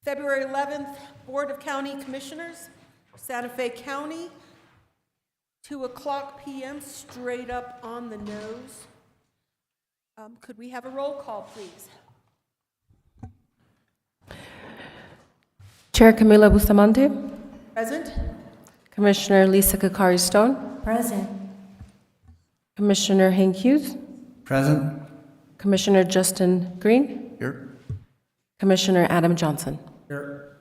February 11th, Board of County Commissioners, Santa Fe County, 2:00 p.m., straight up on the nose. Could we have a roll call, please? Chair Camila Bustamante, Present? Commissioner Lisa Kakari Stone, Present. Commissioner Hank Hughes, Present. Commissioner Justin Green, Here. Commissioner Adam Johnson. Here.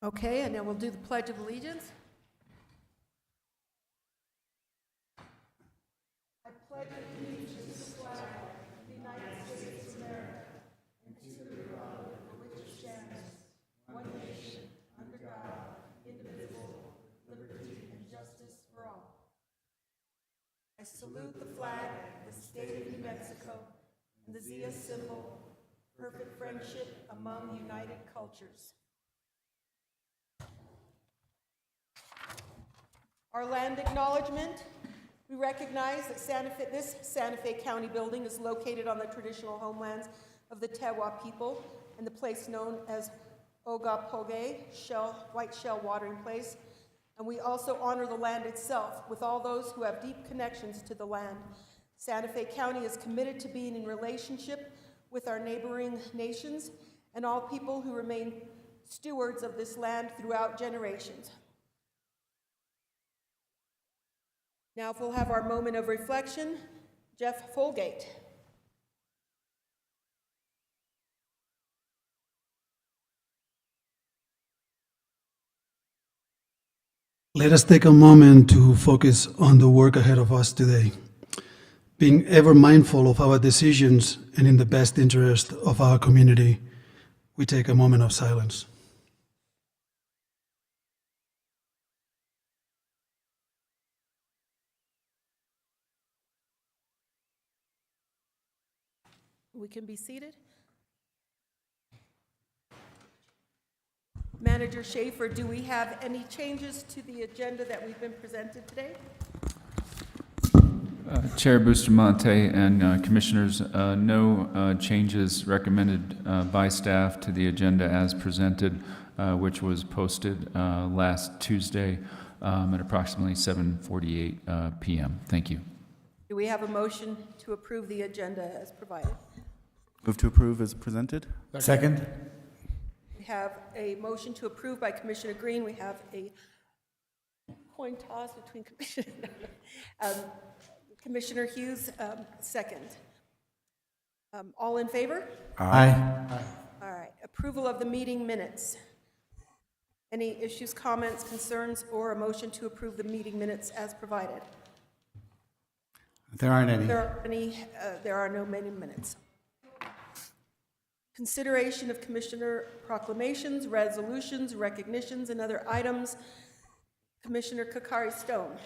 Okay, and then we'll do the Pledge of Allegiance. I salute the flag of the state of New Mexico and the Zia symbol, perfect friendship among united cultures. Our land acknowledgement, we recognize that this Santa Fe County building is located on the traditional homelands of the Tewa people and the place known as Ogapoge, White Shell Watering Place. And we also honor the land itself with all those who have deep connections to the land. Santa Fe County is committed to being in relationship with our neighboring nations and all people who remain stewards of this land throughout generations. Now, if we'll have our moment of reflection, Jeff Folgate. Let us take a moment to focus on the work ahead of us today, being ever mindful of our decisions and in the best interest of our community. We take a moment of silence. We can be seated. Manager Schaefer, do we have any changes to the agenda that we've been presented today? Chair Bustamante and Commissioners, no changes recommended by staff to the agenda as presented, which was posted last Tuesday at approximately 7:48 p.m. Thank you. Do we have a motion to approve the agenda as provided? Move to approve as presented. Second. We have a motion to approve by Commissioner Green. We have a coin toss between Commissioner Hughes, second. All in favor? Aye. All right. Approval of the meeting minutes. Any issues, comments, concerns, or a motion to approve the meeting minutes as provided? There aren't any. There are no meeting minutes. Consideration of Commissioner proclamations, resolutions, recognitions, and other items. Commissioner Kakari Stone.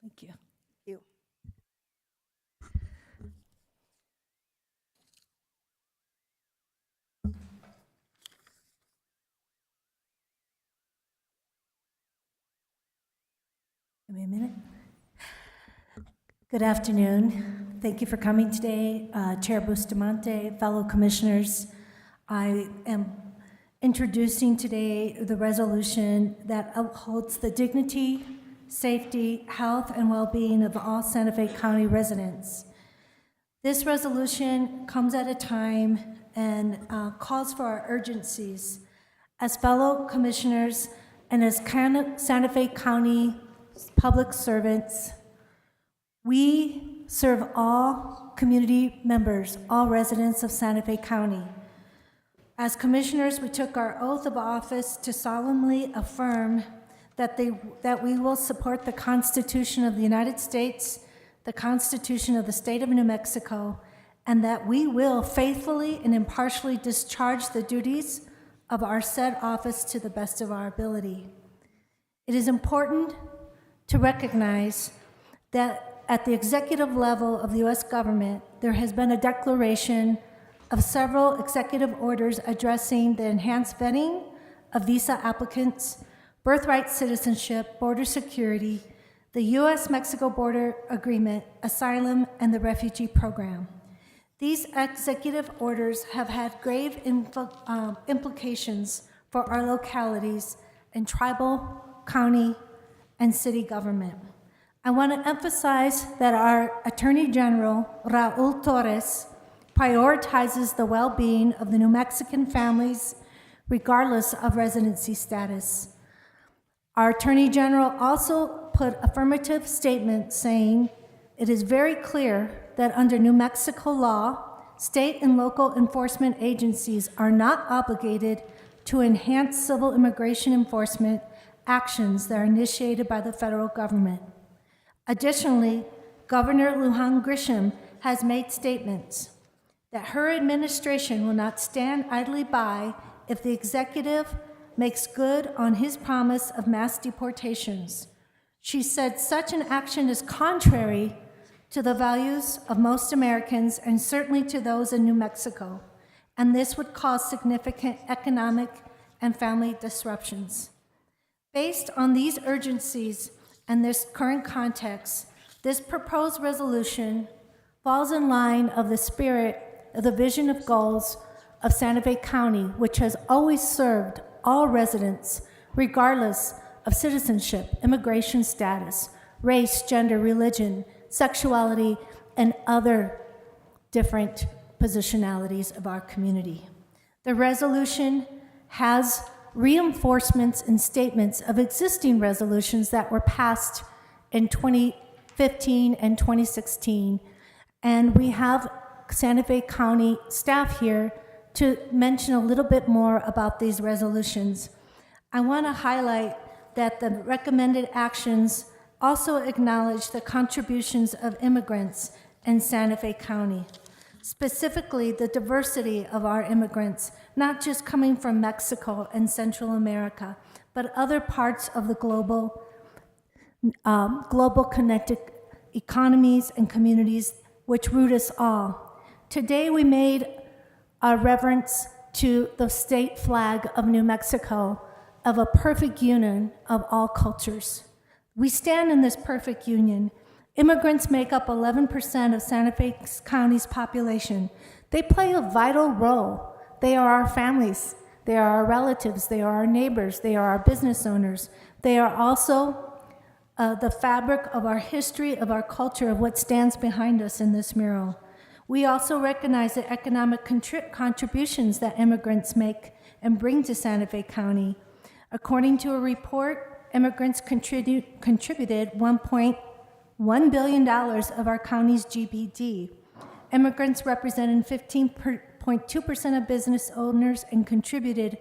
Thank you. Thank you. Give me a minute. Good afternoon. Thank you for coming today, Chair Bustamante, fellow commissioners. I am introducing today the resolution that upholds the dignity, safety, health, and well-being of all Santa Fe County residents. This resolution comes at a time and calls for our urgencies. As fellow commissioners and as Santa Fe County public servants, we serve all community members, all residents of Santa Fe County. As commissioners, we took our oath of office to solemnly affirm that we will support the Constitution of the United States, the Constitution of the State of New Mexico, and that we will faithfully and impartially discharge the duties of our said office to the best of our ability. It is important to recognize that at the executive level of the U.S. government, there has been a declaration of several executive orders addressing the enhanced vetting of visa applicants, birthright citizenship, border security, the U.S.-Mexico border agreement, asylum, and the refugee program. These executive orders have had grave implications for our localities in tribal, county, and city government. I want to emphasize that our Attorney General, Raul Torres, prioritizes the well-being of the New Mexican families regardless of residency status. Our Attorney General also put affirmative statement saying, "It is very clear that under New Mexico law, state and local enforcement agencies are not obligated to enhance civil immigration enforcement actions that are initiated by the federal government." Additionally, Governor Lujan Grisham has made statements that her administration will not stand idly by if the executive makes good on his promise of mass deportations. She said such an action is contrary to the values of most Americans and certainly to those in New Mexico, and this would cause significant economic and family disruptions. Based on these urgencies and this current context, this proposed resolution falls in line of the spirit of the vision of goals of Santa Fe County, which has always served all residents, regardless of citizenship, immigration status, race, gender, religion, sexuality, and other different positionalities of our community. The resolution has reinforcements and statements of existing resolutions that were passed in 2015 and 2016, and we have Santa Fe County staff here to mention a little bit more about these resolutions. I want to highlight that the recommended actions also acknowledge the contributions of immigrants in Santa Fe County, specifically the diversity of our immigrants, not just coming from Mexico and Central America, but other parts of the global connected economies and communities which root us all. Today we made a reverence to the state flag of New Mexico, of a perfect union of all cultures. We stand in this perfect union. Immigrants make up 11% of Santa Fe County's population. They play a vital role. They are our families. They are our relatives. They are our neighbors. They are our business owners. They are also the fabric of our history, of our culture, of what stands behind us in this mural. We also recognize the economic contributions that immigrants make and bring to Santa Fe County. According to a report, immigrants contributed $1.1 billion of our county's GDP. Immigrants represented 15.2% of business owners and contributed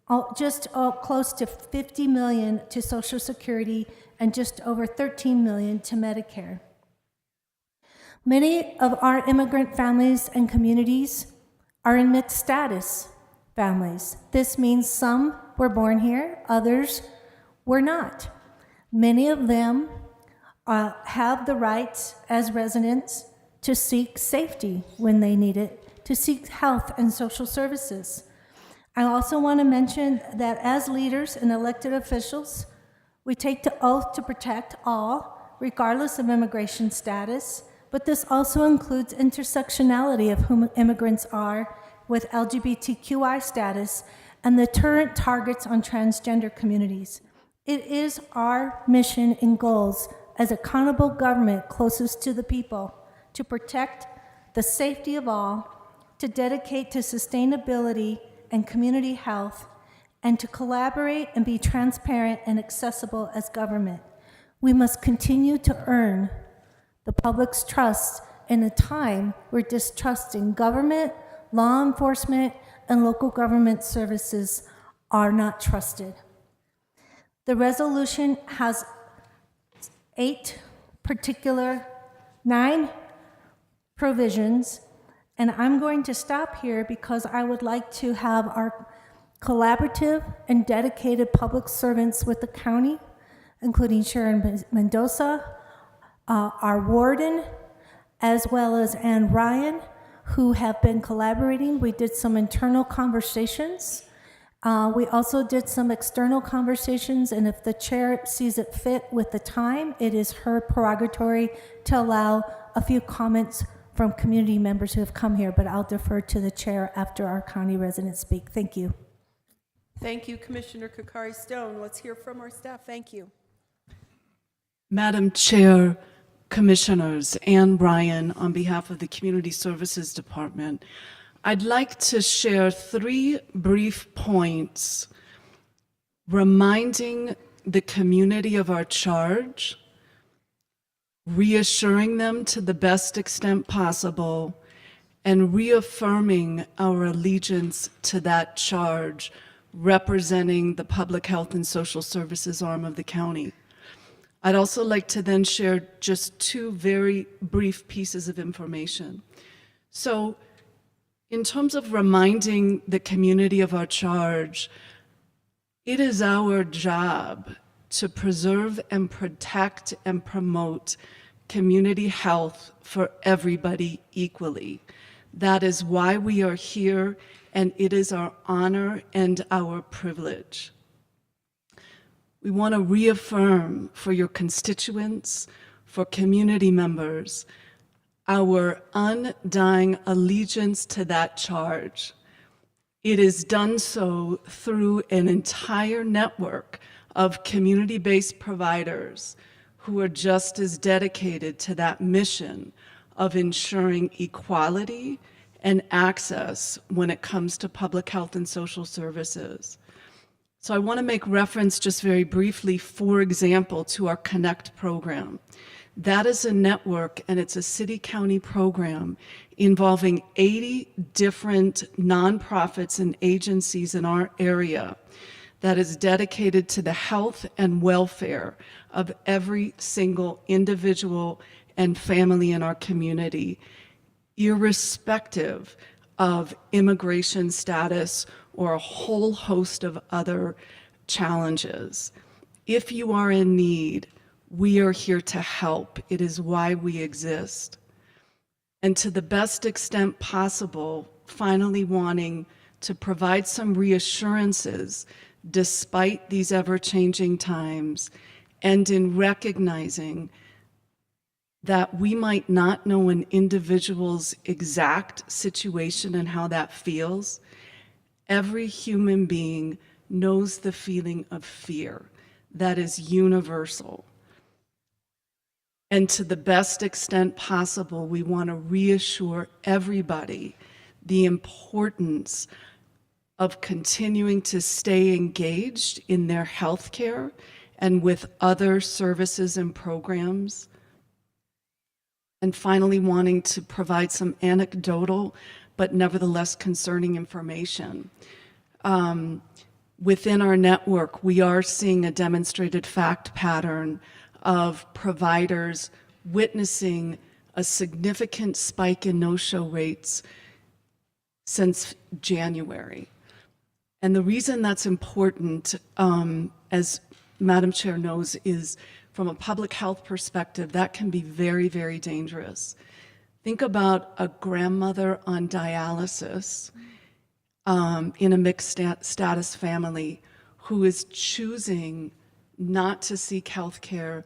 close to $50 million to Social Security and just over $13 million to Medicare. Many of our immigrant families and communities are in mixed status families. This means some were born here, others were not. Many of them have the right as residents to seek safety when they need it, to seek health and social services. I also want to mention that as leaders and elected officials, we take the oath to protect all, regardless of immigration status, but this also includes intersectionality of whom immigrants are with LGBTQI status and the current targets on transgender communities. It is our mission and goals as accountable government closest to the people to protect the safety of all, to dedicate to sustainability and community health, and to collaborate and be transparent and accessible as government. We must continue to earn the public's trust in a time where distrusting government, law enforcement, and local government services are not trusted. The resolution has 9 provisions, and I'm going to stop here because I would like to have our collaborative and dedicated public servants with the county, including Sharon Mendoza, our warden, as well as Ann Ryan, who have been collaborating. We did some internal conversations. We also did some external conversations, and if the chair sees it fit with the time, it is her prerogative to allow a few comments from community members who have come here, but I'll defer to the chair after our county residents speak. Thank you. Thank you, Commissioner Kokari Stone. Let's hear from our staff. Thank you. Madam Chair, Commissioners, Ann Bryan, on behalf of the Community Services Department, I'd like to share 3 brief points reminding the community of our charge, reassuring them to the best extent possible, and reaffirming our allegiance to that charge, representing the public health and social services arm of the county. I'd also like to then share just 2 very brief pieces of information. So, in terms of reminding the community of our charge, it is our job to preserve and protect and promote community health for everybody equally. That is why we are here, and it is our honor and our privilege. We want to reaffirm for your constituents, for community members, our undying allegiance to that charge. It is done so through an entire network of community-based providers who are just as dedicated to that mission of ensuring equality and access when it comes to public health and social services. So I want to make reference just very briefly, for example, to our Connect program. That is a network, and it's a city-county program involving 80 different nonprofits and agencies in our area that is dedicated to the health and welfare of every single individual and family in our community, irrespective of immigration status or a whole host of other challenges. If you are in need, we are here to help. It is why we exist. And to the best extent possible, finally wanting to provide some reassurances despite these ever-changing times, and in recognizing that we might not know an individual's exact situation and how that feels. Every human being knows the feeling of fear that is universal. And to the best extent possible, we want to reassure everybody the importance of continuing to stay engaged in their health care and with other services and programs. And finally, wanting to provide some anecdotal but nevertheless concerning information. Within our network, we are seeing a demonstrated fact pattern of providers witnessing a significant spike in no-show rates since January. And the reason that's important, as Madam Chair knows, is from a public health perspective, that can be very, very dangerous. Think about a grandmother on dialysis in a mixed status family who is choosing not to seek health care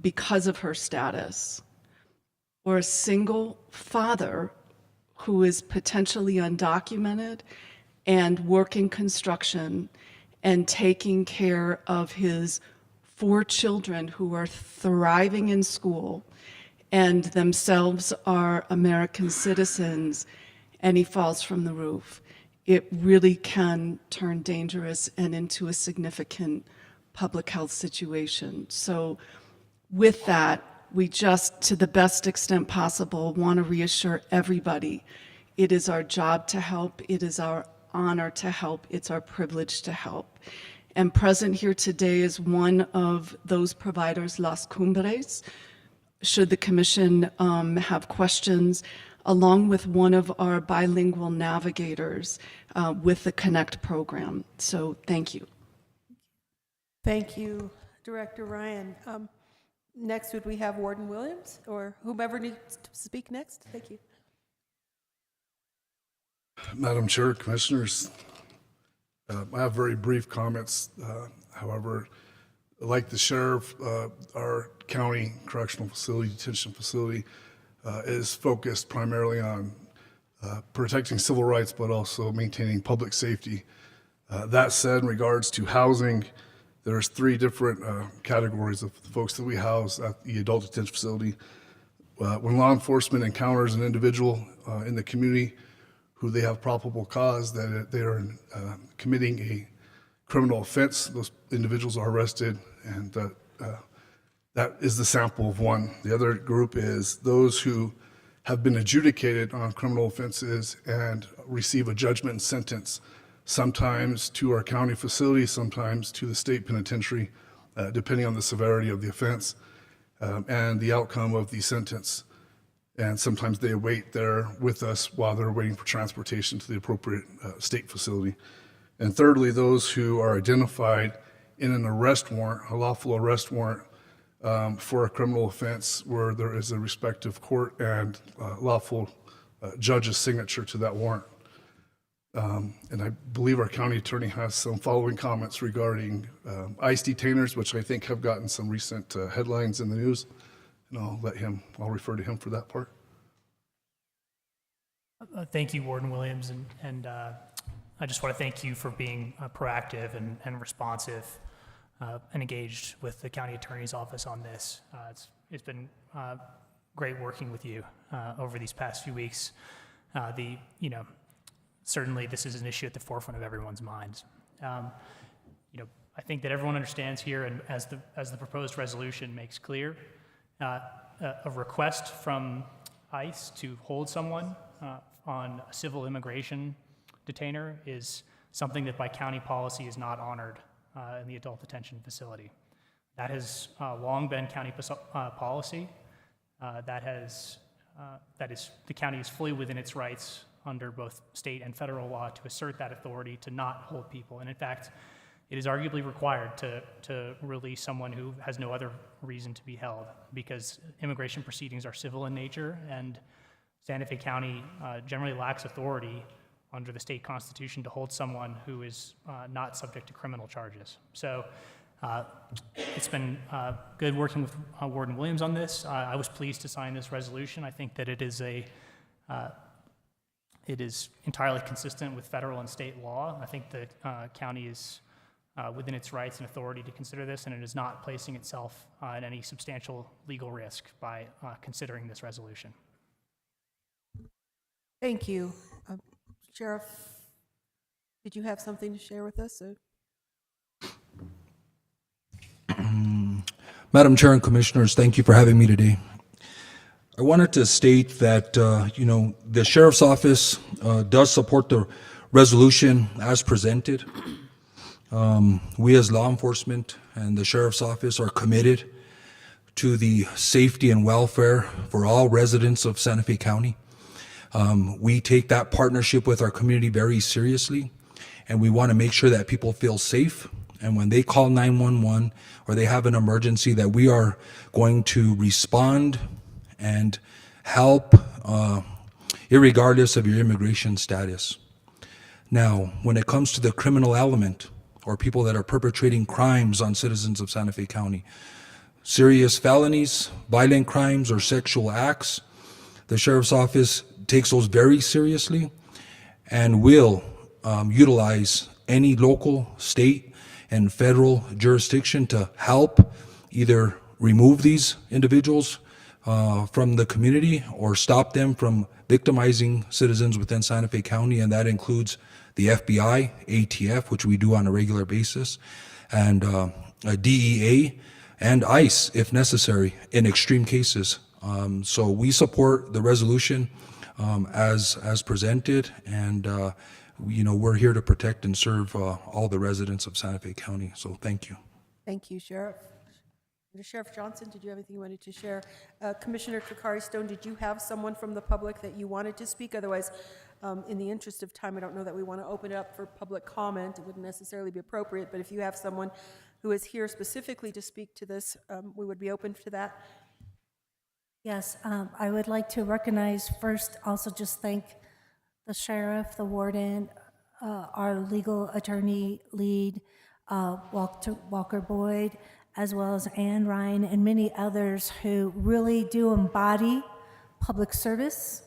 because of her status, or a single father who is potentially undocumented and working construction and taking care of his 4 children who are thriving in school and themselves are American citizens, and he falls from the roof. It really can turn dangerous and into a significant public health situation. So with that, we just, to the best extent possible, want to reassure everybody it is our job to help, it is our honor to help, it's our privilege to help. And present here today is one of those providers, Las Cumbres, should the commission have questions, along with one of our bilingual navigators with the Connect program. So thank you. Thank you, Director Ryan. Next, would we have Warden Williams or whomever needs to speak next? Thank you. Madam Chair, Commissioners, I have very brief comments. However, like the sheriff, our county correctional facility, detention facility, is focused primarily on protecting civil rights, but also maintaining public safety. That said, in regards to housing, there's 3 different categories of the folks that we house at the adult detention facility. When law enforcement encounters an individual in the community who they have probable cause that they are committing a criminal offense, those individuals are arrested, and that is the sample of one. The other group is those who have been adjudicated on criminal offenses and receive a judgment and sentence, sometimes to our county facility, sometimes to the state penitentiary, depending on the severity of the offense and the outcome of the sentence. And sometimes they await there with us while they're waiting for transportation to the appropriate state facility. And thirdly, those who are identified in an arrest warrant, a lawful arrest warrant, for a criminal offense where there is a respective court and lawful judge's signature to that warrant. And I believe our county attorney has some following comments regarding ICE detainers, which I think have gotten some recent headlines in the news. And I'll refer to him for that part. Thank you, Warden Williams, and I just want to thank you for being proactive and responsive and engaged with the county attorney's office on this. It's been great working with you over these past few weeks. Certainly this is an issue at the forefront of everyone's minds. I think that everyone understands here, and as the proposed resolution makes clear, a request from ICE to hold someone on a civil immigration detainer is something that by county policy is not honored in the adult detention facility. That has long been county policy. The county is fully within its rights under both state and federal law to assert that authority to not hold people. And in fact, it is arguably required to release someone who has no other reason to be held, because immigration proceedings are civil in nature, and Santa Fe County generally lacks authority under the state constitution to hold someone who is not subject to criminal charges. So it's been good working with Warden Williams on this. I was pleased to sign this resolution. I think that it is entirely consistent with federal and state law. I think the county is within its rights and authority to consider this, and it is not placing itself at any substantial legal risk by considering this resolution. Thank you. Sheriff, did you have something to share with us? Madam Chair and Commissioners, thank you for having me today. I wanted to state that, the Sheriff's Office does support the resolution as presented. We as law enforcement and the Sheriff's Office are committed to the safety and welfare for all residents of Santa Fe County. We take that partnership with our community very seriously, and we want to make sure that people feel safe. And when they call 911 or they have an emergency, that we are going to respond and help, irregardless of your immigration status. Now, when it comes to the criminal element, or people that are perpetrating crimes on citizens of Santa Fe County, serious felonies, violent crimes, or sexual acts, the Sheriff's Office takes those very seriously and will utilize any local, state, and federal jurisdiction to help either remove these individuals from the community or stop them from victimizing citizens within Santa Fe County, and that includes the FBI, ATF, which we do on a regular basis, and DEA and ICE, if necessary, in extreme cases. So we support the resolution as presented, and we're here to protect and serve all the residents of Santa Fe County. So thank you. Thank you, Sheriff. Sheriff Johnson, did you have anything you wanted to share? Commissioner Kakari Stone, did you have someone from the public that you wanted to speak? Otherwise, in the interest of time, I don't know that we want to open it up for public comment. It wouldn't necessarily be appropriate, but if you have someone who is here specifically to speak to this, we would be open to that. Yes, I would like to recognize first, also just thank the sheriff, the warden, our legal attorney lead, Walker Boyd, as well as Ann Ryan and many others who really do embody public service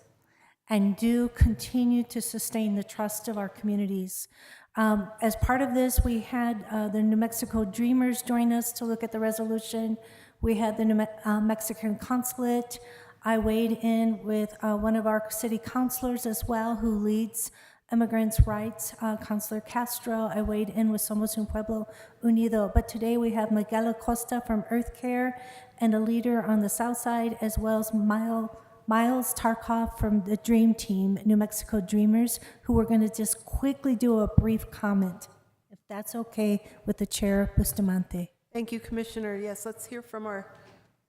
and do continue to sustain the trust of our communities. As part of this, we had the New Mexico Dreamers join us to look at the resolution. We had the Mexican Consulate. I weighed in with one of our city councilors as well, who leads immigrants' rights, Councilor Castro. I weighed in with Somos Un Pueblo Unido. But today we have Miguel Acosta from Earth Care and a leader on the south side, as well as Miles Tarkov from the Dream Team, New Mexico Dreamers, who are going to just quickly do a brief comment, if that's okay with the Chair Bustamante. Thank you, Commissioner. Yes, let's hear from our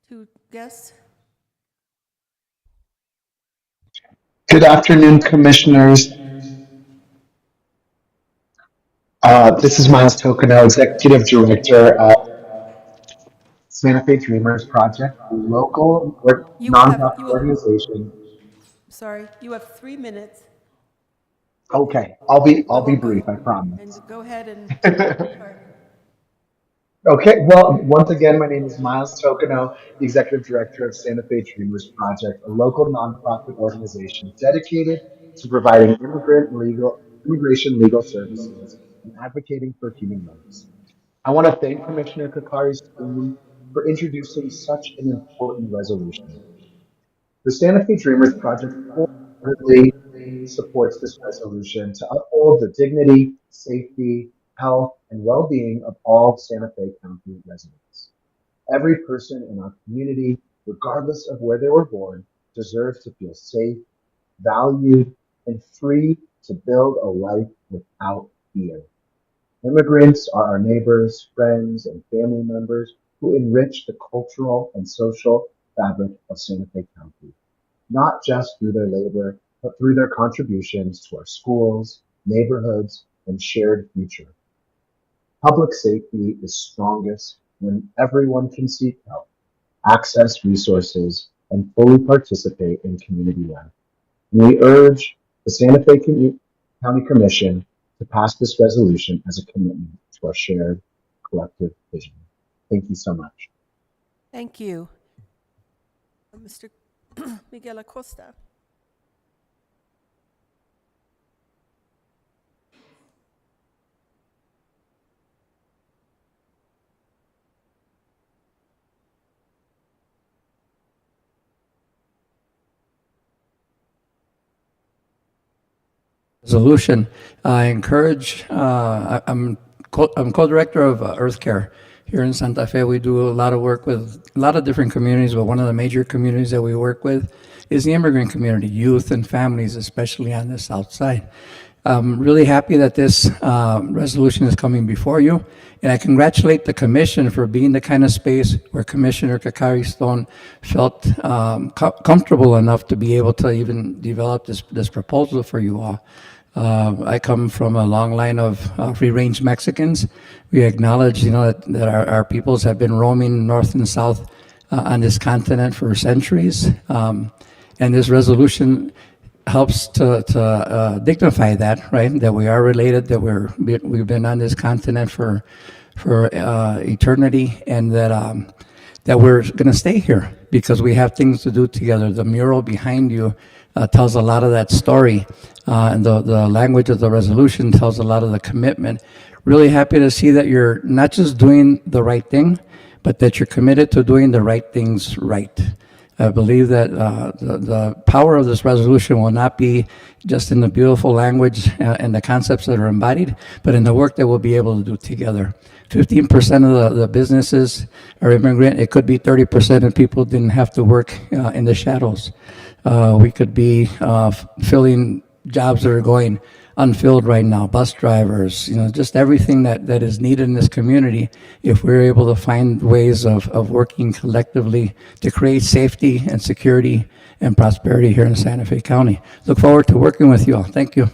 two guests. Good afternoon, Commissioners. This is Miles Tokeno, Executive Director of Santa Fe Dreamers Project, a local nonprofit organization. Sorry, you have 3 minutes. Okay, I'll be brief, I promise. And go ahead and sorry. Okay, well, once again, my name is Miles Tokeno, the Executive Director of Santa Fe Dreamers Project, a local nonprofit organization dedicated to providing immigration legal services and advocating for human rights. I want to thank Commissioner Kakari Spoon for introducing such an important resolution. The Santa Fe Dreamers Project wholeheartedly supports this resolution to uphold the dignity, safety, health, and well-being of all Santa Fe County residents. Every person in our community, regardless of where they were born, deserves to feel safe, valued, and free to build a life without fear. Immigrants are our neighbors, friends, and family members who enrich the cultural and social fabric of Santa Fe County, not just through their labor, but through their contributions to our schools, neighborhoods, and shared future. Public safety is strongest when everyone can seek help, access resources, and fully participate in community life. And we urge the Santa Fe County Commission to pass this resolution as a commitment to our shared collective vision. Thank you so much. Thank you. Mr. Miguel Acosta. Resolution. I encourage, I'm co-director of Earth Care here in Santa Fe. We do a lot of work with a lot of different communities, but one of the major communities that we work with is the immigrant community, youth and families, especially on the south side. I'm really happy that this resolution is coming before you, and I congratulate the commission for being the kind of space where Commissioner Kakari Stone felt comfortable enough to be able to even develop this proposal for you all. I come from a long line of free-range Mexicans. We acknowledge, that our peoples have been roaming north and south on this continent for centuries, and this resolution helps to dignify that, right? That we are related, that we've been on this continent for eternity, and that we're going to stay here because we have things to do together. The mural behind you tells a lot of that story, and the language of the resolution tells a lot of the commitment. Really happy to see that you're not just doing the right thing, but that you're committed to doing the right things right. I believe that the power of this resolution will not be just in the beautiful language and the concepts that are embodied, but in the work that we'll be able to do together. 15% of the businesses are immigrant. It could be 30% if people didn't have to work in the shadows. We could be filling jobs that are going unfilled right now, bus drivers, just everything that is needed in this community. If we're able to find ways of working collectively to create safety and security and prosperity here in Santa Fe County. Look forward to working with you all. Thank you.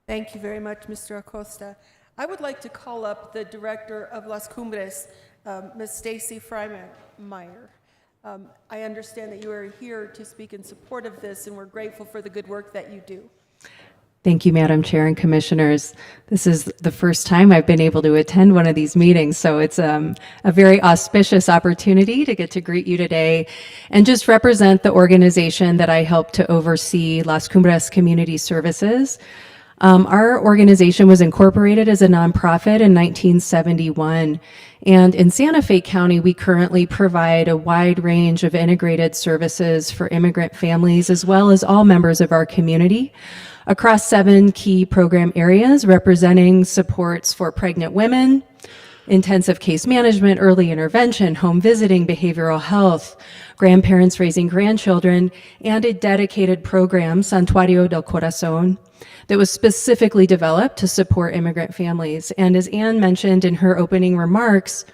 Thank you very much, Mr. Acosta. I would like to call up the director of Las Cumbres, Ms. Stacy Freimeyer. I understand that you are here to speak in support of this, and we're grateful for the good work that you do. Thank you, Madam Chair and Commissioners. This is the first time I've been able to attend one of these meetings, so it's a very auspicious opportunity to get to greet you today and just represent the organization that I help to oversee, Las Cumbres Community Services. Our organization was incorporated as a nonprofit in 1971, and in Santa Fe County, we currently provide a wide range of integrated services for immigrant families as well as all members of our community across 7 key program areas representing supports for pregnant women, intensive case management, early intervention, home visiting, behavioral health, grandparents raising grandchildren, and a dedicated program, Santuario del Corazón, that was specifically developed to support immigrant families. And as Anne mentioned in her opening remarks,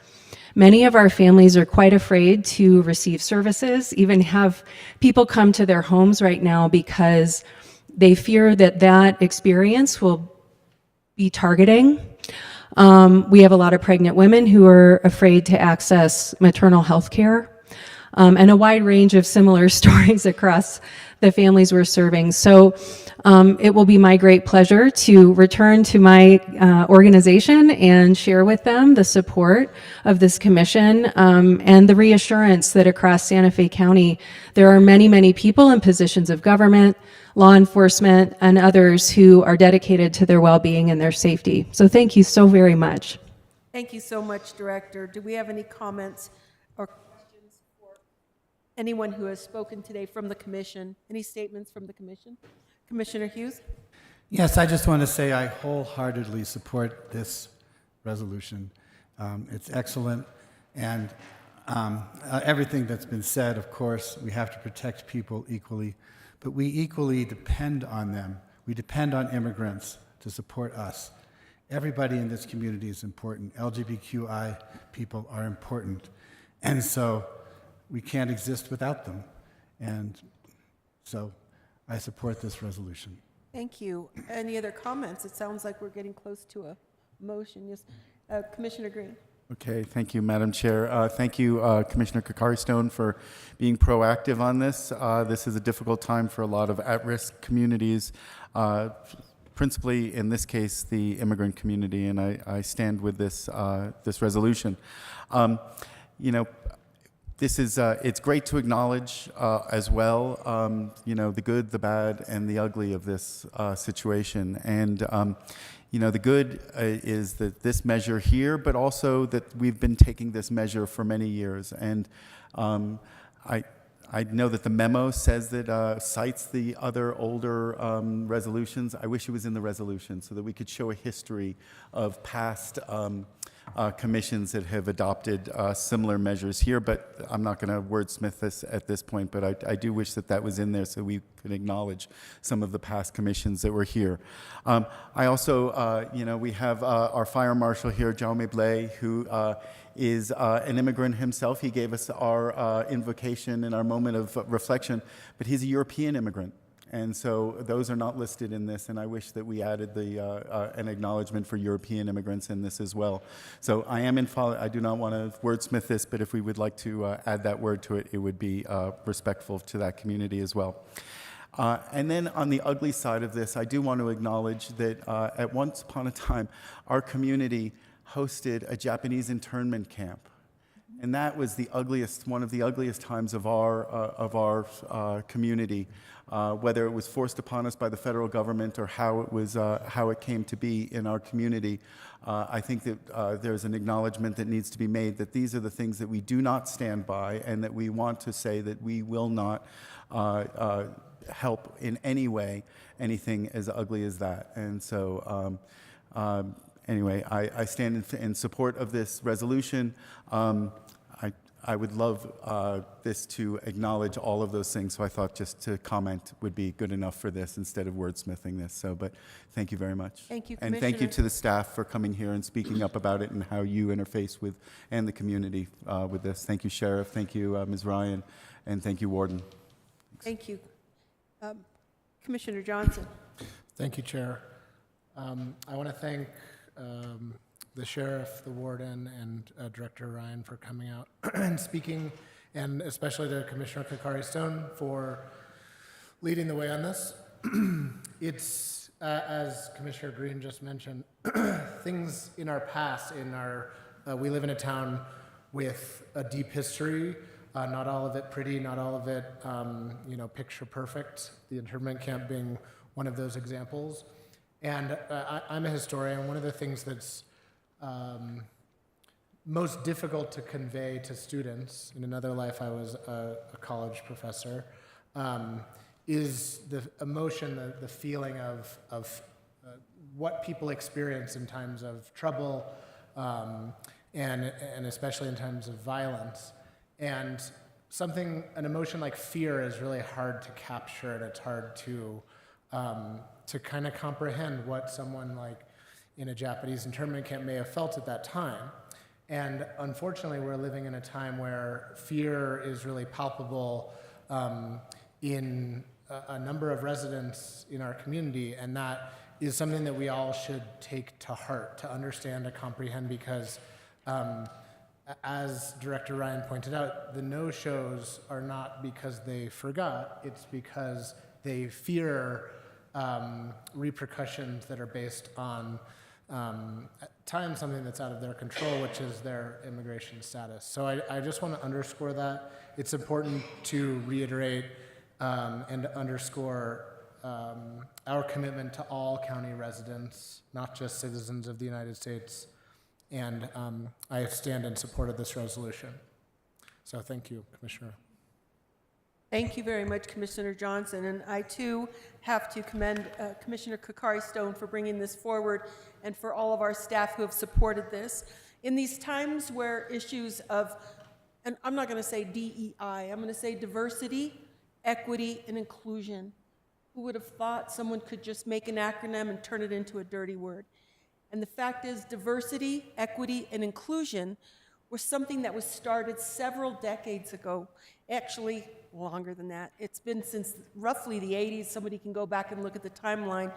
many of our families are quite afraid to receive services, even have people come to their homes right now because they fear that that experience will be targeting. We have a lot of pregnant women who are afraid to access maternal health care, and a wide range of similar stories across the families we're serving. So it will be my great pleasure to return to my organization and share with them the support of this commission and the reassurance that across Santa Fe County, there are many, many people in positions of government, law enforcement, and others who are dedicated to their well-being and their safety. So thank you so very much. Thank you so much, Director. Do we have any comments or questions for anyone who has spoken today from the Commission? Any statements from the Commission? Commissioner Hughes? Yes, I just want to say I wholeheartedly support this resolution. It's excellent, and everything that's been said, of course, we have to protect people equally, but we equally depend on them. We depend on immigrants to support us. Everybody in this community is important. LGBTQI people are important, and so we can't exist without them. And so I support this resolution. Thank you. Any other comments? It sounds like we're getting close to a motion. Yes, Commissioner Green. Okay, thank you, Madam Chair. Thank you, Commissioner Kakari-Stone, for being proactive on this. This is a difficult time for a lot of at-risk communities, principally, in this case, the immigrant community, and I stand with this, this resolution. You know, this is, it's great to acknowledge as well, you know, the good, the bad, and the ugly of this situation. And you know, the good is that this measure here, but also that we've been taking this measure for many years. And I know that the memo says that, cites the other older resolutions. I wish it was in the resolution so that we could show a history of past commissions that have adopted similar measures here, but I'm not going to wordsmith this at this point, but I do wish that that was in there so we could acknowledge some of the past commissions that were here. I also, you know, we have our fire marshal here, Jaume Blay, who is an immigrant himself. He gave us our invocation and our moment of reflection, but he's a European immigrant. And so those are not listed in this, and I wish that we added the, an acknowledgement for European immigrants in this as well. So I am in follow. I do not want to wordsmith this, but if we would like to add that word to it, it would be respectful to that community as well. And then on the ugly side of this, I do want to acknowledge that at once upon a time, our community hosted a Japanese internment camp. And that was the ugliest, one of the ugliest times of our community, whether it was forced upon us by the federal government or how it was, how it came to be in our community. I think that there's an acknowledgement that needs to be made that these are the things that we do not stand by, and that we want to say that we will not help in any way anything as ugly as that. And so anyway, I stand in support of this resolution. I would love this to acknowledge all of those things, so I thought just to comment would be good enough for this instead of wordsmithing this. So, but thank you very much. Thank you, and thank you to the staff for coming here and speaking up about it and how you interface with and the community with this. Thank you, Sheriff. Thank you, Ms. Ryan, and thank you, Warden. Thank you. Commissioner Johnson. Thank you, Chair. I want to thank the Sheriff, the Warden, and Director Ryan for coming out and speaking, and especially to Commissioner Kakari-Stone for leading the way on this. It's as Commissioner Green just mentioned, things in our past, we live in a town with a deep history, not all of it pretty, not all of it, picture perfect, the internment camp being one of those examples. And I'm a historian. One of the things that's most difficult to convey to students, in another life I was a college professor, is the emotion, the feeling of what people experience in times of trouble, and especially in times of violence. And an emotion like fear is really hard to capture, and it's hard to kind of comprehend what someone like in a Japanese internment camp may have felt at that time. And unfortunately, we're living in a time where fear is really palpable in a number of residents in our community, and that is something that we all should take to heart, to understand, to comprehend, because as Director Ryan pointed out, the no-shows are not because they forgot, it's because they fear repercussions that are based on at times something that's out of their control, which is their immigration status. So I just want to underscore that. It's important to reiterate and underscore our commitment to all county residents, not just citizens of the United States. And I stand in support of this resolution. So thank you, Commissioner. Thank you very much, Commissioner Johnson. And I, too, have to commend Commissioner Kakari Stone for bringing this forward and for all of our staff who have supported this. In these times where issues of, and I'm not going to say DEI, I'm going to say diversity, equity, and inclusion. Who would have thought someone could just make an acronym and turn it into a dirty word? And the fact is, diversity, equity, and inclusion was something that was started several decades ago, actually longer than that. It's been since roughly the 80s. Somebody can go back and look at the timeline,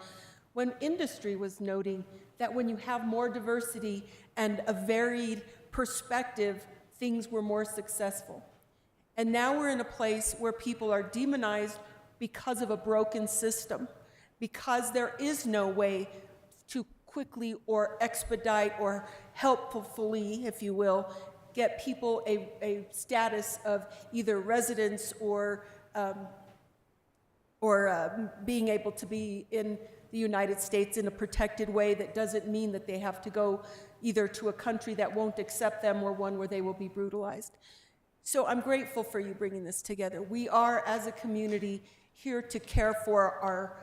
when industry was noting that when you have more diversity and a varied perspective, things were more successful. And now we're in a place where people are demonized because of a broken system, because there is no way to quickly or expedite or helpfully, if you will, get people a status of either residence or being able to be in the United States in a protected way that doesn't mean that they have to go either to a country that won't accept them or one where they will be brutalized. So I'm grateful for you bringing this together. We are, as a community, here to care for our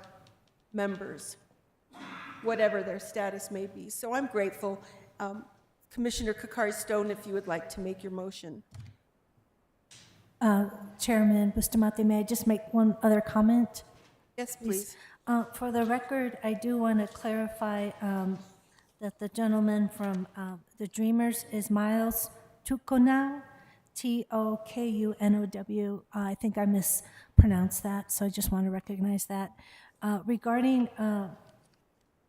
members, whatever their status may be. So I'm grateful. Commissioner Kakari Stone, if you would like to make your motion. Chairman Bustamante, may I just make one other comment? Yes, please. For the record, I do want to clarify that the gentleman from the Dreamers is Miles Tokunow, Tokunow. I think I mispronounced that, so I just want to recognize that. Regarding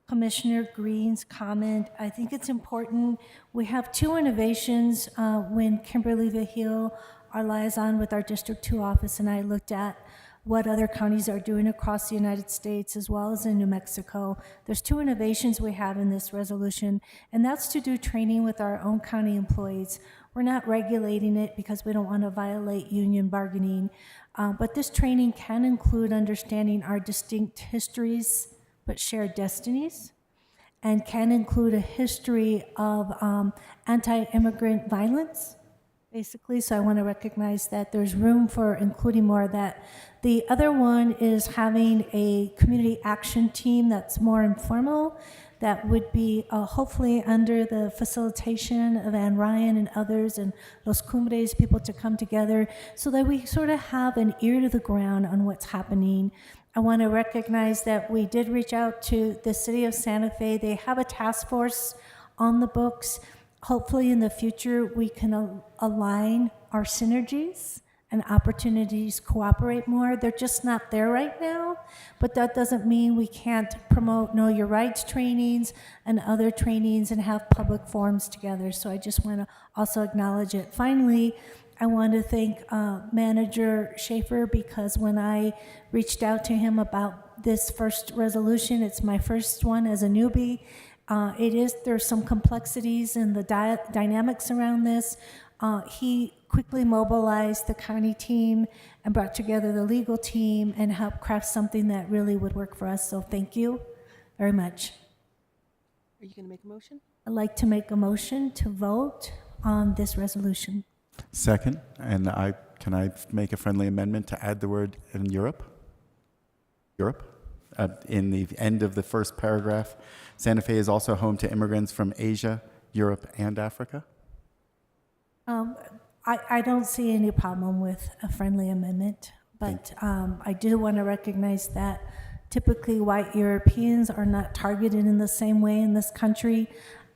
Commissioner Green's comment, I think it's important. We have two innovations when Kimberly Vahil, our liaison with our District 2 office, and I looked at what other counties are doing across the United States as well as in New Mexico. There's two innovations we have in this resolution, and that's to do training with our own county employees. We're not regulating it because we don't want to violate union bargaining, but this training can include understanding our distinct histories but shared destinies, and can include a history of anti-immigrant violence, basically. So I want to recognize that there's room for including more of that. The other one is having a community action team that's more informal, that would be hopefully under the facilitation of Ann Ryan and others and Los Cumbres, people to come together so that we sort of have an ear to the ground on what's happening. I want to recognize that we did reach out to the city of Santa Fe. They have a task force on the books. Hopefully in the future we can align our synergies and opportunities cooperate more. They're just not there right now, but that doesn't mean we can't promote Know Your Rights trainings and other trainings and have public forums together. So I just want to also acknowledge it. Finally, I want to thank Manager Schaefer, because when I reached out to him about this first resolution, it's my first one as a newbie. There's some complexities in the dynamics around this. He quickly mobilized the county team and brought together the legal team and helped craft something that really would work for us. So thank you very much. Are you going to make a motion? I'd like to make a motion to vote on this resolution. Second, and can I make a friendly amendment to add the word in Europe? Europe? In the end of the first paragraph, Santa Fe is also home to immigrants from Asia, Europe, and Africa? I don't see any problem with a friendly amendment, but I do want to recognize that typically white Europeans are not targeted in the same way in this country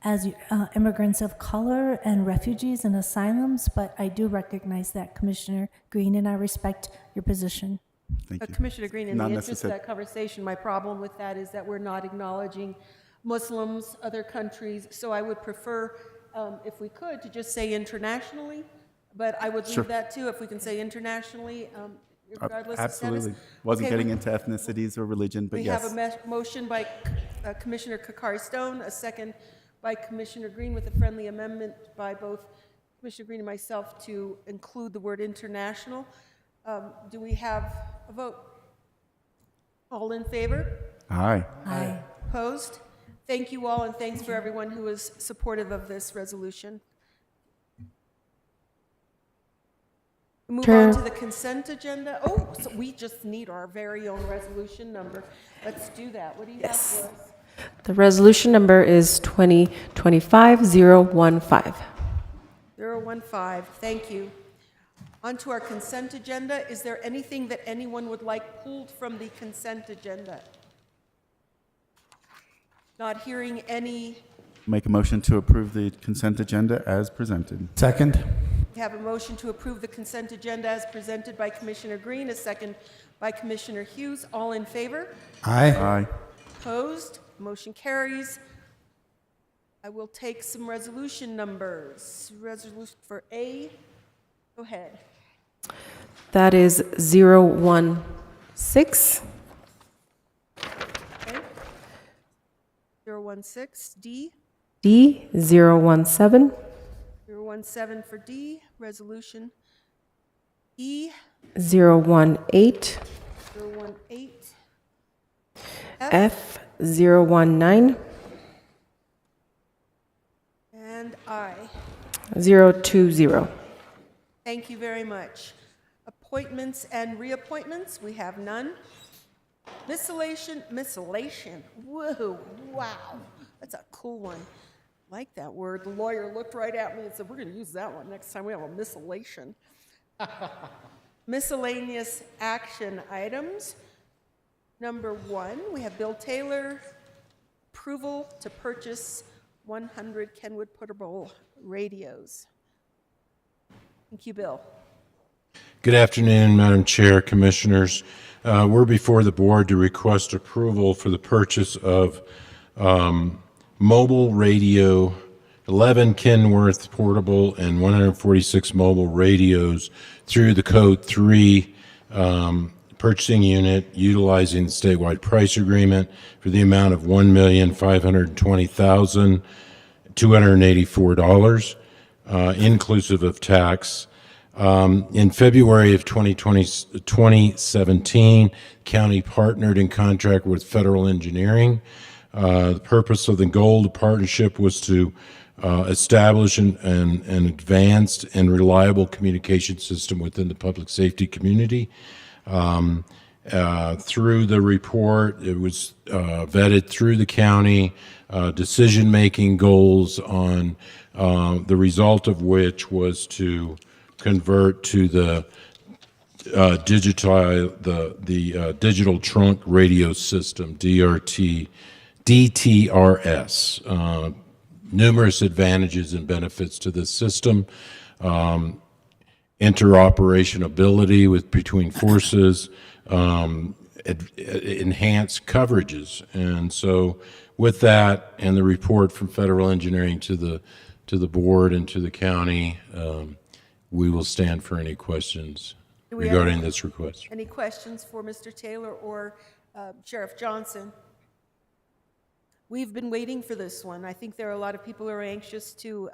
as immigrants of color and refugees and asylums, but I do recognize that, Commissioner Green, and I respect your position. Thank you. Commissioner Green, in the Not interest of necessar- that conversation, my problem with that is that we're not acknowledging Muslims, other countries, so I would prefer, if we could, to just say internationally, but I would Sure. leave that too, if we can say internationally, regardless of status. Absolutely. Wasn't Okay, getting into ethnicities or religion, but We yes. have a motion by Commissioner Kakari Stone, a second by Commissioner Green with a friendly amendment by both Commissioner Green and myself to include the word international. Do we have a vote? All in favor? Aye. Aye. Opposed? Thank you all, and thanks for everyone who was supportive of this resolution. We move on to the consent agenda. Oh, so we just need our very own resolution number. Let's do that. What do you have for us? The resolution number is 2025-015. 015, thank you. On to our consent agenda. Is there anything that anyone would like pulled from the consent agenda? Not hearing any. Make a motion to approve the consent agenda as presented. Second? We have a motion to approve the consent agenda as presented by Commissioner Green, a second by Commissioner Hughes. All in favor? Aye. Aye. Opposed? Motion carries. I will take some resolution numbers. Resolution for A. Go ahead. That is 016. Okay. 016, D. D 017. 017 for D. Resolution E. 018. 018. F 019. And I. 020. Thank you very much. Appointments and reappointments, we have none. Miscellation, whoa, wow, that's a cool one. Like that word. The lawyer looked right at me and said, we're going to use that one next time we have a miscellation. Miscellaneous action items. Number 1, we have Bill Taylor, approval to purchase 100 Kenwood portable radios. Thank you, Bill. Good afternoon, Madam Chair, Commissioners. We're before the board to request approval for the purchase of mobile radio, 11 Kenworth portable and 146 mobile radios through the Code 3 purchasing unit utilizing the statewide price agreement for the amount of $1,520,284, inclusive of tax. In February of 2017, county partnered in contract with Federal Engineering. The purpose of the goal of the partnership was to establish an advanced and reliable communication system within the public safety community. Through the report, it was vetted through the county, decision-making goals on the result of which was to convert to the digital trunk radio system, DTRS. Numerous advantages and benefits to this system. Interoperability between forces, enhanced coverages. And so with that and the report from Federal Engineering to the board and to the county, we will stand for any questions Do we have regarding this request. Any questions for Mr. Taylor or Sheriff Johnson? We've been waiting for this one. I think there are a lot of people who are anxious to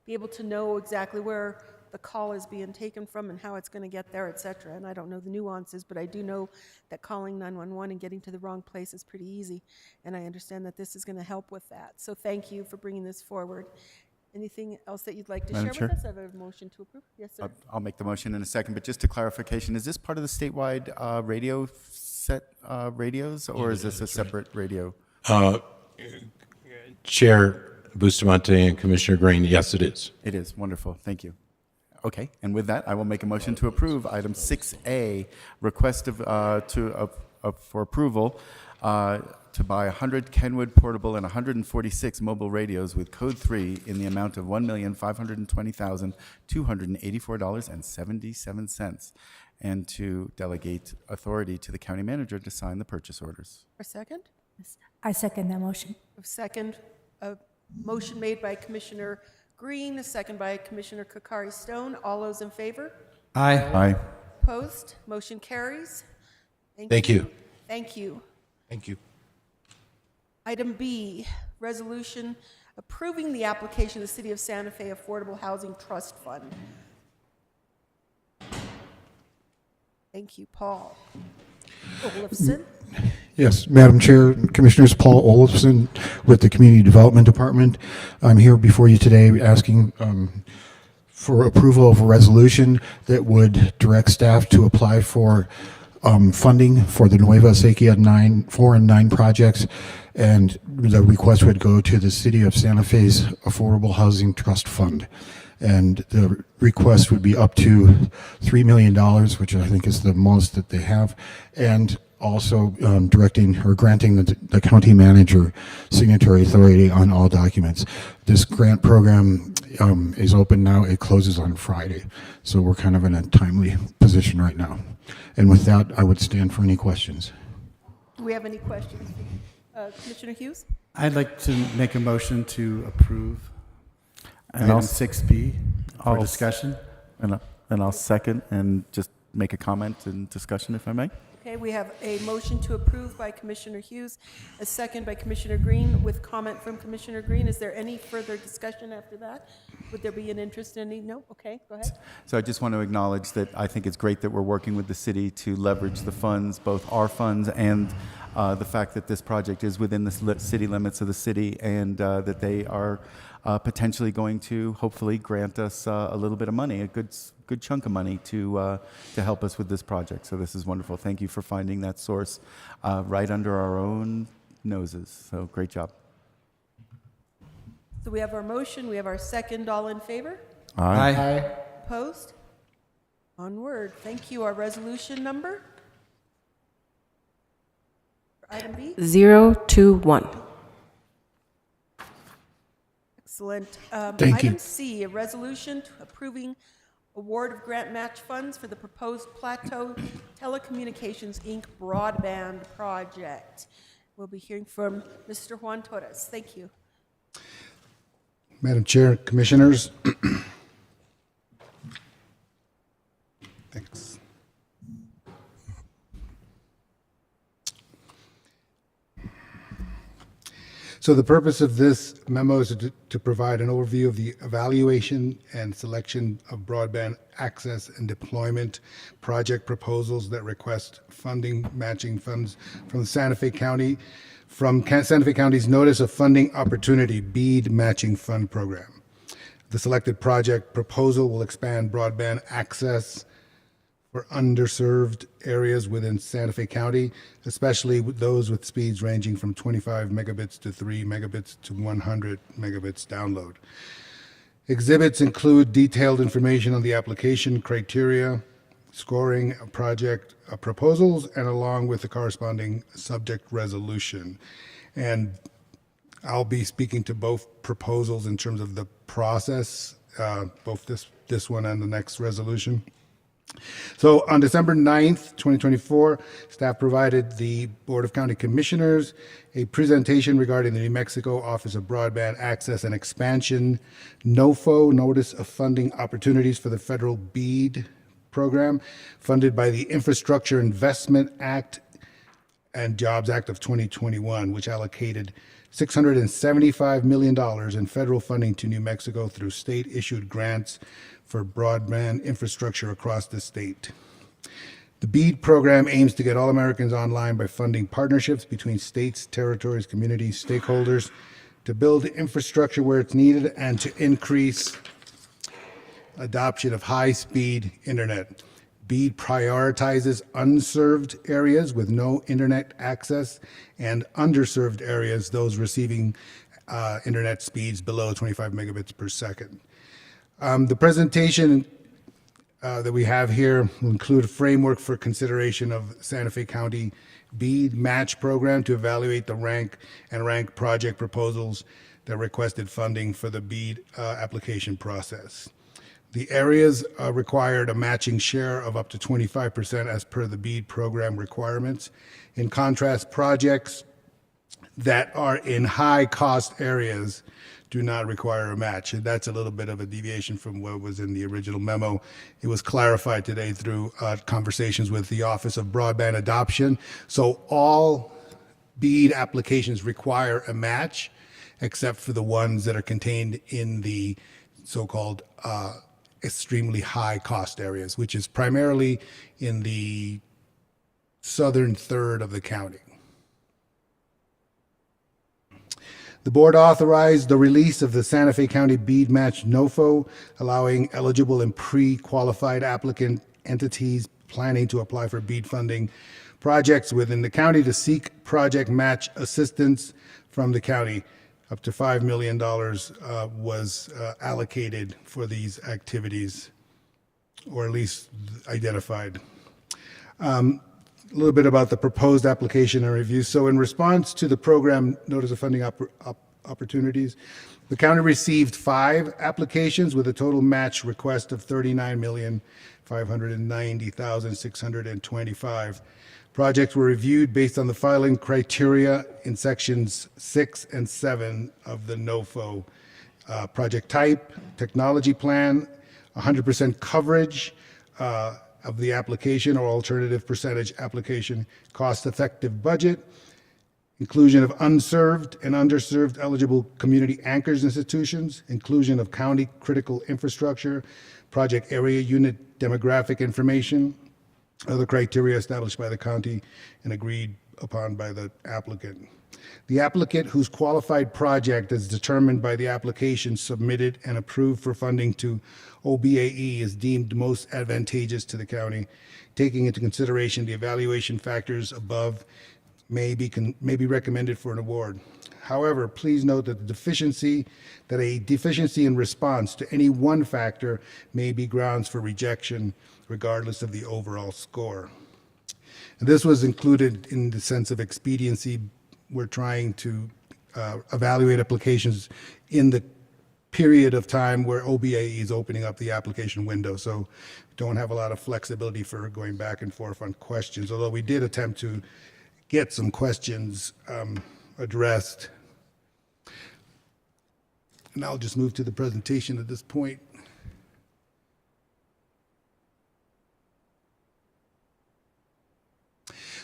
be able to know exactly where the call is being taken from and how it's going to get there, et cetera. And I don't know the nuances, but I do know that calling 911 and getting to the wrong place is pretty easy. And I understand that this is going to help with that. So thank you for bringing this forward. Anything else that you'd like to Madam share Chair? with us? I have a motion to approve. Yes, sir. I'll make the motion in a second, but just a clarification, is this part of the statewide radio set radios, or is this a separate radio? Chair Bustamante and Commissioner Green, yes, it is. It is. Wonderful. Thank you. Okay, and with that, I will make a motion to approve item 6A, request for approval to buy 100 Kenwood portable and 146 mobile radios with code 3 in the amount of $1,520,284.77, and to delegate authority to the county manager to sign the purchase orders. A second? I second that motion. A motion made by Commissioner Green, a second by Commissioner Kokari Stone. All those in favor? Aye. Aye. Opposed? Motion carries. Thank you. Thank you. Thank you. Item B, resolution approving the application of the City of Santa Fe Affordable Housing Trust Fund. Thank you, Paul. Olafson? Yes, Madam Chair, Commissioners, Paul Olafson with the Community Development Department. I'm here before you today asking for approval of a resolution that would direct staff to apply for funding for the Nueva Acequia 4 and 9 projects, and the request would go to the City of Santa Fe's Affordable Housing Trust Fund. And the request would be up to $3 million, which I think is the most that they have, and also directing or granting the county manager signatory authority on all documents. This grant program is open now. It closes on Friday. So we're kind of in a timely position right now. And with that, I would stand for any questions. Do we have any questions? Commissioner Hughes? I'd like to make a motion to approve And item I'll- 6B for I'll- discussion. And I'll second and just make a comment and discussion, if I may. Okay, we have a motion to approve by Commissioner Hughes, a second by Commissioner Green, with comment from Commissioner Green. Is there any further discussion after that? Would there be an interest in any? No? Okay, go ahead. So I just want to acknowledge that I think it's great that we're working with the city to leverage the funds, both our funds and the fact that this project is within the city limits of the city, and that they are potentially going to hopefully grant us a little bit of money, a good chunk of money to help us with this project. So this is wonderful. Thank you for finding that source right under our own noses. So great job. So we have our motion, we have our second. All in favor? Aye. Opposed? Onward. Thank you. Our resolution number? For item B? 021. Excellent. Thank you. Item C, a resolution approving award of grant match funds for the proposed Plateau Telecommunications, Inc. broadband project. We'll be hearing from Mr. Juan Torres. Thank you. Madam Chair, Commissioners. Thanks. So the purpose of this memo is to provide an overview of the evaluation and selection of broadband access and deployment project proposals that request funding, matching funds from Santa Fe County, from Santa Fe County's Notice of Funding Opportunity BEAD Matching Fund Program. The selected project proposal will expand broadband access for underserved areas within Santa Fe County, especially with those with speeds ranging from 25 megabits to 3 megabits to 100 megabits download. Exhibits include detailed information on the application criteria, scoring project proposals, and along with the corresponding subject resolution. And I'll be speaking to both proposals in terms of the process, both this one and the next resolution. So on December 9th, 2024, staff provided the Board of County Commissioners a presentation regarding the New Mexico Office of Broadband Access and Expansion, NOFO, Notice of Funding Opportunities for the Federal BEAD program, funded by the Infrastructure Investment Act and Jobs Act of 2021, which allocated $675 million in federal funding to New Mexico through state-issued grants for broadband infrastructure across the state. The BEAD program aims to get all Americans online by funding partnerships between states, territories, communities, stakeholders to build infrastructure where it's needed and to increase adoption of high-speed internet. BEAD prioritizes unserved areas with no internet access and underserved areas, those receiving internet speeds below 25 megabits per second. The presentation that we have here will include a framework for consideration of Santa Fe County BEAD match program to evaluate the rank project proposals that requested funding for the BEAD application process. The areas required a matching share of up to 25% as per the BEAD program requirements. In contrast, projects that are in high-cost areas do not require a match. And that's a little bit of a deviation from what was in the original memo. It was clarified today through conversations with the Office of Broadband Adoption. So all BEAD applications require a match, except for the ones that are contained in the so-called extremely high-cost areas, which is primarily in the southern third of the county. The board authorized the release of the Santa Fe County BEAD Match NOFO, allowing eligible and pre-qualified applicant entities planning to apply for BEAD funding projects within the county to seek project match assistance from the county. Up to $5 million was allocated for these activities, or at least identified. A little bit about the proposed application and review. So in response to the program Notice of Funding Opportunities, the county received 5 applications with a total match request of $39,590,625. Projects were reviewed based on the filing criteria in sections 6 and 7 of the NOFO. Project type, technology plan, 100% coverage of the application or alternative percentage application, cost-effective budget, inclusion of unserved and underserved eligible community anchors institutions, inclusion of county critical infrastructure, project area unit demographic information, other criteria established by the county and agreed upon by the applicant. The applicant whose qualified project is determined by the application submitted and approved for funding to OBAE is deemed most advantageous to the county. Taking into consideration the evaluation factors above may be recommended for an award. However, please note that a deficiency in response to any one factor may be grounds for rejection regardless of the overall score. And this was included in the sense of expediency. We're trying to evaluate applications in the period of time where OBAE is opening up the application window. So don't have a lot of flexibility for going back and forth on questions, although we did attempt to get some questions addressed. And I'll just move to the presentation at this point.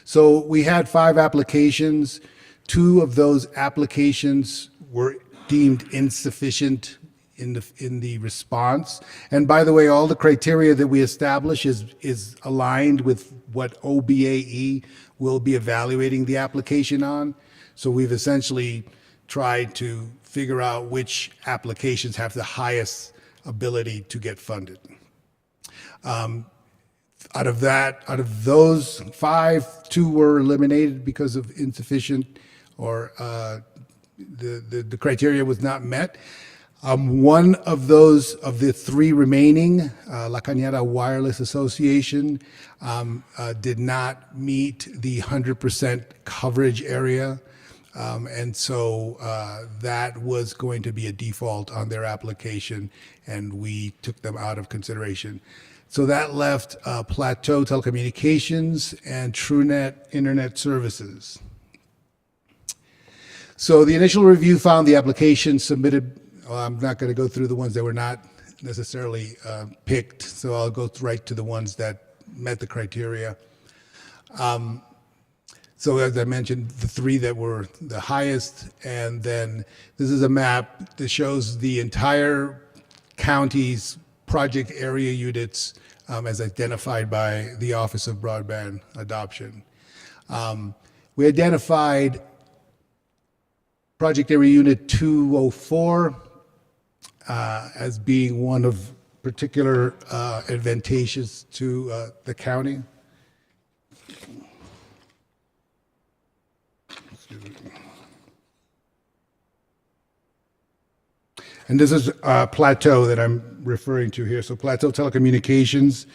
So we had 5 applications. 2 of those applications were deemed insufficient in the response. And by the way, all the criteria that we establish is aligned with what OBAE will be evaluating the application on. So we've essentially tried to figure out which applications have the highest ability to get funded. Out of those 5, 2 were eliminated because of insufficient or the criteria was not met. One of those, of the 3 remaining, La Cañada Wireless Association, did not meet the 100% coverage area And so that was going to be a default on their application, and we took them out of consideration. So that left Plateau Telecommunications and TrueNet Internet Services. So the initial review found the application submitted, well, I'm not going to go through the ones that were not necessarily picked, so I'll go right to the ones that met the criteria. So as I mentioned, the three that were the highest, and then this is a map that shows the entire county's project area units as identified by the Office of Broadband Adoption. We identified project area unit 204 as being one of particular advantageous to the county. And this is Plateau that I'm referring to here. So Plateau Telecommunications,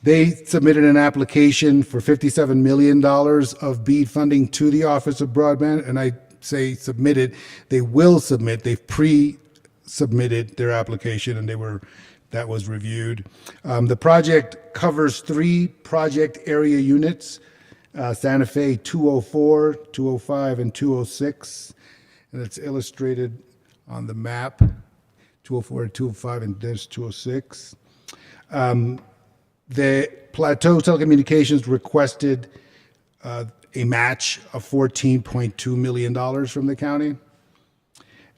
they submitted an application for $57 million of BEAD funding to the Office of Broadband. And I say submitted, they will submit. They've pre-submitted their application, and that was reviewed. The project covers 3 project area units, Santa Fe 204, 205, and 206. And it's illustrated on the map. 204, 205, and there's 206. The Plateau Telecommunications requested a match of $14.2 million from the county.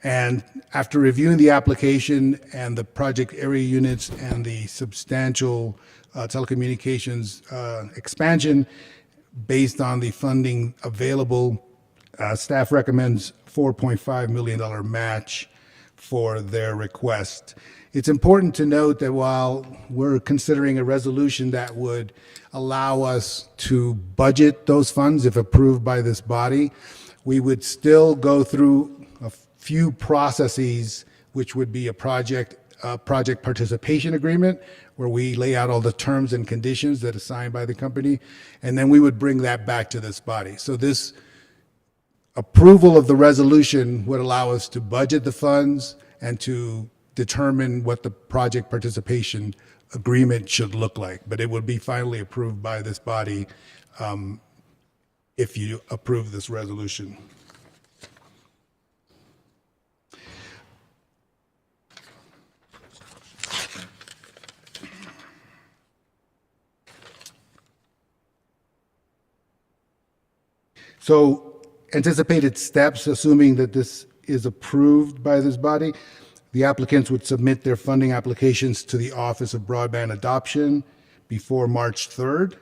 And after reviewing the application and the project area units and the substantial telecommunications expansion, based on the funding available, staff recommends $4.5 million match for their request. It's important to note that while we're considering a resolution that would allow us to budget those funds if approved by this body, we would still go through a few processes, which would be a project participation agreement, where we lay out all the terms and conditions that are signed by the company, and then we would bring that back to this body. So this approval of the resolution would allow us to budget the funds and to determine what the project participation agreement should look like. But it would be finally approved by this body if you approve this resolution. So anticipated steps, assuming that this is approved by this body, the applicants would submit their funding applications to the Office of Broadband Adoption before March 3rd.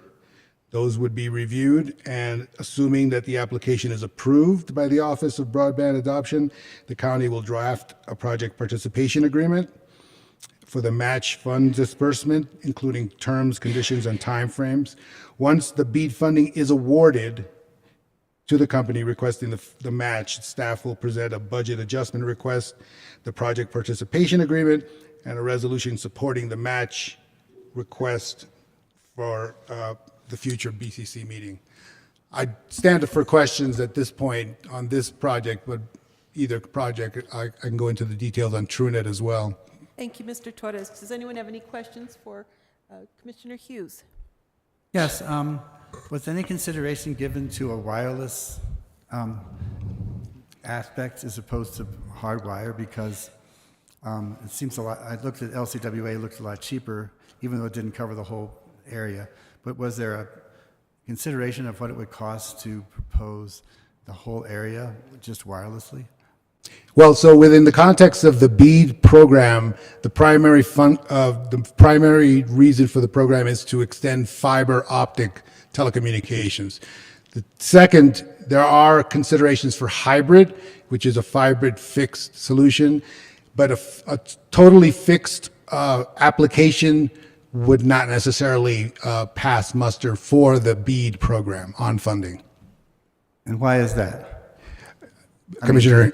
Those would be reviewed, and assuming that the application is approved by the Office of Broadband Adoption, the county will draft a project participation agreement for the match fund disbursement, including terms, conditions, and timeframes. Once the BEAD funding is awarded to the company requesting the match, staff will present a budget adjustment request, the project participation agreement, and a resolution supporting the match request for the future BCC meeting. I stand for questions at this point on this project, but either project, I can go into the details on TrueNet as well. Thank you, Mr. Torres. Does anyone have any questions for Commissioner Hughes? Yes, was any consideration given to a wireless aspect as opposed to hardwire? Because it seems a lot, I looked at LCWA, it looked a lot cheaper, even though it didn't cover the whole area. But was there a consideration of what it would cost to propose the whole area just wirelessly? Well, so within the context of the BEAD program, the primary reason for the program is to extend fiber optic telecommunications. The second, there are considerations for hybrid, which is a fiber fixed solution, but a totally fixed application would not necessarily pass muster for the BEAD program on funding. And why is that? Commissioner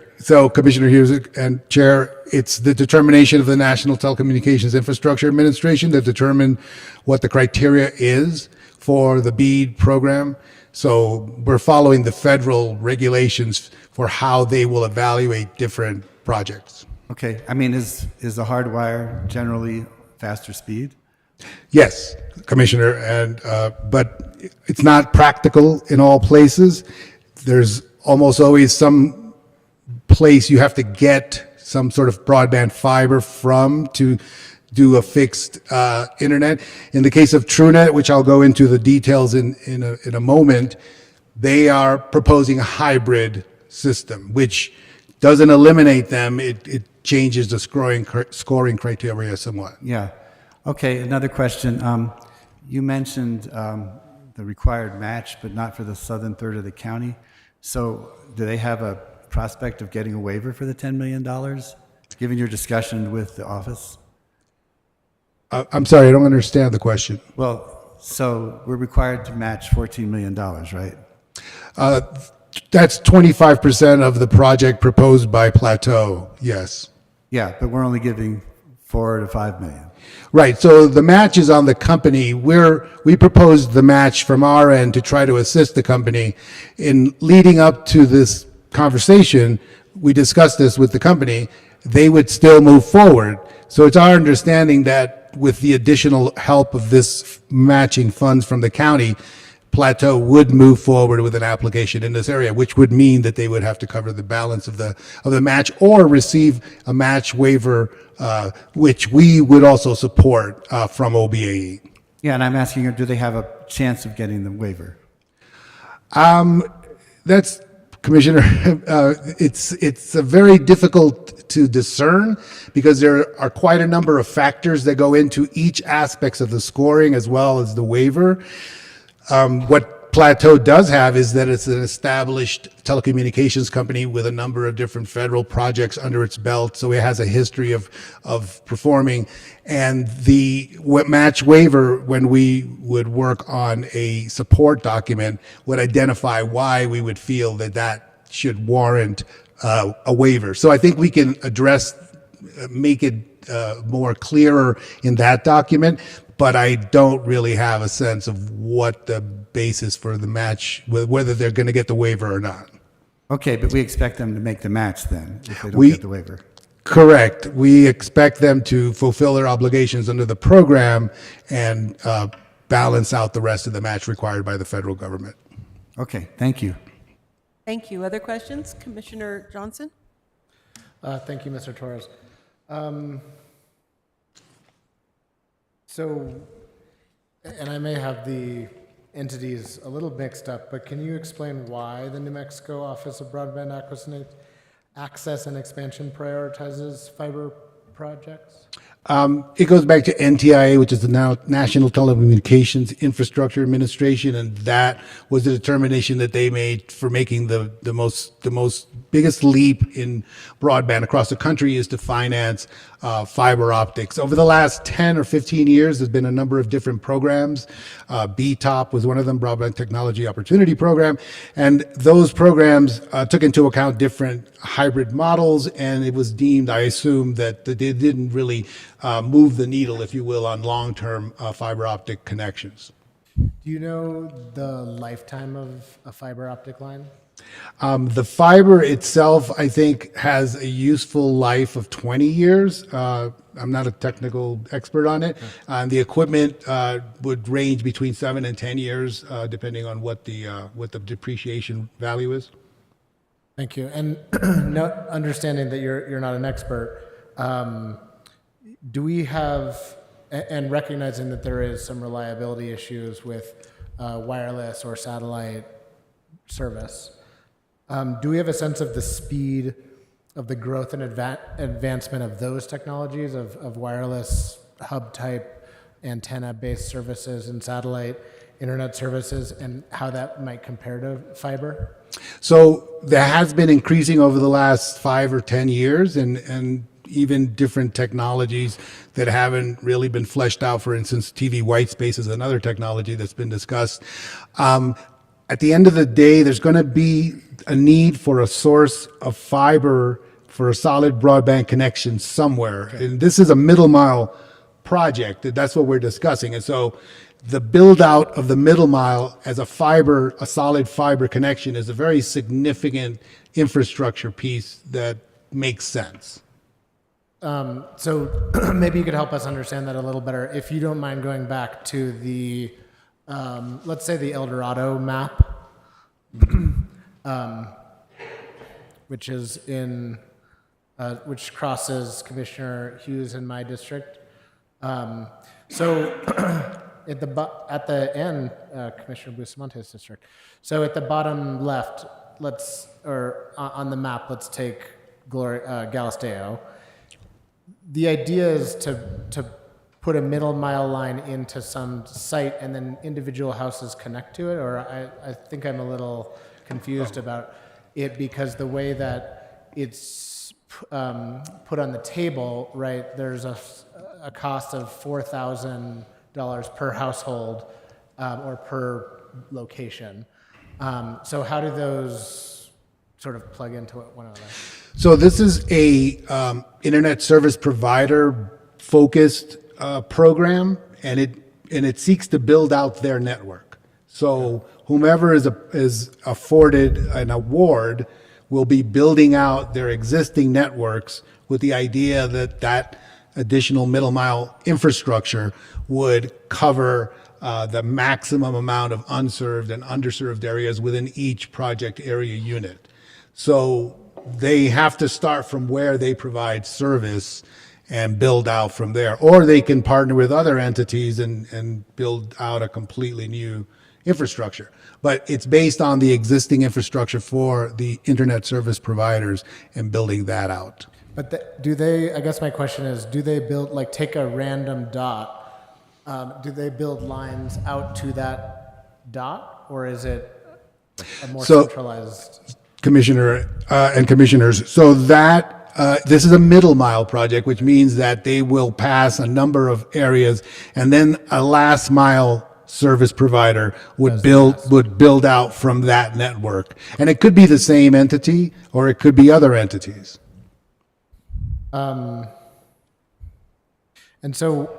Hughes and Chair, it's the determination of the National Telecommunications Infrastructure Administration that determine what the criteria is for the BEAD program. So we're following the federal regulations for how they will evaluate different projects. Okay, I mean, is the hard wire generally faster speed? Yes, Commissioner, and but it's not practical in all places. There's almost always some place you have to get some sort of broadband fiber from to do a fixed internet. In the case of TrueNet, which I'll go into the details in a moment, they are proposing a hybrid system, which doesn't eliminate them. It changes the scoring criteria somewhat. Yeah. Okay, another question. You mentioned the required match, but not for the southern third of the county. So do they have a prospect of getting a waiver for the $10 million, given your discussion with the office? I'm sorry, I don't understand the question. Well, so we're required to match $14 million, right? That's 25% of the project proposed by Plateau, yes. Yeah, but we're only giving 4 to 5 million. Right, so the match is on the company. We proposed the match from our end to try to assist the company. In leading up to this conversation, we discussed this with the company. They would still move forward. So it's our understanding that with the additional help of this matching funds from the county, Plateau would move forward with an application in this area, which would mean that they would have to cover the balance of the match or receive a match waiver, which we would also support from OBAE. Yeah, and I'm asking her, do they have a chance of getting the waiver? That's, Commissioner, it's a very difficult to discern because there are quite a number of factors that go into each aspects of the scoring as well as the waiver. What Plateau does have is that it's an established telecommunications company with a number of different federal projects under its belt, so it has a history of performing. And the match waiver, when we would work on a support document, would identify why we would feel that should warrant a waiver. So I think we can make it more clearer in that document, but I don't really have a sense of what the basis for the match, whether they're going to get the waiver or not. Okay, but we expect them to make the match then, if they don't get the waiver. Correct. We expect them to fulfill their obligations under the program and balance out the rest of the match required by the federal government. Okay, thank you. Thank you. Other questions? Commissioner Johnson? Thank you, Mr. Torres. So, and I may have the entities a little mixed up, but can you explain why the New Mexico Office of Broadband Access and Expansion prioritizes fiber projects? It goes back to NTIA, which is the now National Telecommunications Infrastructure Administration, and that was the determination that they made for making the most biggest leap in broadband across the country is to finance fiber optics. Over the last 10 or 15 years, there's been a number of different programs. BTOP was one of them, Broadband Technology Opportunity Program, and those programs took into account different hybrid models, and it was deemed, I assume, that they didn't really move the needle, if you will, on long-term fiber optic connections. Do you know the lifetime of a fiber optic line? The fiber itself, I think, has a useful life of 20 years. I'm not a technical expert on it. The equipment would range between 7 and 10 years, depending on what the depreciation value is. Thank you. And understanding that you're not an expert, do we have, and recognizing that there is some reliability issues with wireless or satellite service, do we have a sense of the speed of the growth and advancement of those technologies of wireless hub type antenna based services and satellite internet services and how that might compare to fiber? So there has been increasing over the last 5 or 10 years and even different technologies that haven't really been fleshed out. For instance, TV white space is another technology that's been discussed. At the end of the day, there's going to be a need for a source of fiber for a solid broadband connection somewhere. Okay. And this is a middle mile project. That's what we're discussing. And so the build out of the middle mile as a solid fiber connection is a very significant infrastructure piece that makes sense. So maybe you could help us understand that a little better. If you don't mind going back to the, let's say the El Dorado map, which is in, which crosses Commissioner Hughes in my district. So at the end, Commissioner Bustamante's district. So at the bottom left, on the map, let's take Galisteo. The idea is to put a middle mile line into some site and then individual houses connect to it, or I think I'm a little confused about it because the way that it's put on the table, right, there's a cost of $4,000 per household or per location. So how do those sort of plug into one another? So this is a internet service provider focused program, and it seeks to build out their network. So whomever is afforded an award will be building out their existing networks with the idea that additional middle mile infrastructure would cover the maximum amount of unserved and underserved areas within each project area unit. So they have to start from where they provide service and build out from there. Or they can partner with other entities and build out a completely new infrastructure. But it's based on the existing infrastructure for the internet service providers and building that out. But I guess my question is, do they build, like take a random dot, do they build lines out to that dot, or is it a more centralized? Commissioner and commissioners, so that this is a middle mile project, which means that they will pass a number of areas, and then a last mile service provider would build out from that network, and it could be the same entity or it could be other entities. And so,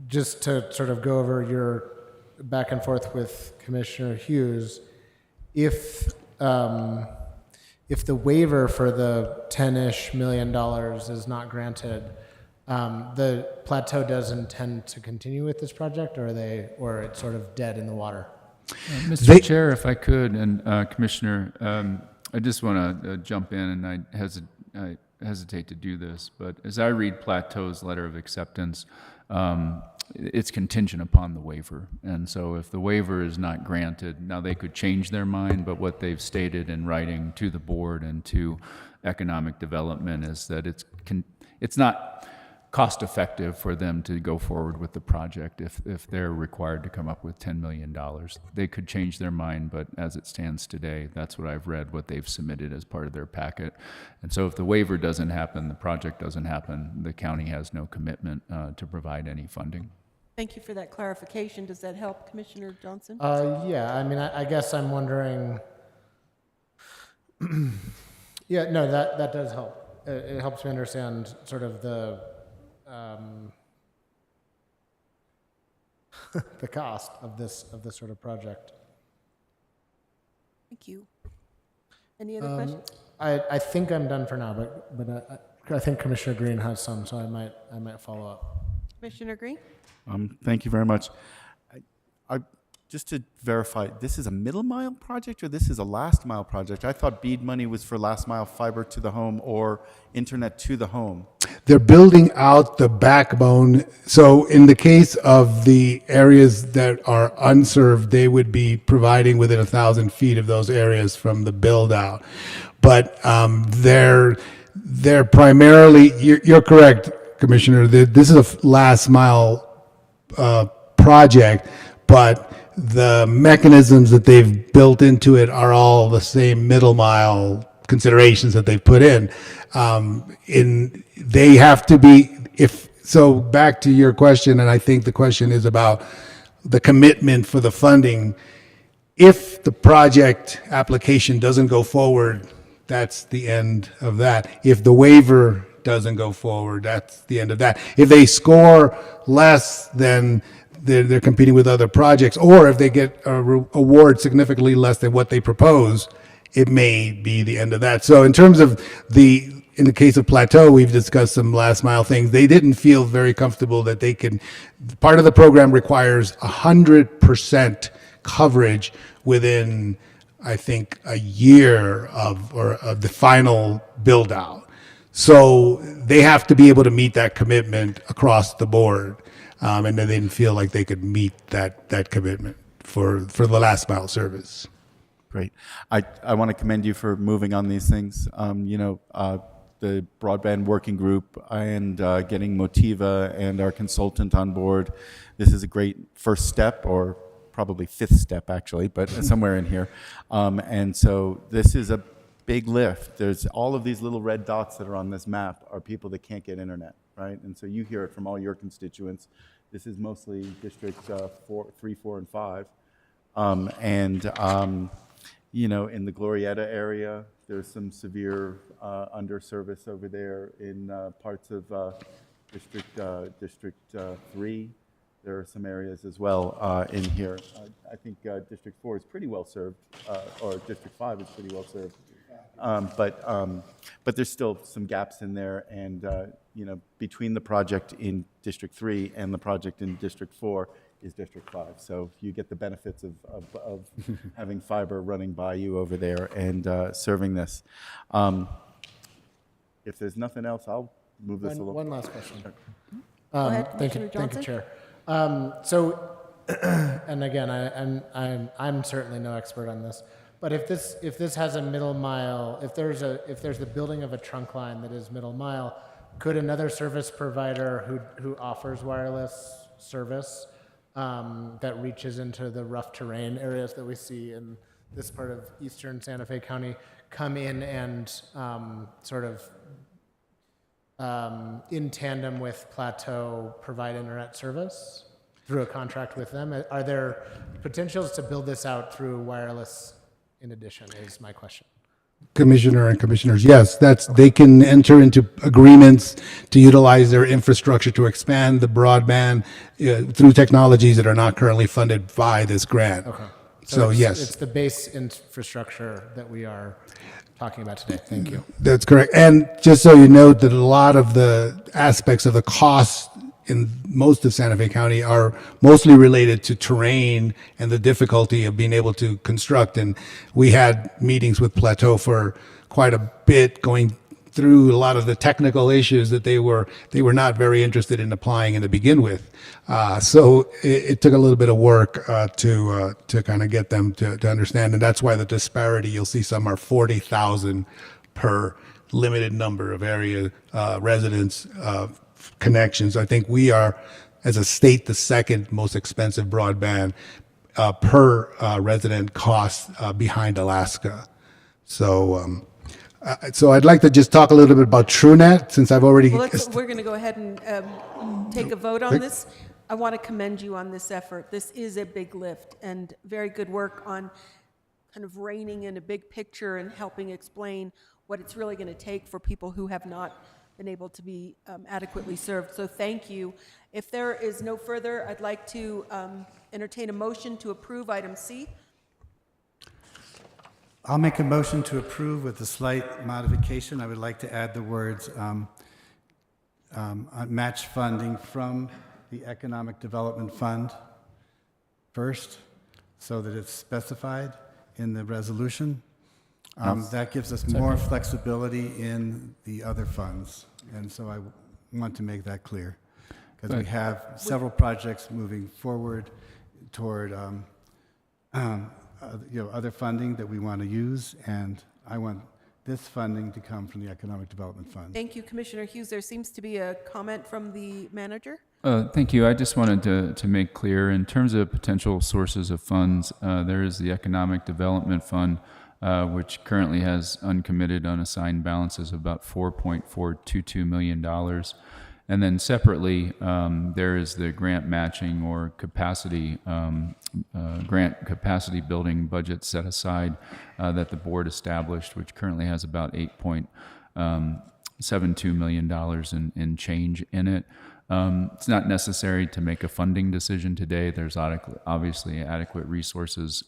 just to sort of go over your back and forth with Commissioner Hughes, if the waiver for the $10-ish million is not granted, the Plateau does intend to continue with this project, or it's sort of dead in the water? Mr. Chair, if I could, and Commissioner, I just want to jump in, and I hesitate to do this, but as I read Plateau's letter of acceptance, it's contingent upon the waiver. And so if the waiver is not granted, now they could change their mind, but what they've stated in writing to the board and to economic development is that it's not cost effective for them to go forward with the project if they're required to come up with $10 million. They could change their mind, but as it stands today, that's what I've read, what they've submitted as part of their packet. And so if the waiver doesn't happen, the project doesn't happen, the county has no commitment to provide any funding. Thank you for that clarification. Does that help, Commissioner Johnson? Yeah, I mean, I guess I'm wondering, yeah, no, that does help. It helps me understand sort of the cost of this sort of project. Thank you. Any other questions? I think I'm done for now, but I think Commissioner Green has some, so I might follow up. Commissioner Green? Thank you very much. Just to verify, this is a middle mile project or this is a last mile project? I thought BEAD money was for last mile fiber to the home or internet to the home. They're building out the backbone. So in the case of the areas that are unserved, they would be providing within 1,000 feet of those areas from the build out. But they're primarily, you're correct, Commissioner, this is a last mile project, but the mechanisms that they've built into it are all the same middle mile considerations that they've put in. They have to be, so back to your question, and I think the question is about the commitment for the funding. If the project application doesn't go forward, that's the end of that. If the waiver doesn't go forward, that's the end of that. If they score less, then they're competing with other projects, or if they get a award significantly less than what they propose, it may be the end of that. So in terms of in the case of Plateau, we've discussed some last mile things. They didn't feel very comfortable that they can, part of the program requires 100% coverage within, I think, a year of the final build out. So they have to be able to meet that commitment across the board. And they didn't feel like they could meet that commitment for the last mile service. Great. I want to commend you for moving on these things. The broadband working group and getting Motiva and our consultant on board. This is a great first step, or probably fifth step actually, but somewhere in here. And so this is a big lift. There's all of these little red dots that are on this map are people that can't get internet, right? And so you hear it from all your constituents. This is mostly District 3, 4, and 5. In the Glorieta area, there's some severe underservice over there in parts of District 3. There are some areas as well in here. I think District 4 is pretty well served, or District 5 is pretty well served. But there's still some gaps in there, and between the project in District 3 and the project in District 4 is District 5. So you get the benefits of having fiber running by you over there and serving this. If there's nothing else, I'll move this along. One last question. Go ahead, Thank Commissioner you, Johnson. Chair. And again, I'm certainly no expert on this, but if this has a middle mile, if there's the building of a trunk line that is middle mile, could another service provider who offers wireless service that reaches into the rough terrain areas that we see in this part of eastern Santa Fe County come in and in tandem with Plateau provide internet service through a contract with them? Are there potentials to build this out through wireless in addition, is my question. Commissioner and commissioners, yes, they can enter into agreements to utilize their infrastructure to expand the broadband through technologies that are not currently funded by this grant. Okay. So yes. It's the base infrastructure that we are talking about today. Thank you. That's correct. And just so you know that a lot of the aspects of the cost in most of Santa Fe County are mostly related to terrain and the difficulty of being able to construct. And we had meetings with Plateau for quite a bit, going through a lot of the technical issues that they were not very interested in applying in to begin with. So it took a little bit of work to kind of get them to understand. And that's why the disparity, you'll see some are 40,000 per limited number of area residents connections. I think we are, as a state, the second most expensive broadband per resident cost behind Alaska. So I'd like to just talk a little bit about TrueNet, since I've already... Well, we're going to go ahead and take a vote on this. I want to commend you on this effort. This is a big lift and very good work on kind of reining in a big picture and helping explain what it's really going to take for people who have not been able to be adequately served. So thank you. If there is no further, I'd like to entertain a motion to approve item C. I'll make a motion to approve with a slight modification. I would like to add the words match funding from the Economic Development Fund first, so that it's specified in the resolution. That gives us more flexibility in the other funds, and so I want to make that clear, because we have several projects moving forward toward other funding that we want to use, and I want this funding to come from the Economic Development Fund. Thank you, Commissioner Hughes. There seems to be a comment from the manager. Thank you. I just wanted to make clear, in terms of potential sources of funds, there is the Economic Development Fund, which currently has uncommitted, unassigned balances of about $4.422 million. And then separately, there is the grant matching or capacity, grant capacity building budget set aside that the board established, which currently has about $72 million in change in it. It's not necessary to make a funding decision today. There's obviously adequate resources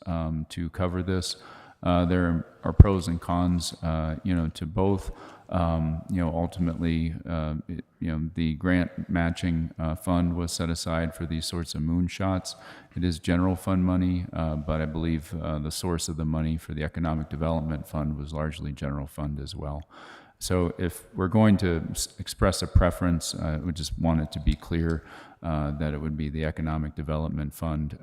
to cover this. There are pros and cons, to both. Ultimately, the grant matching fund was set aside for these sorts of moonshots. It is general fund money, but I believe the source of the money for the Economic Development Fund was largely general fund as well. So if we're going to express a preference, we just want it to be clear that it would be the Economic Development Fund,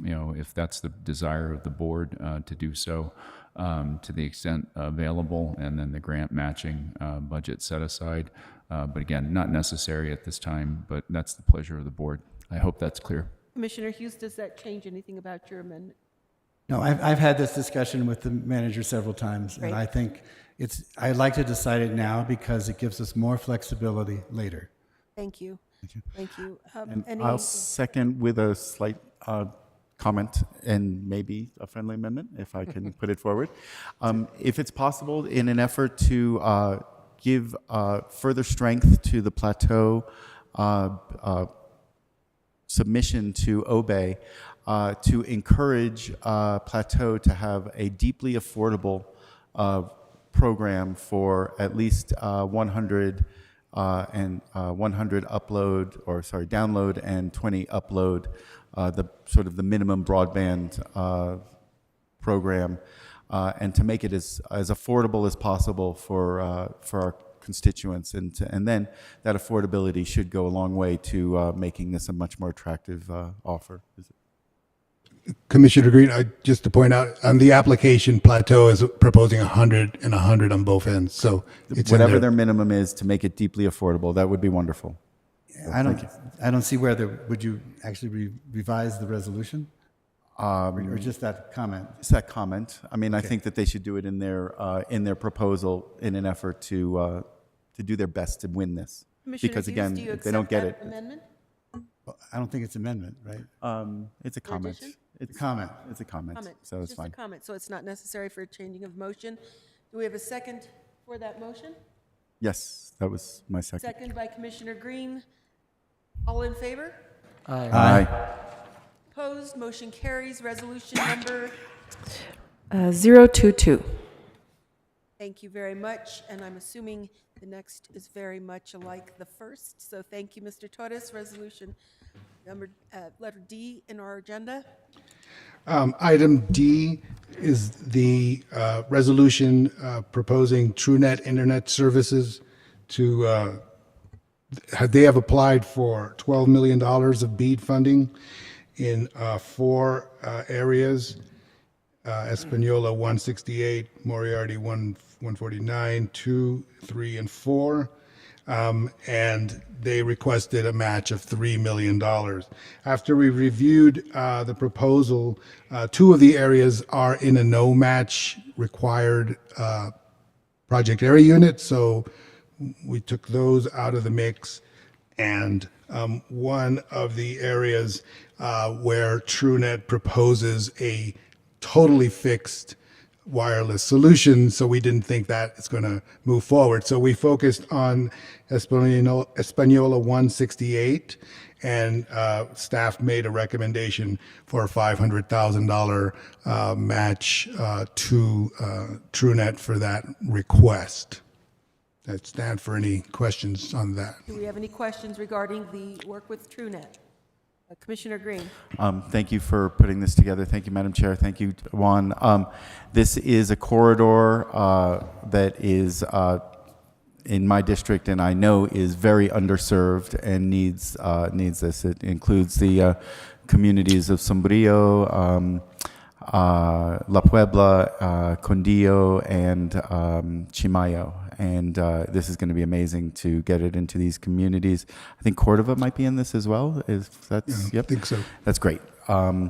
if that's the desire of the board to do so to the extent available, and then the grant matching budget set aside. But again, not necessary at this time, but that's the pleasure of the board. I hope that's clear. Commissioner Hughes, does that change anything about your amendment? No, I've had this discussion with the manager several times, Right. and I think I'd like to decide it now because it gives us more flexibility later. Thank you. Thank you. And I'll second with a slight comment and maybe a friendly amendment, if I can put it forward. If it's possible, in an effort to give further strength to the Plateau submission to OBE, to encourage Plateau to have a deeply affordable program for at least 100 download and 20 upload, the sort of the minimum broadband program, and to make it as affordable as possible for our constituents, and then that affordability should go a long way to making this a much more attractive offer. Commissioner Green, just to point out, on the application, Plateau is proposing 100 and 100 on both ends. So it's Whatever in their minimum is to make it deeply affordable, that would be wonderful. I don't see where would you actually revise the resolution? Or just that comment? Just that comment. I mean, I think that they should do it in their proposal in an effort to do their best to win this. Commissioner Because Hughes, again, do you if they don't accept get that it, amendment? Well, I don't think it's amendment, right? it's a comment. addition? It's a comment. It's a comment, Comment. so it's Just fine. a comment, so it's not necessary for a changing of motion. Do we have a second for that motion? Yes, that was my second. Second by Commissioner Green. All in favor? Aye. Opposed? Motion carries. Resolution number, 022. thank you very much. And I'm assuming the next is very much alike the first. So thank you, Mr. Torres. Resolution number, letter D in our agenda. Item D is the resolution proposing TrueNet Internet Services to, they have applied for $12 million of BEAD funding in 4 areas, Espanola 168, Moriarty 149, 2, 3, and 4. And they requested a match of $3 million. After we reviewed the proposal, 2 of the areas are in a no match required project area unit, so we took those out of the mix. And one of the areas where TrueNet proposes a totally fixed wireless solution, so we didn't think that it's going to move forward. So we focused on Espanola 168, and staff made a recommendation for a $500,000 match to TrueNet for that request. I stand for any questions on that. Do we have any questions regarding the work with TrueNet? Commissioner Green. Thank you for putting this together. Thank you, Madam Chair. Thank you, Juan. This is a corridor that is in my district, and I know is very underserved and needs this. It includes the communities of Sombrillo, La Puebla, Condillo, and Chimayo. And this is going to be amazing to get it into these communities. I think Cordova might be in this as well. Yep. I think so. That's great. So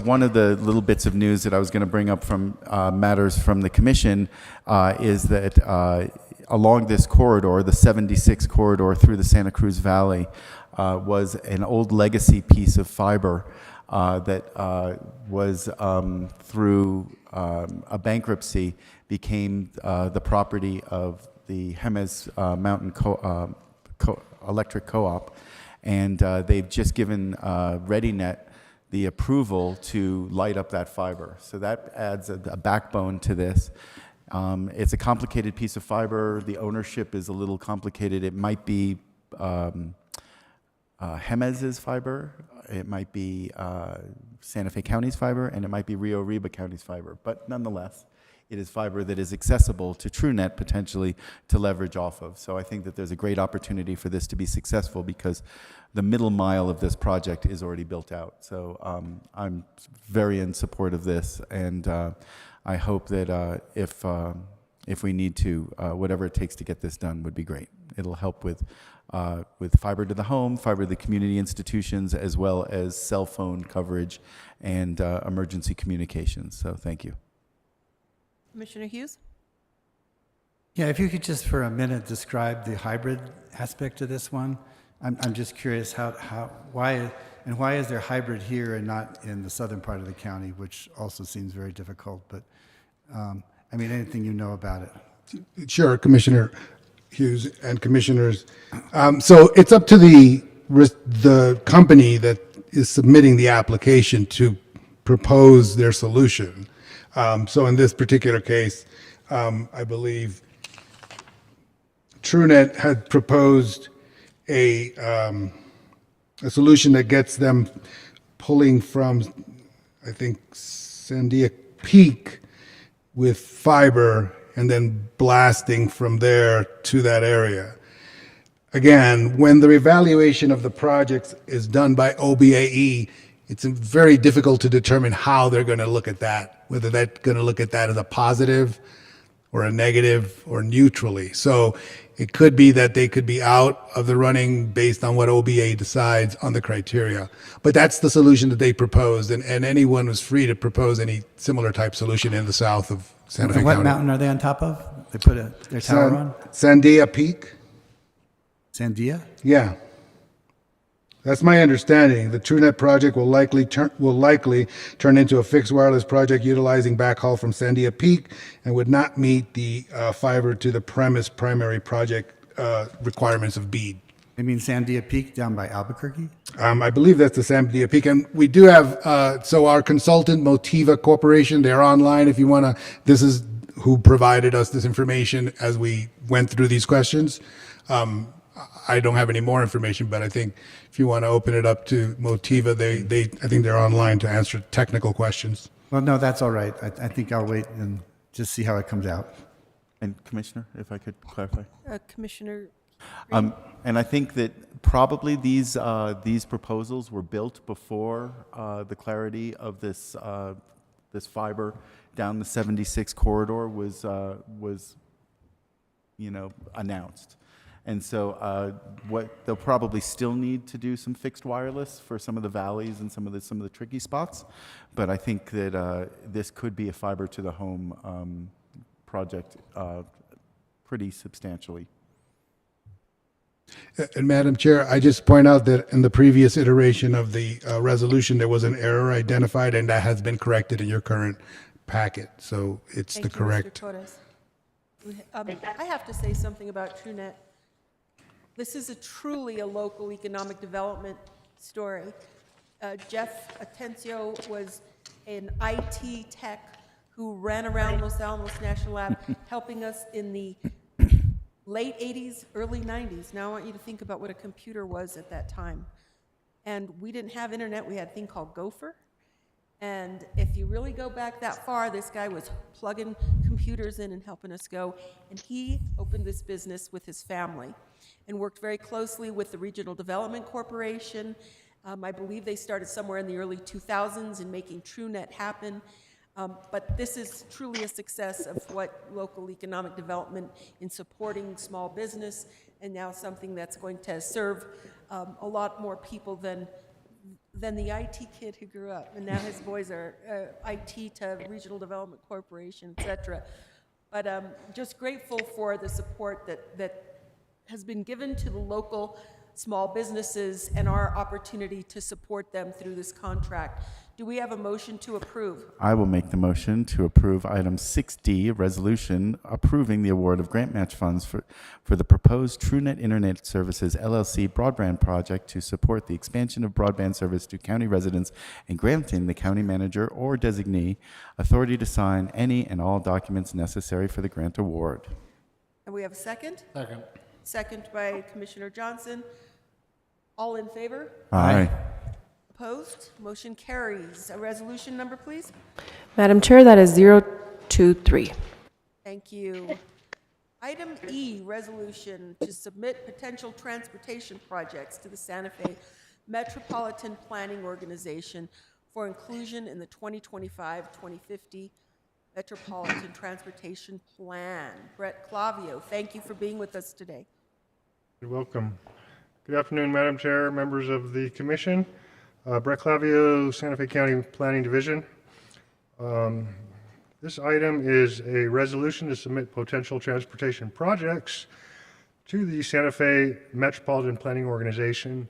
one of the little bits of news that I was going to bring up from matters from the commission is that along this corridor, the 76 corridor through the Santa Cruz Valley, was an old legacy piece of fiber that was through a bankruptcy became the property of the Jemez Mountain Electric Co-op, and they've just given ReadyNet the approval to light up that fiber. So that adds a backbone to this. It's a complicated piece of fiber. The ownership is a little complicated. It might be Jemez's fiber, it might be Santa Fe County's fiber, and it might be Rio Arriba County's fiber. But nonetheless, it is fiber that is accessible to TrueNet potentially to leverage off of. So I think that there's a great opportunity for this to be successful because the middle mile of this project is already built out. So I'm very in support of this, and I hope that if we need to, whatever it takes to get this done would be great. It'll help with fiber to the home, fiber to the community institutions, as well as cell phone coverage and emergency communications. So thank you. Commissioner Hughes? Yeah, if you could just for a minute describe the hybrid aspect of this one. I'm just curious why is there hybrid here and not in the southern part of the county, which also seems very difficult, but I mean, anything you know about it. Sure, Commissioner Hughes and commissioners. So it's up to the company that is submitting the application to propose their solution. So in this particular case, I believe TrueNet had proposed a solution that gets them pulling from, I think, Sandia Peak with fiber and then blasting from there to that area. Again, when the evaluation of the projects is done by OBAE, it's very difficult to determine how they're going to look at that, whether they're going to look at that as a positive or a negative or neutrally. So it could be that they could be out of the running based on what OBA decides on the criteria. But that's the solution that they proposed, and anyone was free to propose any similar type solution in the south of Santa Fe And what County. mountain are they on top of? They put their tower on? Sandia Peak? Sandia? Yeah. That's my understanding. The TrueNet project will likely turn into a fixed wireless project utilizing backhaul from Sandia Peak and would not meet the fiber to the premise primary project requirements of BEAD. They mean Sandia Peak down by Albuquerque? I believe that's the Sandia Peak. And we do have, so our consultant, Motiva Corporation, they're online if you want to, this is who provided us this information as we went through these questions. I don't have any more information, but I think if you want to open it up to Motiva, I think they're online to answer technical questions. Well, no, that's all right. I think I'll wait and just see how it comes out. And Commissioner, if I could clarify. Commissioner? And I think that probably these proposals were built before the clarity of this fiber down the 76 corridor was announced. And so what they'll probably still need to do some fixed wireless for some of the valleys and some of the tricky spots. But I think that this could be a fiber to the home project pretty substantially. And Madam Chair, I just point out that in the previous iteration of the resolution, there was an error identified, and that has been corrected in your current packet. So it's the correct. Thank you, Mr. Torres. I have to say something about TrueNet. This is truly a local economic development story. Jeff Atencio was an IT tech who ran around Los Alamos National Lab helping us in the late 80s, early 90s. Now I want you to think about what a computer was at that time. And we didn't have internet, we had a thing called Gopher. And if you really go back that far, this guy was plugging computers in and helping us go. And he opened this business with his family and worked very closely with the Regional Development Corporation. I believe they started somewhere in the early 2000s in making TrueNet happen. But this is truly a success of what local economic development in supporting small business, and now something that's going to serve a lot more people than the IT kid who grew up, and now his boys are IT to Regional Development Corporation, et cetera. But just grateful for the support that has been given to the local small businesses and our opportunity to support them through this contract. Do we have a motion to approve? I will make the motion to approve item 6D, a resolution approving the award of grant match funds for the proposed TrueNet Internet Services LLC broadband project to support the expansion of broadband service to county residents and granting the county manager or designee authority to sign any and all documents necessary for the grant award. And we have a second? Second. Second by Commissioner Johnson. All in favor? Aye. Opposed? Motion carries. A resolution number, please. Madam Chair, that is 023. Thank you. Item E, resolution to submit potential transportation projects to the Santa Fe Metropolitan Planning Organization for inclusion in the 2025-2050 Metropolitan Transportation Plan. Brett Clavio, thank you for being with us today. You're welcome. Good afternoon, Madam Chair, members of the Commission. Brett Clavio, Santa Fe County Planning Division. This item is a resolution to submit potential transportation projects to the Santa Fe Metropolitan Planning Organization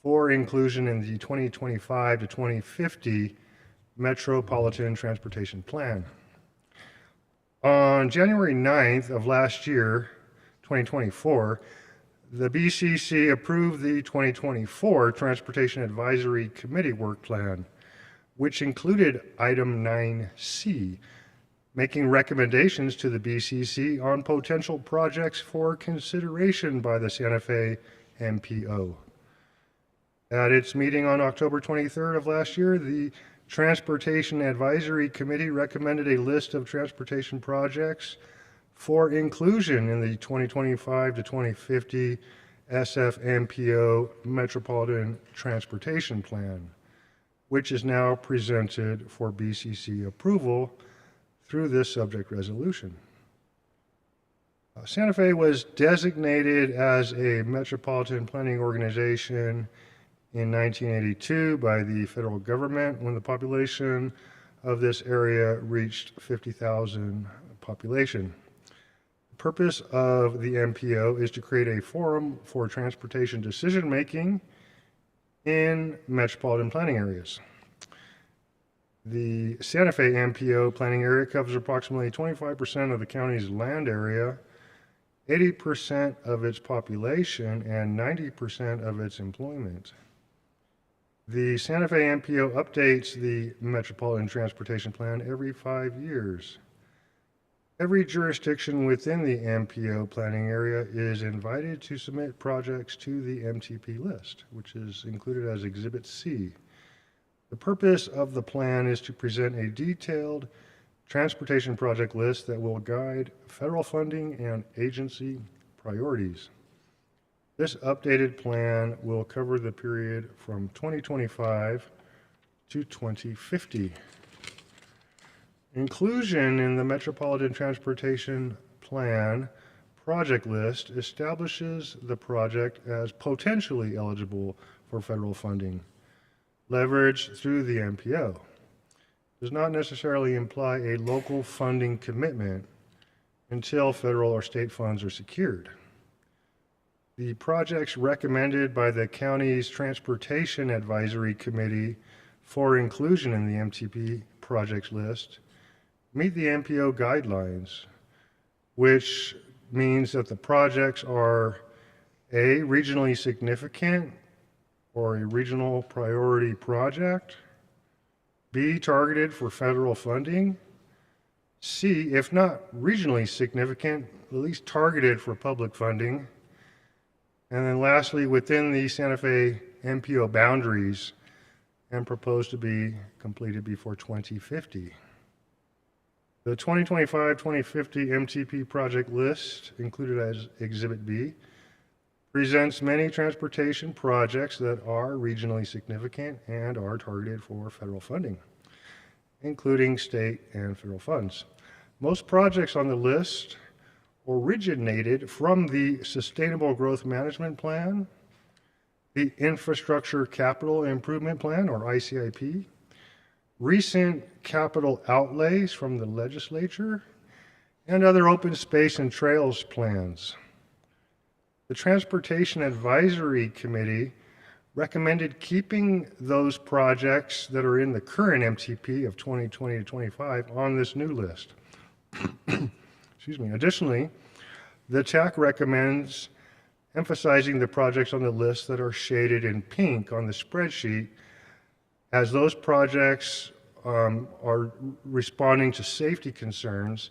for inclusion in the 2025 to 2050 Metropolitan Transportation Plan. On January 9th of last year, 2024, the BCC approved the 2024 Transportation Advisory Committee Work Plan, which included item 9C, making recommendations to the BCC on potential projects for consideration by the Santa Fe MPO. At its meeting on October 23rd of last year, the Transportation Advisory Committee recommended a list of transportation projects for inclusion in the 2025 to 2050 SFMPO Metropolitan Transportation Plan, which is now presented for BCC approval through this subject resolution. Santa Fe was designated as a metropolitan planning organization in 1982 by the federal government when the population of this area reached 50,000 population. The purpose of the MPO is to create a forum for transportation decision-making in metropolitan planning areas. The Santa Fe MPO planning area covers approximately 25% of the county's land area, 80% of its population, and 90% of its employment. The Santa Fe MPO updates the Metropolitan Transportation Plan every 5 years. Every jurisdiction within the MPO planning area is invited to submit projects to the MTP list, which is included as Exhibit C. The purpose of the plan is to present a detailed transportation project list that will guide federal funding and agency priorities. This updated plan will cover the period from 2025 to 2050. Inclusion in the Metropolitan Transportation Plan project list establishes the project as potentially eligible for federal funding, leveraged through the MPO. Does not necessarily imply a local funding commitment until federal or state funds are secured. The projects recommended by the county's Transportation Advisory Committee for inclusion in the MTP projects list meet the MPO guidelines, which means that the projects are A, regionally significant or a regional priority project, B, targeted for federal funding, C, if not regionally significant, at least targeted for public funding, and then lastly, within the Santa Fe MPO boundaries and proposed to be completed before 2050. The 2025-2050 MTP project list, included as Exhibit B, presents many transportation projects that are regionally significant and are targeted for federal funding, including state and federal funds. Most projects on the list originated from the Sustainable Growth Management Plan, the Infrastructure Capital Improvement Plan, or ICIP, recent capital outlays from the legislature, and other open space and trails plans. The Transportation Advisory Committee recommended keeping those projects that are in the current MTP of 2020 to 25 on this new list. Excuse me. Additionally, the TAC recommends emphasizing the projects on the list that are shaded in pink on the spreadsheet, as those projects are responding to safety concerns,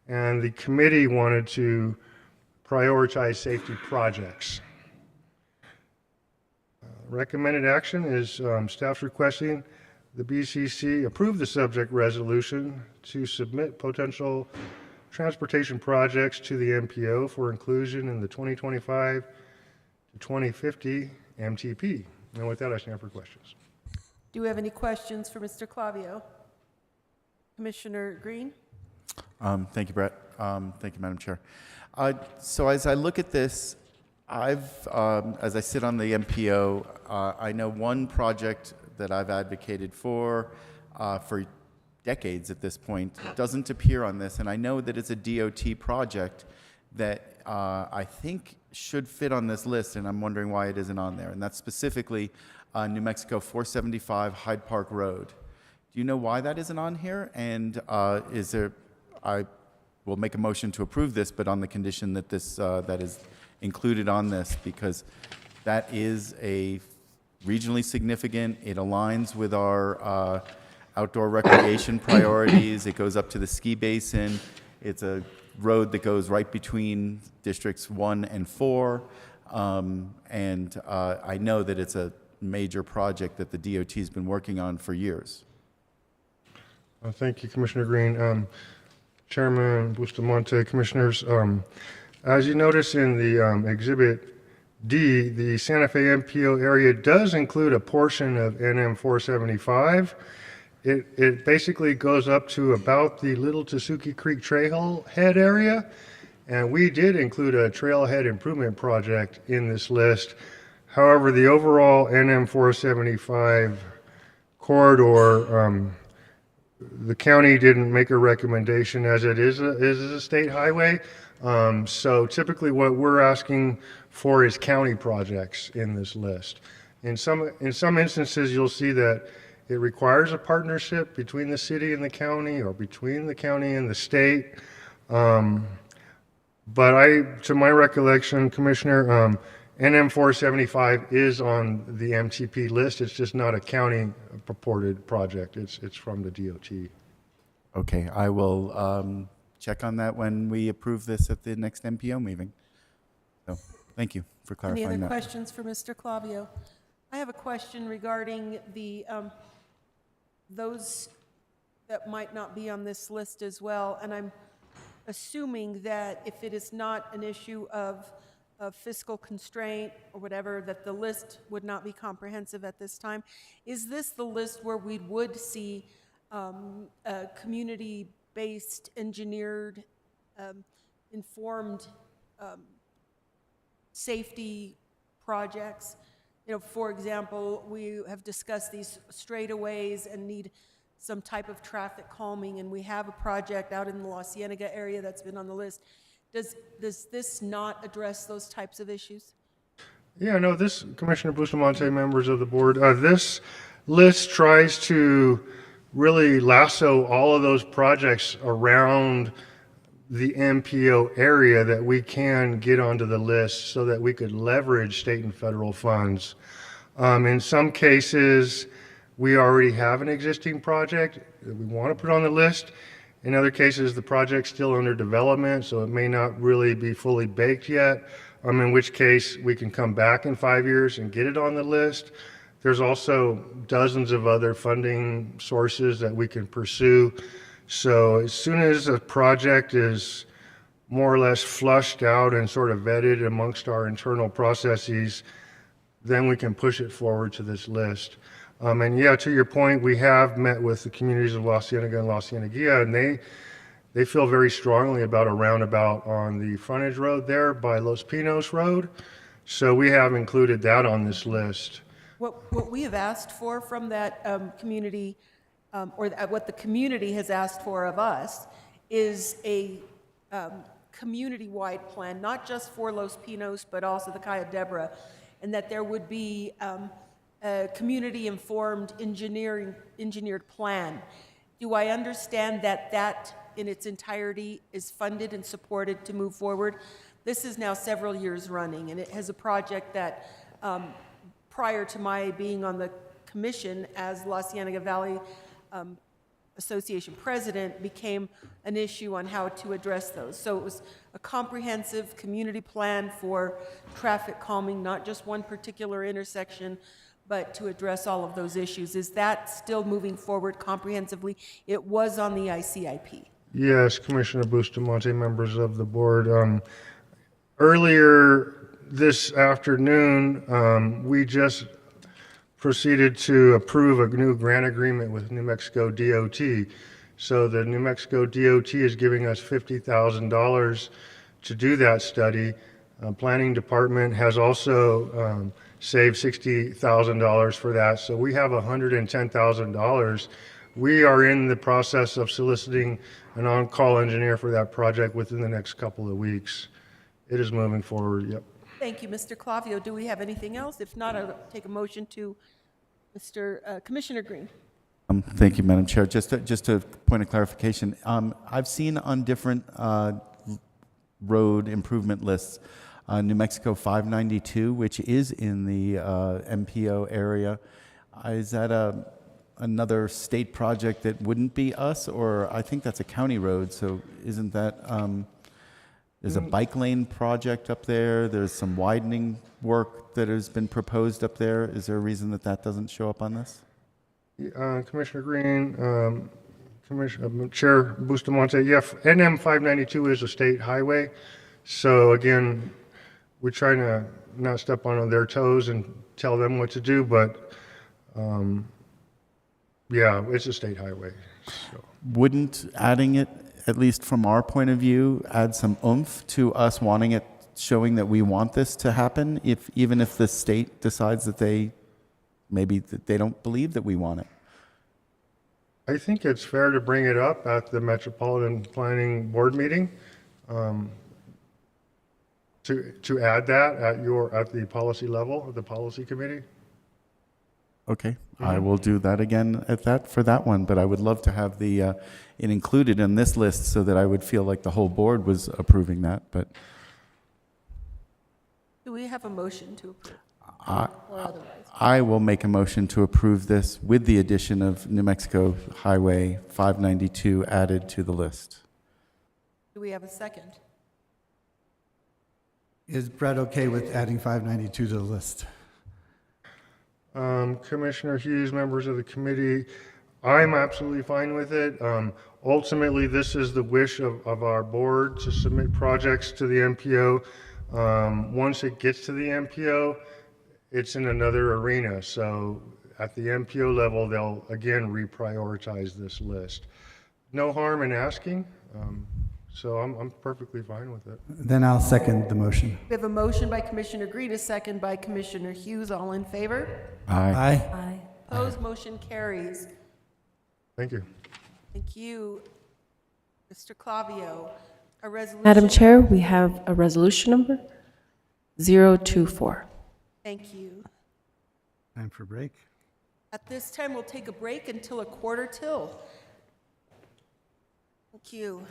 and the committee wanted to prioritize safety projects. Recommended action is staff's requesting the BCC approve the subject resolution to submit potential transportation projects to the MPO for inclusion in the 2025 to 2050 MTP. And with that, I stand for questions. Do we have any questions for Mr. Clavio? Commissioner Green? Thank you, Brett. Thank you, Madam Chair. So as I look at this, as I sit on the MPO, I know one project that I've advocated for decades at this point doesn't appear on this, and I know that it's a DOT project that I think should fit on this list, and I'm wondering why it isn't on there, and that's specifically New Mexico 475 Hyde Park Road. Do you know why that isn't on here? And I will make a motion to approve this, but on the condition that that is included on this, because that is a regionally significant. It aligns with our outdoor recreation priorities. It goes up to the ski basin. It's a road that goes right between districts 1 and 4. And I know that it's a major project that the DOT has been working on for years. Thank you, Commissioner Green. Chairman Bustamante, Commissioners, as you notice in the Exhibit D, the Santa Fe MPO area does include a portion of NM 475. It basically goes up to about the Little Tasuki Creek Trailhead area, and we did include a trailhead improvement project in this list. However, the overall NM 475 corridor, the county didn't make a recommendation, as it is a state highway. So typically what we're asking for is county projects in this list. In some instances, you'll see that it requires a partnership between the city and the county, or between the county and the state. But to my recollection, Commissioner, NM 475 is on the MTP list. It's just not a county purported project. It's from the DOT. Okay, I will check on that when we approve this at the next MPO meeting. So, thank you for clarifying that. Any other questions for Mr. Clavio? I have a question regarding the those that might not be on this list as well, and I'm assuming that if it is not an issue of fiscal constraint or whatever, that the list would not be comprehensive at this time. Is this the list where we would see community-based, engineered, informed safety projects? You know, for example, we have discussed these straightaways and need some type of traffic calming, and we have a project out in the La Cienega area that's been on the list. Does this not address those types of issues? Yeah, no, this, Commissioner Bustamante, members of the board, this list tries to really lasso all of those projects around the MPO area that we can get onto the list so that we could leverage state and federal funds. In some cases, we already have an existing project that we want to put on the list. In other cases, the project's still under development, so it may not really be fully baked yet, in which case we can come back in 5 years and get it on the list. There's also dozens of other funding sources that we can pursue. So as soon as a project is more or less flushed out and sort of vetted amongst our internal processes, then we can push it forward to this list. And yeah, to your point, we have met with the communities of La Cienega and La Cieneguilla, and they feel very strongly about a roundabout on the frontage road there by Los Pinos Road. So we have included that on this list. What we have asked for from that community, or what the community has asked for of us, is a community-wide plan, not just for Los Pinos, but also the Calle Debra, and that there would be a community-informed engineered plan. Do I understand that that in its entirety is funded and supported to move forward? This is now several years running, and it has a project that, prior to my being on the commission as La Cienega Valley Association president, became an issue on how to address those. So it was a comprehensive community plan for traffic calming, not just one particular intersection, but to address all of those issues. Is that still moving forward comprehensively? It was on the ICIP. Yes, Commissioner Bustamante, members of the board. Earlier this afternoon, we just proceeded to approve a new grant agreement with New Mexico DOT. So the New Mexico DOT is giving us $50,000 to do that study. Planning Department has also saved $60,000 for that. So we have $110,000. We are in the process of soliciting an on-call engineer for that project within the next couple of weeks. It is moving forward, yep. Thank you, Mr. Clavio. Do we have anything else? If not, I'll take a motion to Commissioner Green. Thank you, Madam Chair. Just a point of clarification. I've seen on different road improvement lists, New Mexico 592, which is in the MPO area. Is that another state project that wouldn't be us, or I think that's a county road? So isn't that? There's a bike lane project up there. There's some widening work that has been proposed up there. Is there a reason that that doesn't show up on this? Commissioner Green, Chair Bustamante, yeah, NM 592 is a state highway. So again, we're trying to not step on their toes and tell them what to do, but yeah, it's a state highway. So. Wouldn't adding it, at least from our point of view, add some oomph to us wanting it, showing that we want this to happen, even if the state decides that they don't believe that we want it? I think it's fair to bring it up at the Metropolitan Planning Board meeting, to add that at the policy level of the policy committee. Okay, I will do that again for that one, but I would love to have it included in this list so that I would feel like the whole board was approving that, but. Do we have a motion to approve? Or otherwise? I will make a motion to approve this with the addition of New Mexico Highway 592 added to the list. Do we have a second? Is Brett okay with adding 592 to the list? Commissioner Hughes, members of the committee, I'm absolutely fine with it. Ultimately, this is the wish of our board to submit projects to the MPO. Once it gets to the MPO, it's in another arena. So at the MPO level, they'll again reprioritize this list. No harm in asking. So I'm perfectly fine with it. Then I'll second the motion. We have a motion by Commissioner Green, a second by Commissioner Hughes. All in favor? Aye. Aye. Opposed? Motion carries. Thank you. Thank you, Mr. Clavio. A resolution. Madam Chair, we have a resolution number 024. Thank you. Time for break. At this time, we'll take a break until 1:45. Thank you.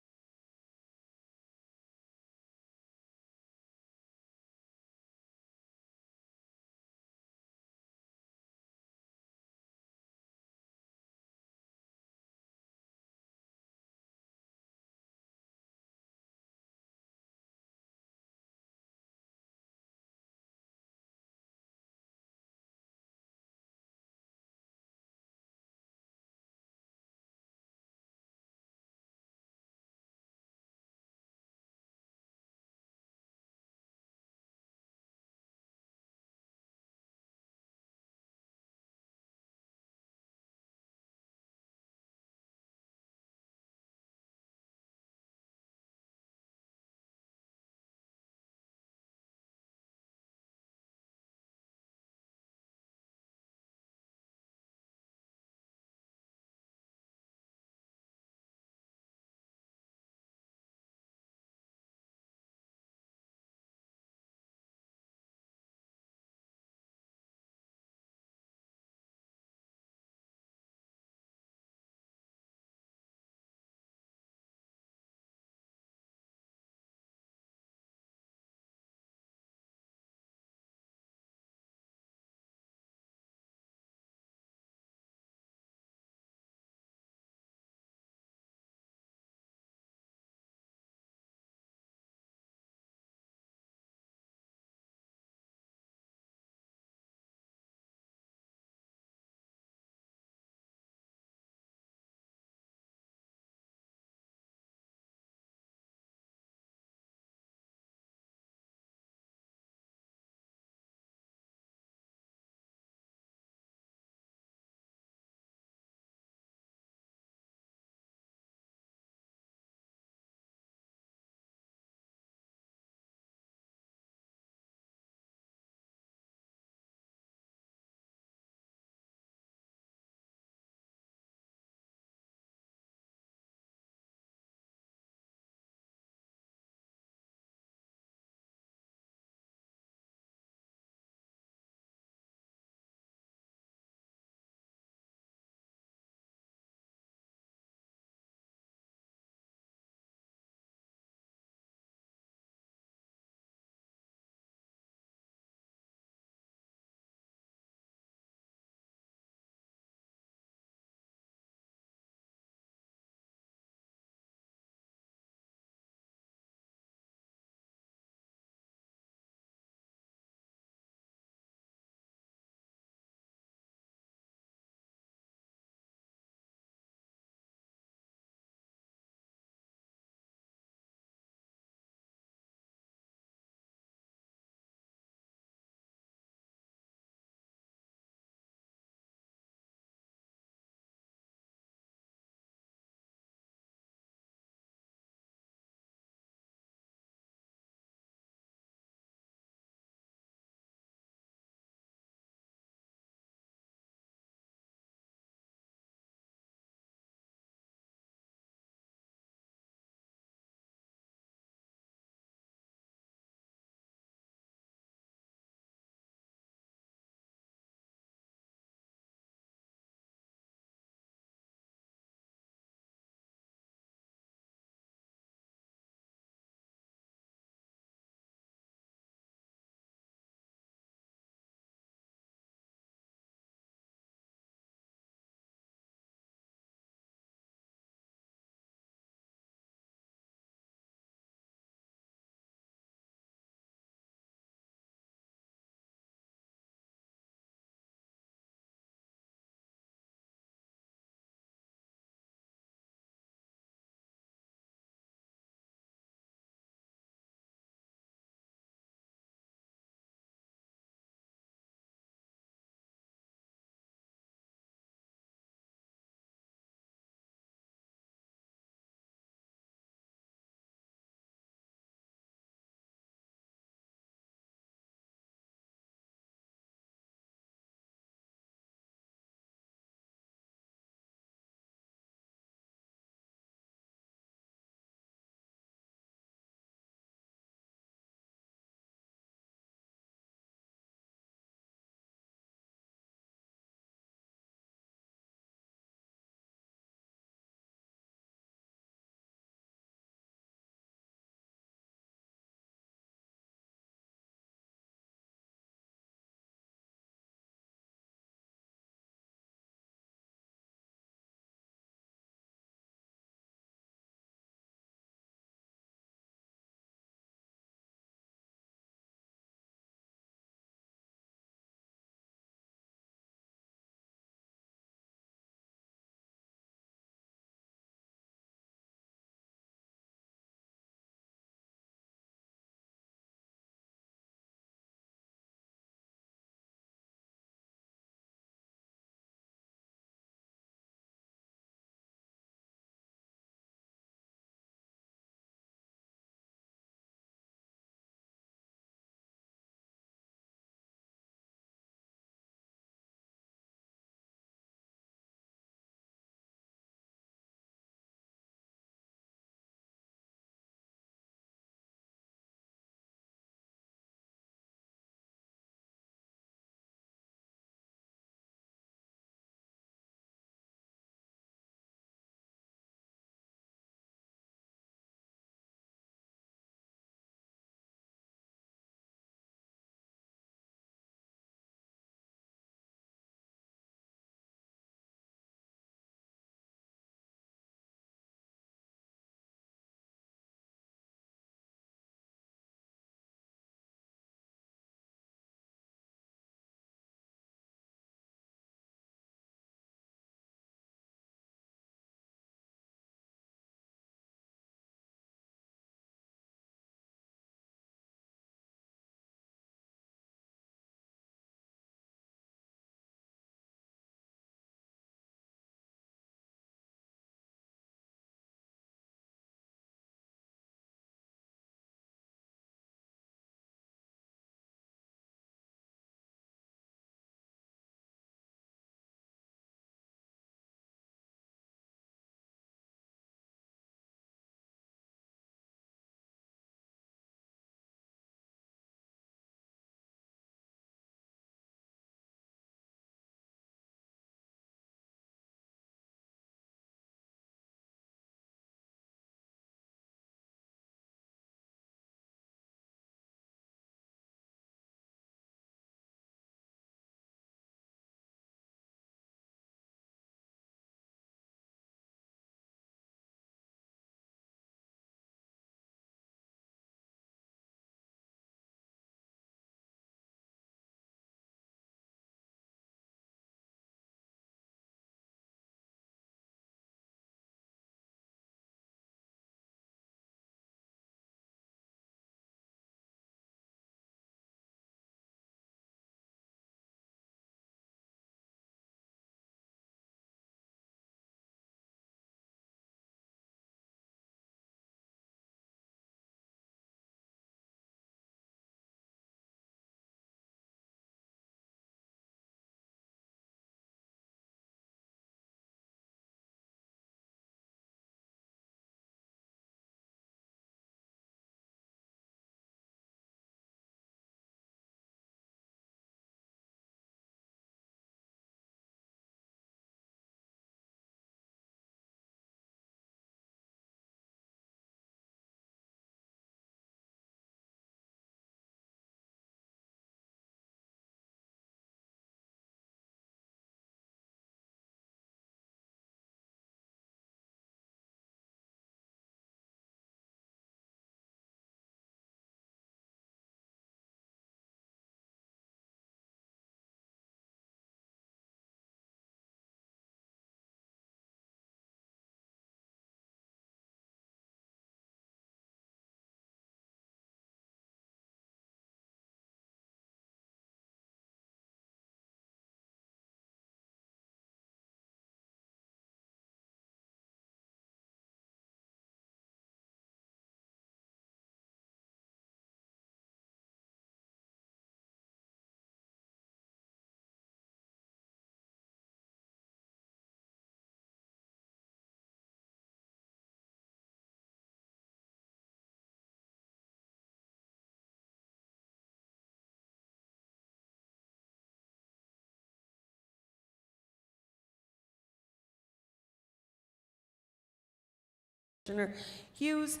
Commissioner Hughes.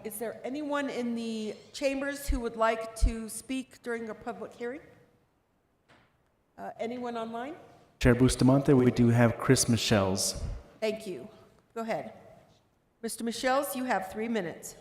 Is there anyone in the chambers who would like to speak during a public hearing? Anyone online? Chair Bustamante, we do have Chris Michels. Thank you. Go ahead. Mr. Michels, you have 3 minutes.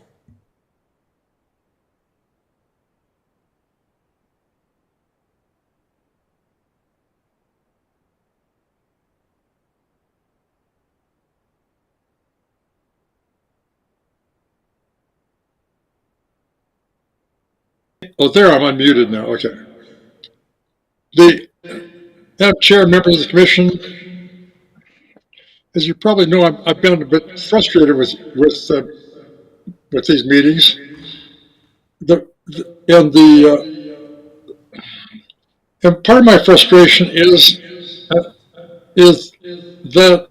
Oh, there, I'm unmuted now. Okay. Madam Chair, members of the commission, as you probably know, I've been a bit frustrated with these meetings. And part of my frustration is that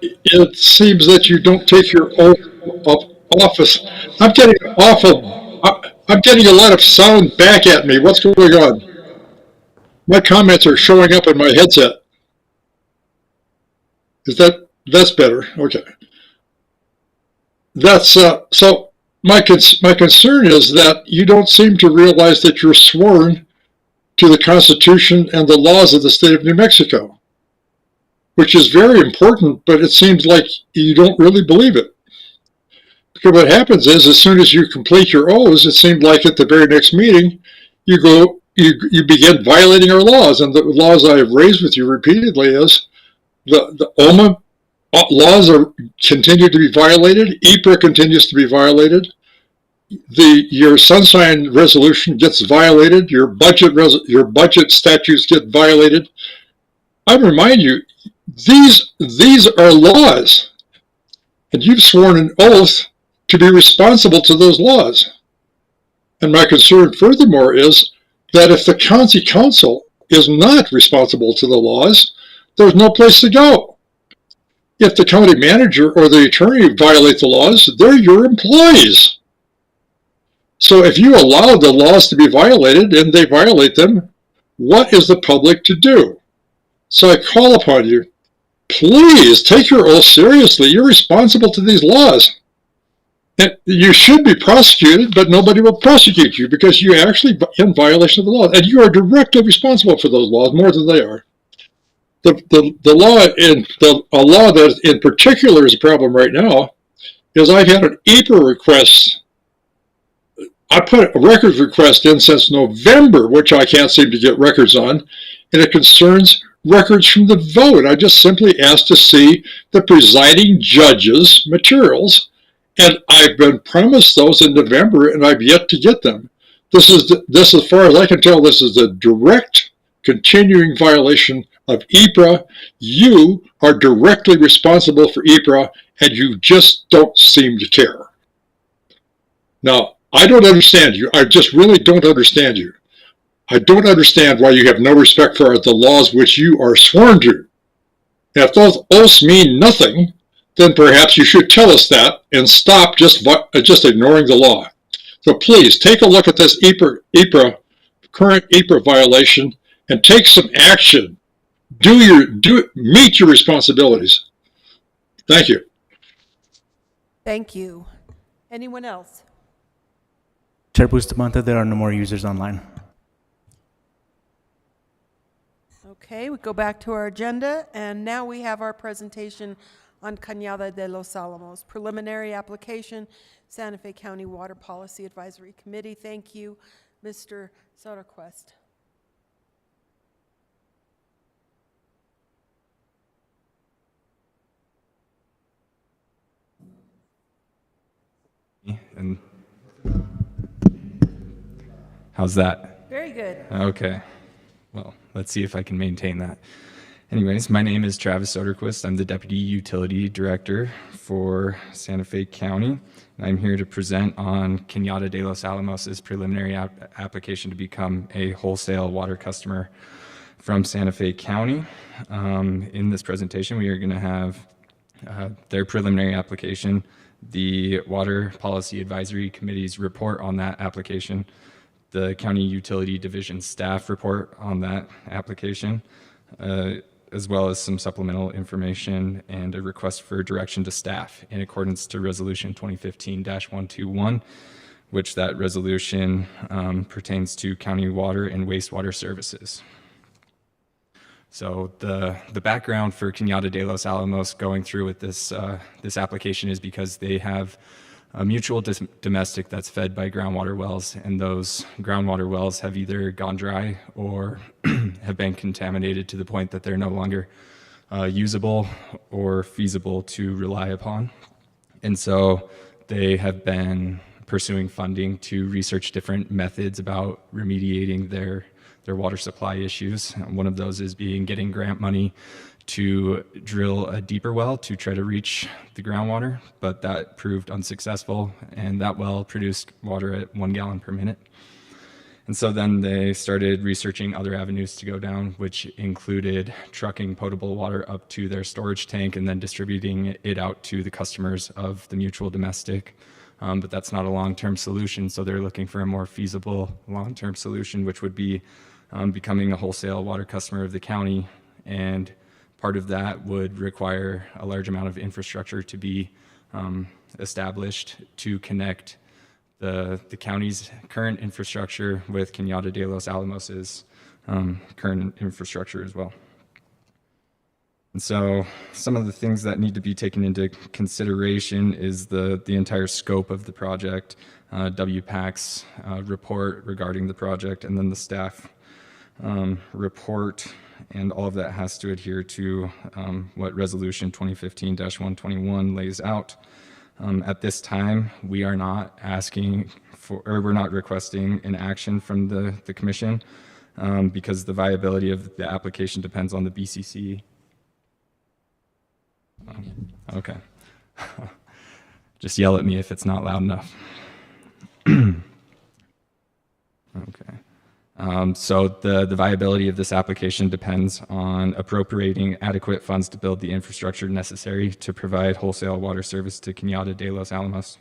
it seems that you don't take your oath of office. I'm getting a lot of sound back at me. What's going on? My comments are showing up in my headset. That's better? Okay. That's so my concern is that you don't seem to realize that you're sworn to the Constitution and the laws of the state of New Mexico, which is very important, but it seems like you don't really believe it. Because what happens is, as soon as you complete your oaths, it seemed like at the very next meeting, you begin violating our laws. And the laws I have raised with you repeatedly is the OMA laws continue to be violated. EPRA continues to be violated. Your Sunshine Resolution gets violated. Your budget statutes get violated. I remind you, these are laws, and you've sworn an oath to be responsible to those laws. And my concern furthermore is that if the county council is not responsible to the laws, there's no place to go. If the county manager or the attorney violate the laws, they're your employees. So if you allow the laws to be violated and they violate them, what is the public to do? So I call upon you, please take your oath seriously. You're responsible to these laws. And you should be prosecuted, but nobody will prosecute you because you're actually in violation of the law. And you are directly responsible for those laws more than they are. A law that in particular is a problem right now is I've had an EPRA request. I put a records request in since November, which I can't seem to get records on, and it concerns records from the vote. I just simply asked to see the presiding judge's materials, and I've been promised those in November, and I've yet to get them. This, as far as I can tell, this is a direct, continuing violation of EPRA. You are directly responsible for EPRA, and you just don't seem to care. Now, I don't understand you. I just really don't understand you. I don't understand why you have no respect for the laws which you are sworn to. And if those oaths mean nothing, then perhaps you should tell us that and stop just ignoring the law. So please take a look at this current EPRA violation and take some action. Meet your responsibilities. Thank you. Thank you. Anyone else? Chair Bustamante, there are no more users online. Okay, we go back to our agenda, and now we have our presentation on Cañada de los Alamos, preliminary application, Santa Fe County Water Policy Advisory Committee. Thank you, Mr. Soderquist. And how's that? Very good. Okay. Well, let's see if I can maintain that. Anyways, my name is Travis Soderquist. I'm the Deputy Utility Director for Santa Fe County. And I'm here to present on Cañada de los Alamos' preliminary application to become a wholesale water customer from Santa Fe County. In this presentation, we are going to have their preliminary application, the Water Policy Advisory Committee's report on that application, the County Utility Division staff report on that application, as well as some supplemental information and a request for direction to staff in accordance to Resolution 2015-121, which that resolution pertains to county water and wastewater services. So the background for Cañada de los Alamos going through with this application is because they have a mutual domestic that's fed by groundwater wells, and those groundwater wells have either gone dry or have been contaminated to the point that they're no longer usable or feasible to rely upon. And so they have been pursuing funding to research different methods about remediating their water supply issues. One of those is getting grant money to drill a deeper well to try to reach the groundwater, but that proved unsuccessful, and that well produced water at 1 gallon per minute. And so then they started researching other avenues to go down, which included trucking potable water up to their storage tank and then distributing it out to the customers of the mutual domestic. But that's not a long-term solution, so they're looking for a more feasible long-term solution, which would be becoming a wholesale water customer of the county. And part of that would require a large amount of infrastructure to be established to connect the county's current infrastructure with Cañada de los Alamos's current infrastructure as well. And so some of the things that need to be taken into consideration is the entire scope of the project, WPAC's report regarding the project, and then the staff report, and all of that has to adhere to what Resolution 2015-121 lays out. At this time, we are not asking for, or we're not requesting an action from the commission because the viability of the application depends on the BCC. Okay. Just yell at me if it's not loud enough. Okay. So the viability of this application depends on appropriating adequate funds to build the infrastructure necessary to provide wholesale water service to Cañada de los Alamos.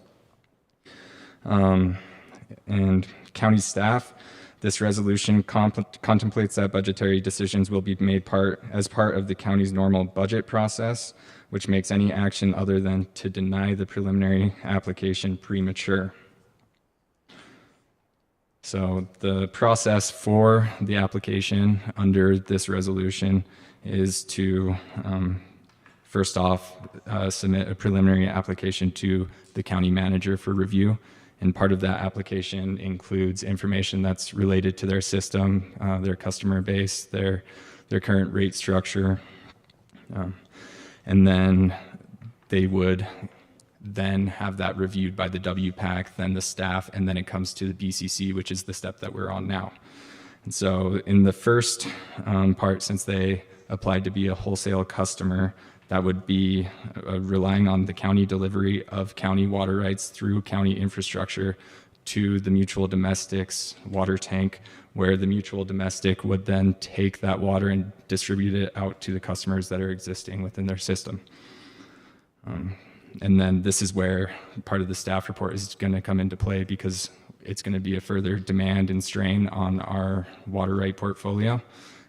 And county staff, this resolution contemplates that budgetary decisions will be made as part of the county's normal budget process, which makes any action other than to deny the preliminary application premature. So the process for the application under this resolution is to first off submit a preliminary application to the county manager for review. And part of that application includes information that's related to their system, their customer base, their current rate structure. And then they would then have that reviewed by the WPAC, then the staff, and then it comes to the BCC, which is the step that we're on now. And so in the first part, since they applied to be a wholesale customer, that would be relying on the county delivery of county water rights through county infrastructure to the mutual domestic's water tank, where the mutual domestic would then take that water and distribute it out to the customers that are existing within their system. And then this is where part of the staff report is going to come into play, because it's going to be a further demand and strain on our water right portfolio.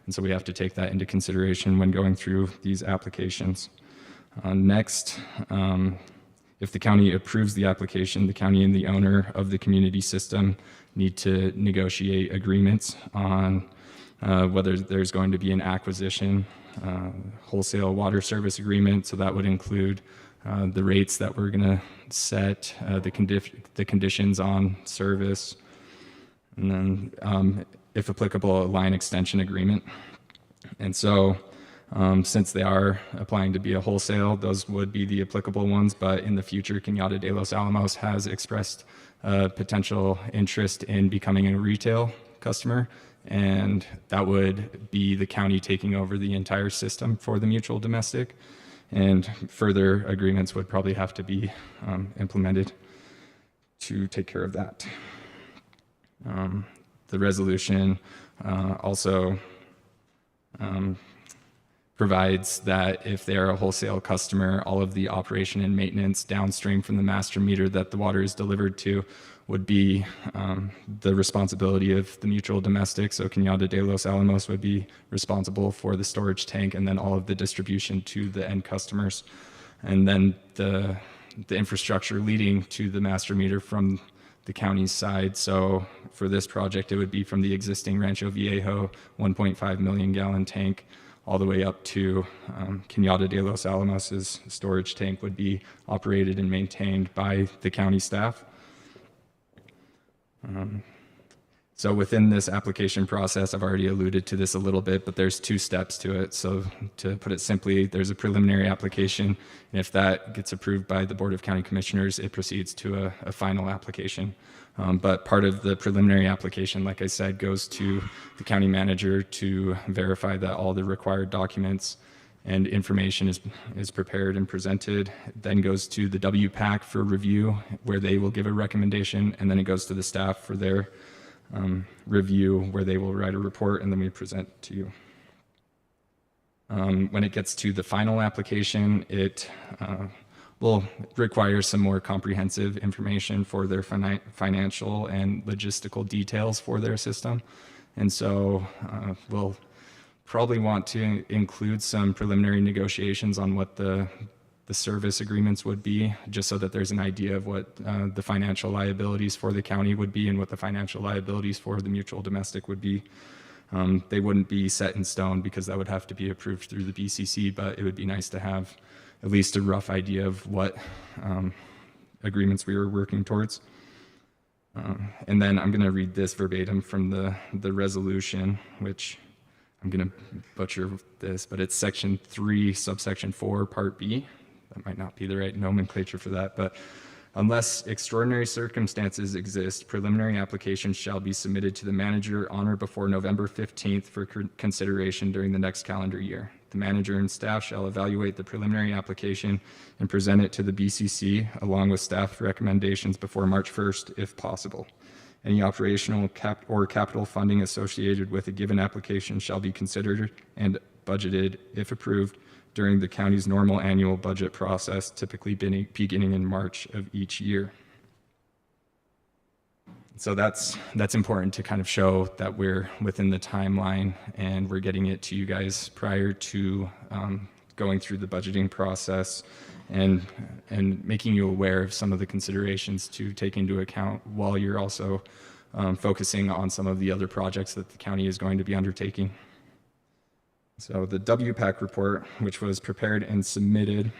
And so we have to take that into consideration when going through these applications. Next, if the county approves the application, the county and the owner of the community system need to negotiate agreements on whether there's going to be an acquisition, wholesale water service agreement. So that would include the rates that we're going to set, the conditions on service, and then, if applicable, a line extension agreement. And so, since they are applying to be a wholesale, those would be the applicable ones. But in the future, Cañada de los Alamos has expressed potential interest in becoming a retail customer, and that would be the county taking over the entire system for the mutual domestic. And further agreements would probably have to be implemented to take care of that. The resolution also provides that if they are a wholesale customer, all of the operation and maintenance downstream from the master meter that the water is delivered to would be the responsibility of the mutual domestic. So Cañada de los Alamos would be responsible for the storage tank and then all of the distribution to the end customers. And then the infrastructure leading to the master meter from the county's side. So for this project, it would be from the existing Rancho Viejo 1.5 million gallon tank all the way up to Cañada de los Alamos' storage tank would be operated and maintained by the county staff. So within this application process, I've already alluded to this a little bit, but there's 2 steps to it. So to put it simply, there's a preliminary application, and if that gets approved by the Board of County Commissioners, it proceeds to a final application. But part of the preliminary application, like I said, goes to the county manager to verify that all the required documents and information is prepared and presented. It then goes to the WPAC for review, where they will give a recommendation, and then it goes to the staff for their review, where they will write a report, and then we present to you. When it gets to the final application, it will require some more comprehensive information for their financial and logistical details for their system. And so we'll probably want to include some preliminary negotiations on what the service agreements would be, just so that there's an idea of what the financial liabilities for the county would be and what the financial liabilities for the mutual domestic would be. They wouldn't be set in stone because that would have to be approved through the BCC, but it would be nice to have at least a rough idea of what agreements we were working towards. And then I'm going to read this verbatim from the resolution, which I'm going to butcher this, but it's section 3, subsection 4, part B. That might not be the right nomenclature for that, but unless extraordinary circumstances exist, preliminary applications shall be submitted to the manager on or before November 15th for consideration during the next calendar year. The manager and staff shall evaluate the preliminary application and present it to the BCC along with staff recommendations before March 1st, if possible. Any operational or capital funding associated with a given application shall be considered and budgeted, if approved, during the county's normal annual budget process, typically beginning in March of each year. So that's important to kind of show that we're within the timeline and we're getting it to you guys prior to going through the budgeting process and making you aware of some of the considerations to take into account while you're also focusing on some of the other projects that the county is going to be undertaking. So the WPAC report, which was prepared and submitted,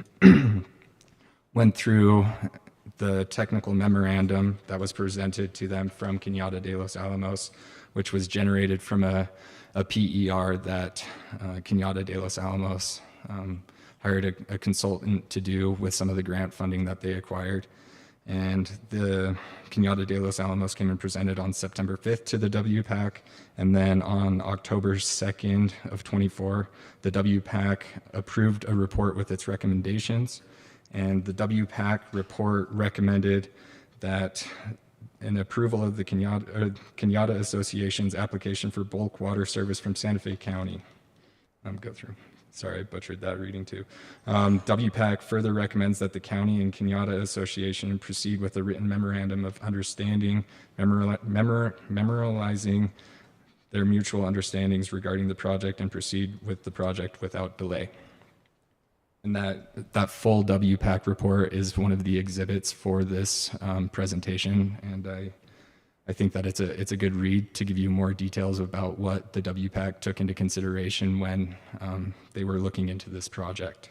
went through the technical memorandum that was presented to them from Cañada de los Alamos, which was generated from a PER that Cañada de los Alamos hired a consultant to do with some of the grant funding that they acquired. And the Cañada de los Alamos came and presented on September 5th to the WPAC. And then on October 2nd of 24, the WPAC approved a report with its recommendations. And the WPAC report recommended that an approval of the Cañada Association's application for bulk water service from Santa Fe County. Go through. Sorry, I butchered that reading too. WPAC further recommends that the county and Cañada Association proceed with a written memorandum of understanding, memorializing their mutual understandings regarding the project and proceed with the project without delay. And that full WPAC report is one of the exhibits for this presentation, and I think that it's a good read to give you more details about what the WPAC took into consideration when they were looking into this project.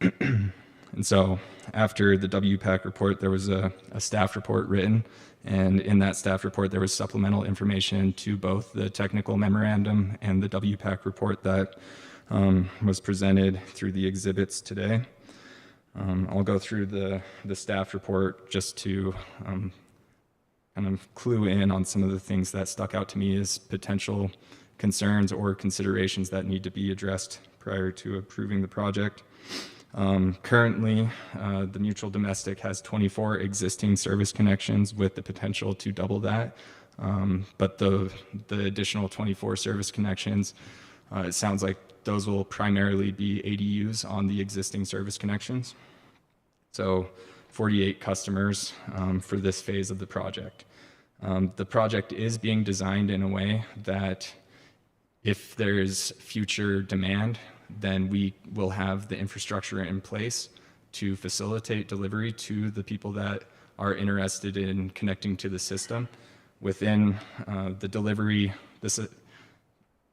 And so after the WPAC report, there was a staff report written, and in that staff report, there was supplemental information to both the technical memorandum and the WPAC report that was presented through the exhibits today. I'll go through the staff report just to kind of clue in on some of the things that stuck out to me as potential concerns or considerations that need to be addressed prior to approving the project. Currently, the mutual domestic has 24 existing service connections with the potential to double that. But the additional 24 service connections It sounds like those will primarily be ADUs on the existing service connections. So 48 customers for this phase of the project. The project is being designed in a way that if there's future demand, then we will have the infrastructure in place to facilitate delivery to the people that are interested in connecting to the system. Within the delivery,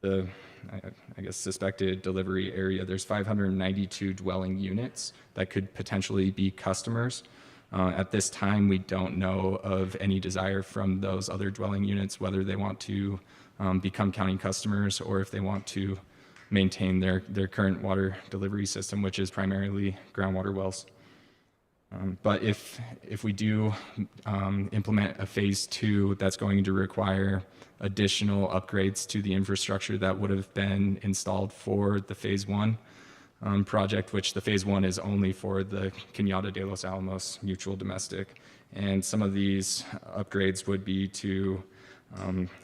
I guess suspected delivery area, there's 592 dwelling units that could potentially be customers. At this time, we don't know of any desire from those other dwelling units, whether they want to become county customers or if they want to maintain their current water delivery system, which is primarily groundwater wells. But if we do implement a phase 2, that's going to require additional upgrades to the infrastructure that would have been installed for the phase 1 project, which the phase 1 is only for the Cañada de los Alamos mutual domestic. And some of these upgrades would be to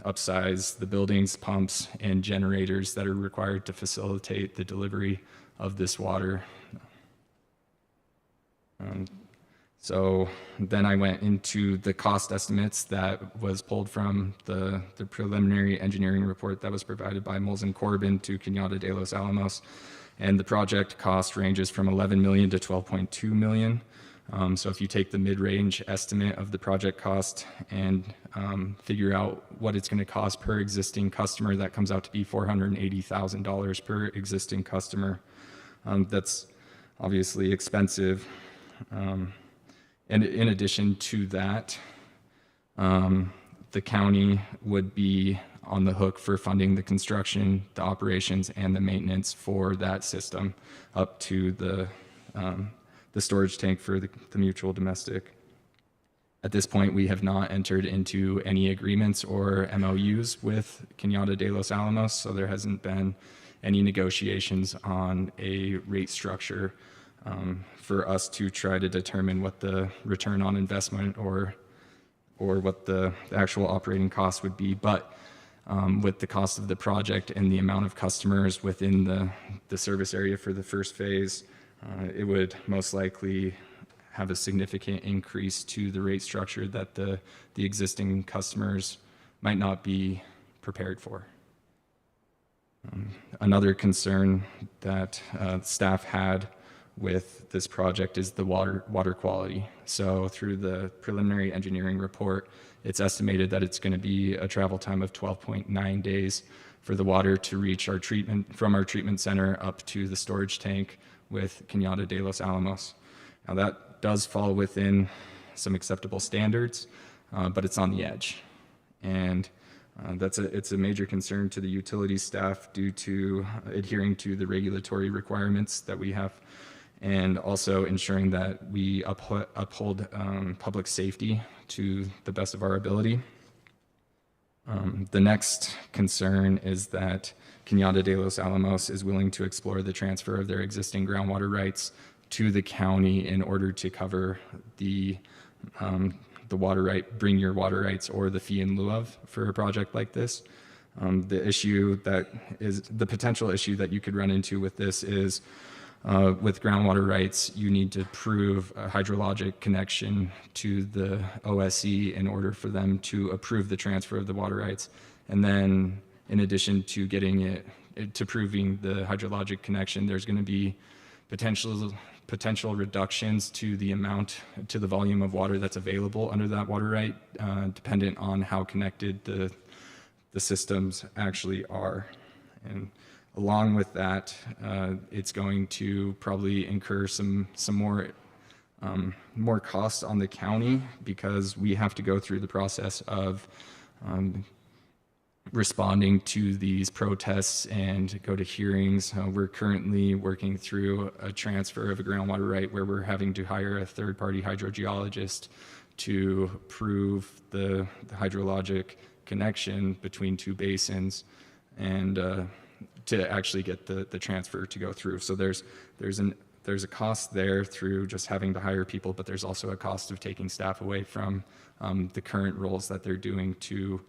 upsize the buildings, pumps, and generators that are required to facilitate the delivery of this water. So then I went into the cost estimates that was pulled from the preliminary engineering report that was provided by Moles and Corbin to Cañada de los Alamos. And the project cost ranges from $11 million to $12.2 million. So if you take the mid-range estimate of the project cost and figure out what it's going to cost per existing customer, that comes out to be $480,000 per existing customer. That's obviously expensive. And in addition to that, the county would be on the hook for funding the construction, the operations, and the maintenance for that system up to the storage tank for the mutual domestic. At this point, we have not entered into any agreements or MOUs with Cañada de los Alamos, so there hasn't been any negotiations on a rate structure for us to try to determine what the return on investment or what the actual operating cost would be. But with the cost of the project and the amount of customers within the service area for the first phase, it would most likely have a significant increase to the rate structure that the existing customers might not be prepared for. Another concern that staff had with this project is the water quality. So through the preliminary engineering report, it's estimated that it's going to be a travel time of 12.9 days for the water to reach our treatment from our treatment center up to the storage tank with Cañada de los Alamos. Now that does fall within some acceptable standards, but it's on the edge. And it's a major concern to the utility staff due to adhering to the regulatory requirements that we have, and also ensuring that we uphold public safety to the best of our ability. The next concern is that Cañada de los Alamos is willing to explore the transfer of their existing groundwater rights to the county in order to cover the water right, bring your water rights, or the fee in lieu of for a project like this. The issue that is the potential issue that you could run into with this is with groundwater rights, you need to prove a hydrologic connection to the OSE in order for them to approve the transfer of the water rights. And then in addition to getting it to proving the hydrologic connection, there's going to be potential reductions to the volume of water that's available under that water right, dependent on how connected the systems actually are. And along with that, it's going to probably incur some more costs on the county, because we have to go through the process of responding to these protests and go to hearings. We're currently working through a transfer of a groundwater right where we're having to hire a third-party hydrogeologist to prove the hydrologic connection between two basins, and to actually get the transfer to go through. So there's a cost there through just having to hire people, but there's also a cost of taking staff away from the current roles that they're doing to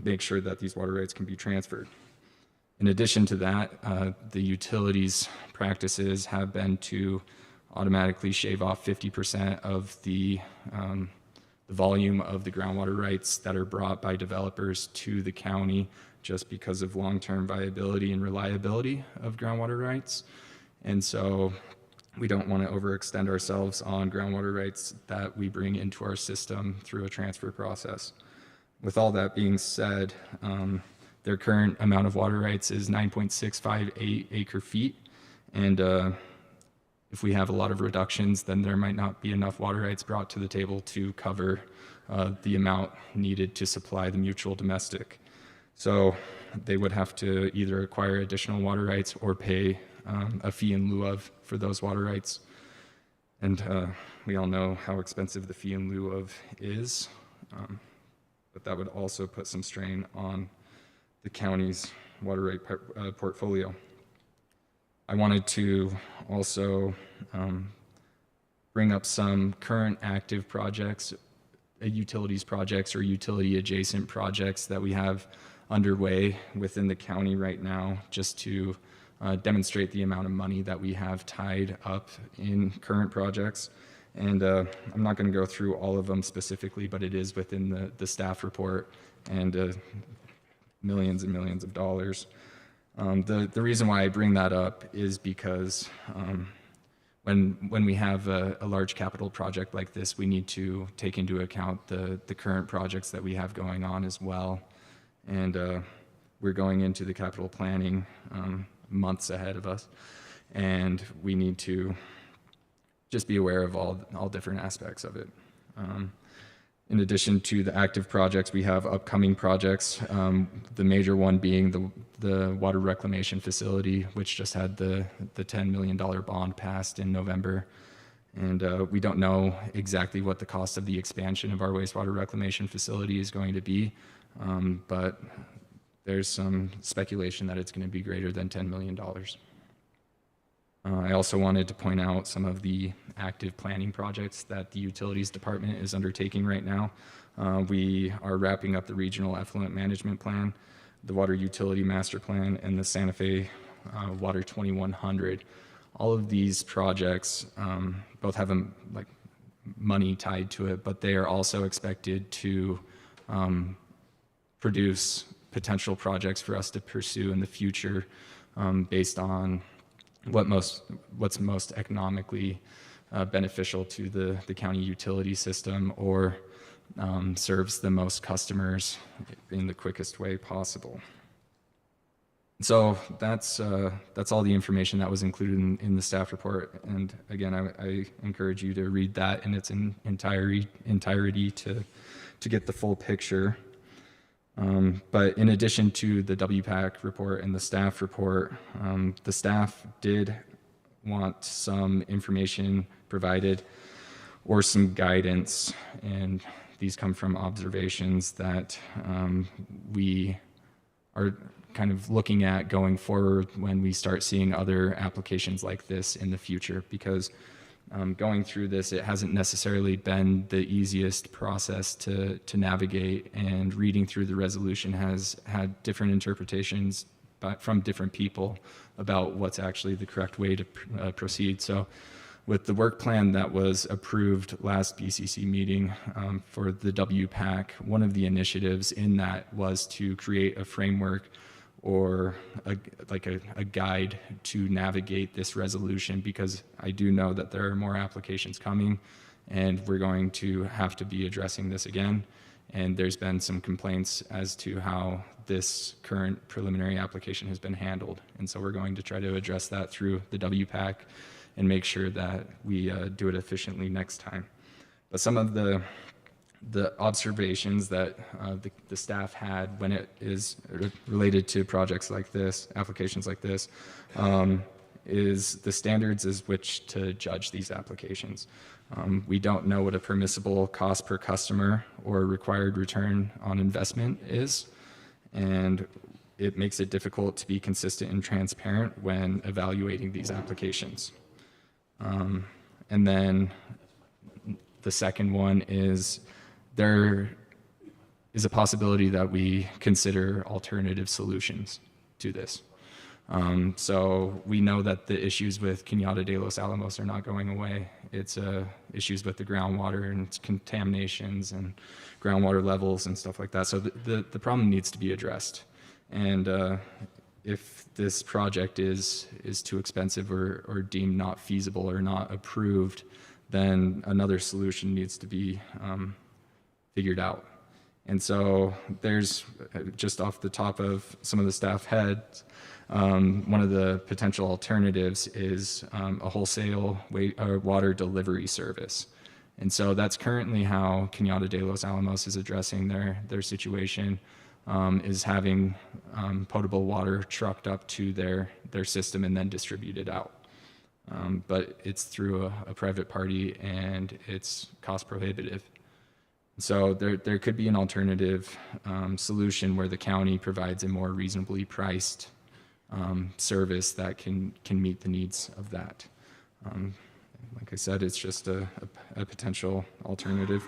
make sure that these water rights can be transferred. In addition to that, the utilities practices have been to automatically shave off 50% of the volume of the groundwater rights that are brought by developers to the county just because of long-term viability and reliability of groundwater rights. And so we don't want to overextend ourselves on groundwater rights that we bring into our system through a transfer process. With all that being said, their current amount of water rights is 9.658 acre feet. And if we have a lot of reductions, then there might not be enough water rights brought to the table to cover the amount needed to supply the mutual domestic. So they would have to either acquire additional water rights or pay a fee in lieu of for those water rights. And we all know how expensive the fee in lieu of is, but that would also put some strain on the county's water right portfolio. I wanted to also bring up some current active projects, utilities projects or utility adjacent projects that we have underway within the county right now, just to demonstrate the amount of money that we have tied up in current projects. And I'm not going to go through all of them specifically, but it is within the staff report, and millions and millions of dollars. The reason why I bring that up is because when we have a large capital project like this, we need to take into account the current projects that we have going on as well. And we're going into the capital planning months ahead of us, and we need to just be aware of all different aspects of it. In addition to the active projects, we have upcoming projects, the major one being the water reclamation facility, which just had the $10 million bond passed in November. And we don't know exactly what the cost of the expansion of our wastewater reclamation facility is going to be, but there's some speculation that it's going to be greater than $10 million. I also wanted to point out some of the active planning projects that the Utilities Department is undertaking right now. We are wrapping up the Regional Effluent Management Plan, the Water Utility Master Plan, and the Santa Fe Water 2100. All of these projects both have money tied to it, but they are also expected to produce potential projects for us to pursue in the future based on what's most economically beneficial to the county utility system, or serves the most customers in the quickest way possible. So that's all the information that was included in the staff report. And again, I encourage you to read that in its entirety to get the full picture. But in addition to the WPAC report and the staff report, the staff did want some information provided or some guidance, and these come from observations that we are kind of looking at going forward when we start seeing other applications like this in the future, because going through this, it hasn't necessarily been the easiest process to navigate, and reading through the resolution has had different interpretations from different people about what's actually the correct way to proceed. So with the work plan that was approved last BCC meeting for the WPAC, one of the initiatives in that was to create a framework or a guide to navigate this resolution, because I do know that there are more applications coming, and we're going to have to be addressing this again. And there's been some complaints as to how this current preliminary application has been handled. And so we're going to try to address that through the WPAC and make sure that we do it efficiently next time. But some of the observations that the staff had when it is related to projects like this, applications like this, is the standards is which to judge these applications. We don't know what a permissible cost per customer or required return on investment is, and it makes it difficult to be consistent and transparent when evaluating these applications. And then the second one is there is a possibility that we consider alternative solutions to this. So we know that the issues with Cañada de los Alamos are not going away. It's issues with the groundwater and its contaminations and groundwater levels and stuff like that. So the problem needs to be addressed. And if this project is too expensive or deemed not feasible or not approved, then another solution needs to be figured out. And so there's, just off the top of some of the staff heads, one of the potential alternatives is a wholesale water delivery service. And so that's currently how Cañada de los Alamos is addressing their situation, is having potable water trucked up to their system and then distributed out. But it's through a private party and it's cost prohibitive. So there could be an alternative solution where the county provides a more reasonably priced service that can meet the needs of that. Like I said, it's just a potential alternative.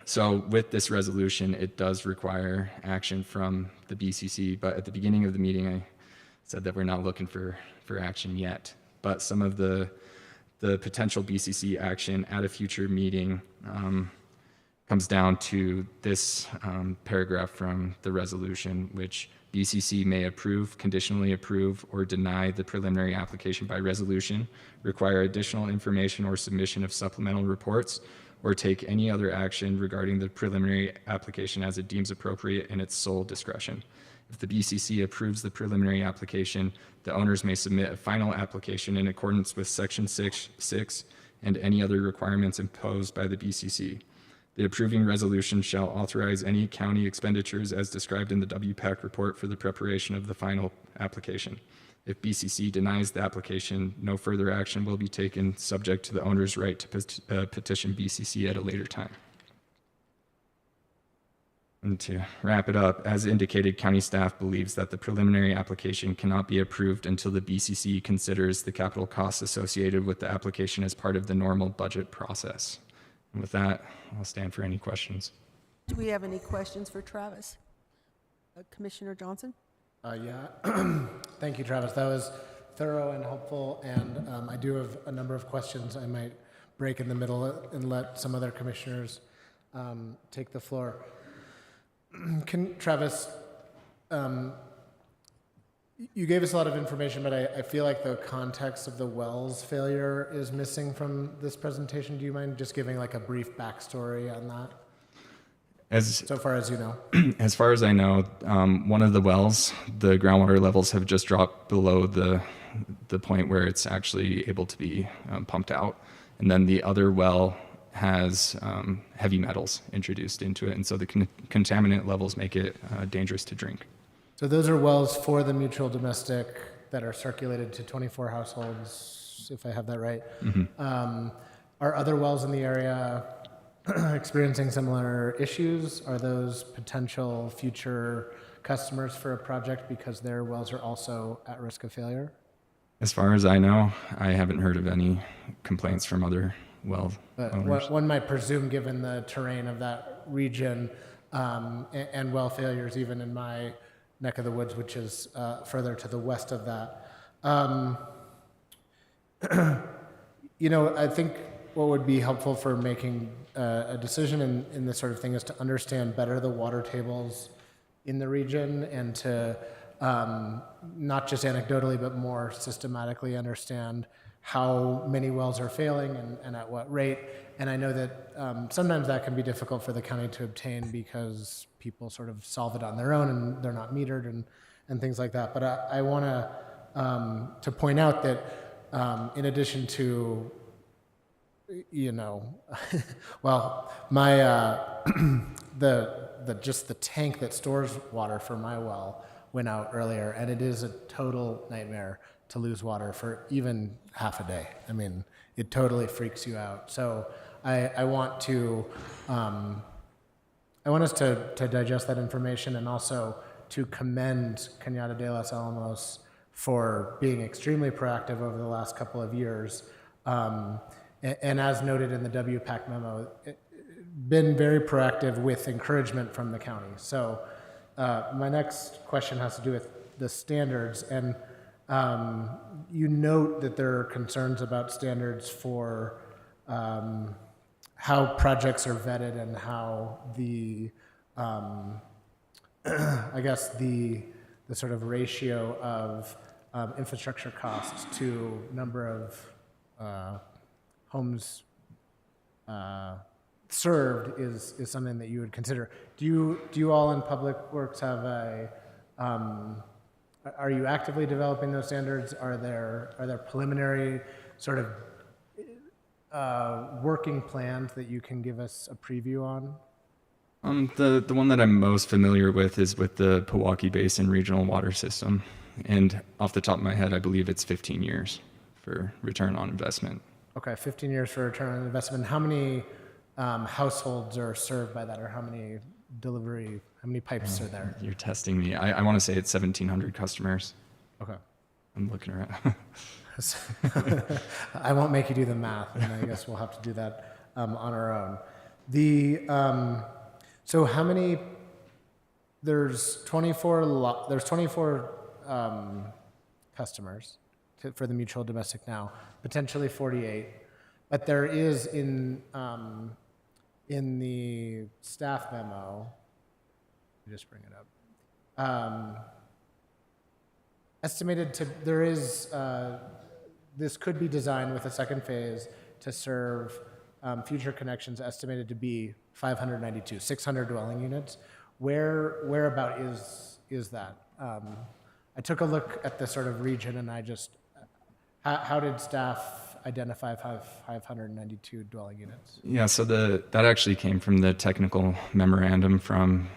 So with this resolution, it does require action from the BCC, but at the beginning of the meeting, I said that we're not looking for action yet. But some of the potential BCC action at a future meeting comes down to this paragraph from the resolution, which BCC may approve, conditionally approve, or deny the preliminary application by resolution, require additional information or submission of supplemental reports, or take any other action regarding the preliminary application as it deems appropriate in its sole discretion. If the BCC approves the preliminary application, the owners may submit a final application in accordance with Section 6 and any other requirements imposed by the BCC. The approving resolution shall authorize any county expenditures as described in the WPAC report for the preparation of the final application. If BCC denies the application, no further action will be taken, subject to the owner's right to petition BCC at a later time. And to wrap it up, as indicated, county staff believes that the preliminary application cannot be approved until the BCC considers the capital costs associated with the application as part of the normal budget process. And with that, I'll stand for any questions. Do we have any questions for Travis? Commissioner Johnson? Yeah. Thank you, Travis. That was thorough and helpful, and I do have a number of questions. I might break in the middle and let some other commissioners take the floor. Travis, you gave us a lot of information, but I feel like the context of the wells failure is missing from this presentation. Do you mind just giving like a brief backstory on that? So far as you know. As far as I know, one of the wells, the groundwater levels have just dropped below the point where it's actually able to be pumped out. And then the other well has heavy metals introduced into it. And so the contaminant levels make it dangerous to drink. So those are wells for the mutual domestic that are circulated to 24 households, if I have that right. Mm-hmm. Are other wells in the area experiencing similar issues? Are those potential future customers for a project because their wells are also at risk of failure? As far as I know, I haven't heard of any complaints from other well owners. One might presume, given the terrain of that region and well failures, even in my neck of the woods, which is further to the west of that. I think what would be helpful for making a decision in this sort of thing is to understand better the water tables in the region and to not just anecdotally but more systematically understand how many wells are failing and at what rate. And I know that sometimes that can be difficult for the county to obtain because people sort of solve it on their own and they're not metered and things like that. But I want to point out that in addition to well, my just the tank that stores water for my well went out earlier, and it is a total nightmare to lose water for even half a day. I mean, it totally freaks you out. So I want us to digest that information and also to commend Cañada de los Alamos for being extremely proactive over the last couple of years. And as noted in the WPAC memo, been very proactive with encouragement from the county. So my next question has to do with the standards, and you note that there are concerns about standards for how projects are vetted and how the I guess the sort of ratio of infrastructure costs to number of homes served is something that you would consider. Do you all in Public Works have a are you actively developing those standards? Are there preliminary sort of working plans that you can give us a preview on? The one that I'm most familiar with is with the Pewaukee Basin Regional Water System. And off the top of my head, I believe it's 15 years for return on investment. Okay, 15 years for return on investment. How many households are served by that, or how many pipes are there? You're testing me. I want to say it's 1,700 customers. Okay. I'm looking around. I won't make you do the math, and I guess we'll have to do that on our own. So how many? There's 24 customers for the mutual domestic now, potentially 48, but there is in the staff memo. Let me just bring it up. Estimated to there is. This could be designed with a second phase to serve future connections estimated to be 592, 600 dwelling units. Whereabout is that? I took a look at the sort of region, and I just, how did staff identify 592 dwelling units? Yeah, so that actually came from the technical memorandum from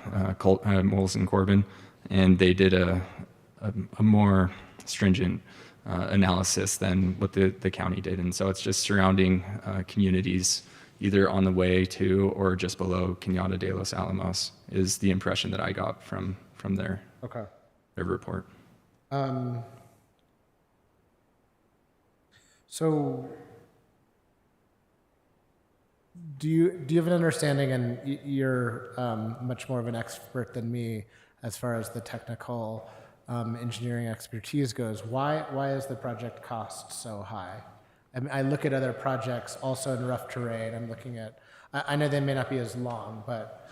Moles and Corbin, and they did a more stringent analysis than what the county did. And so it's just surrounding communities either on the way to or just below Cañada de los Alamos is the impression that I got from their report. So do you have an understanding, and you're much more of an expert than me as far as the technical engineering expertise goes, why is the project cost so high? I mean, I look at other projects also in rough terrain. I'm looking at, I know they may not be as long, but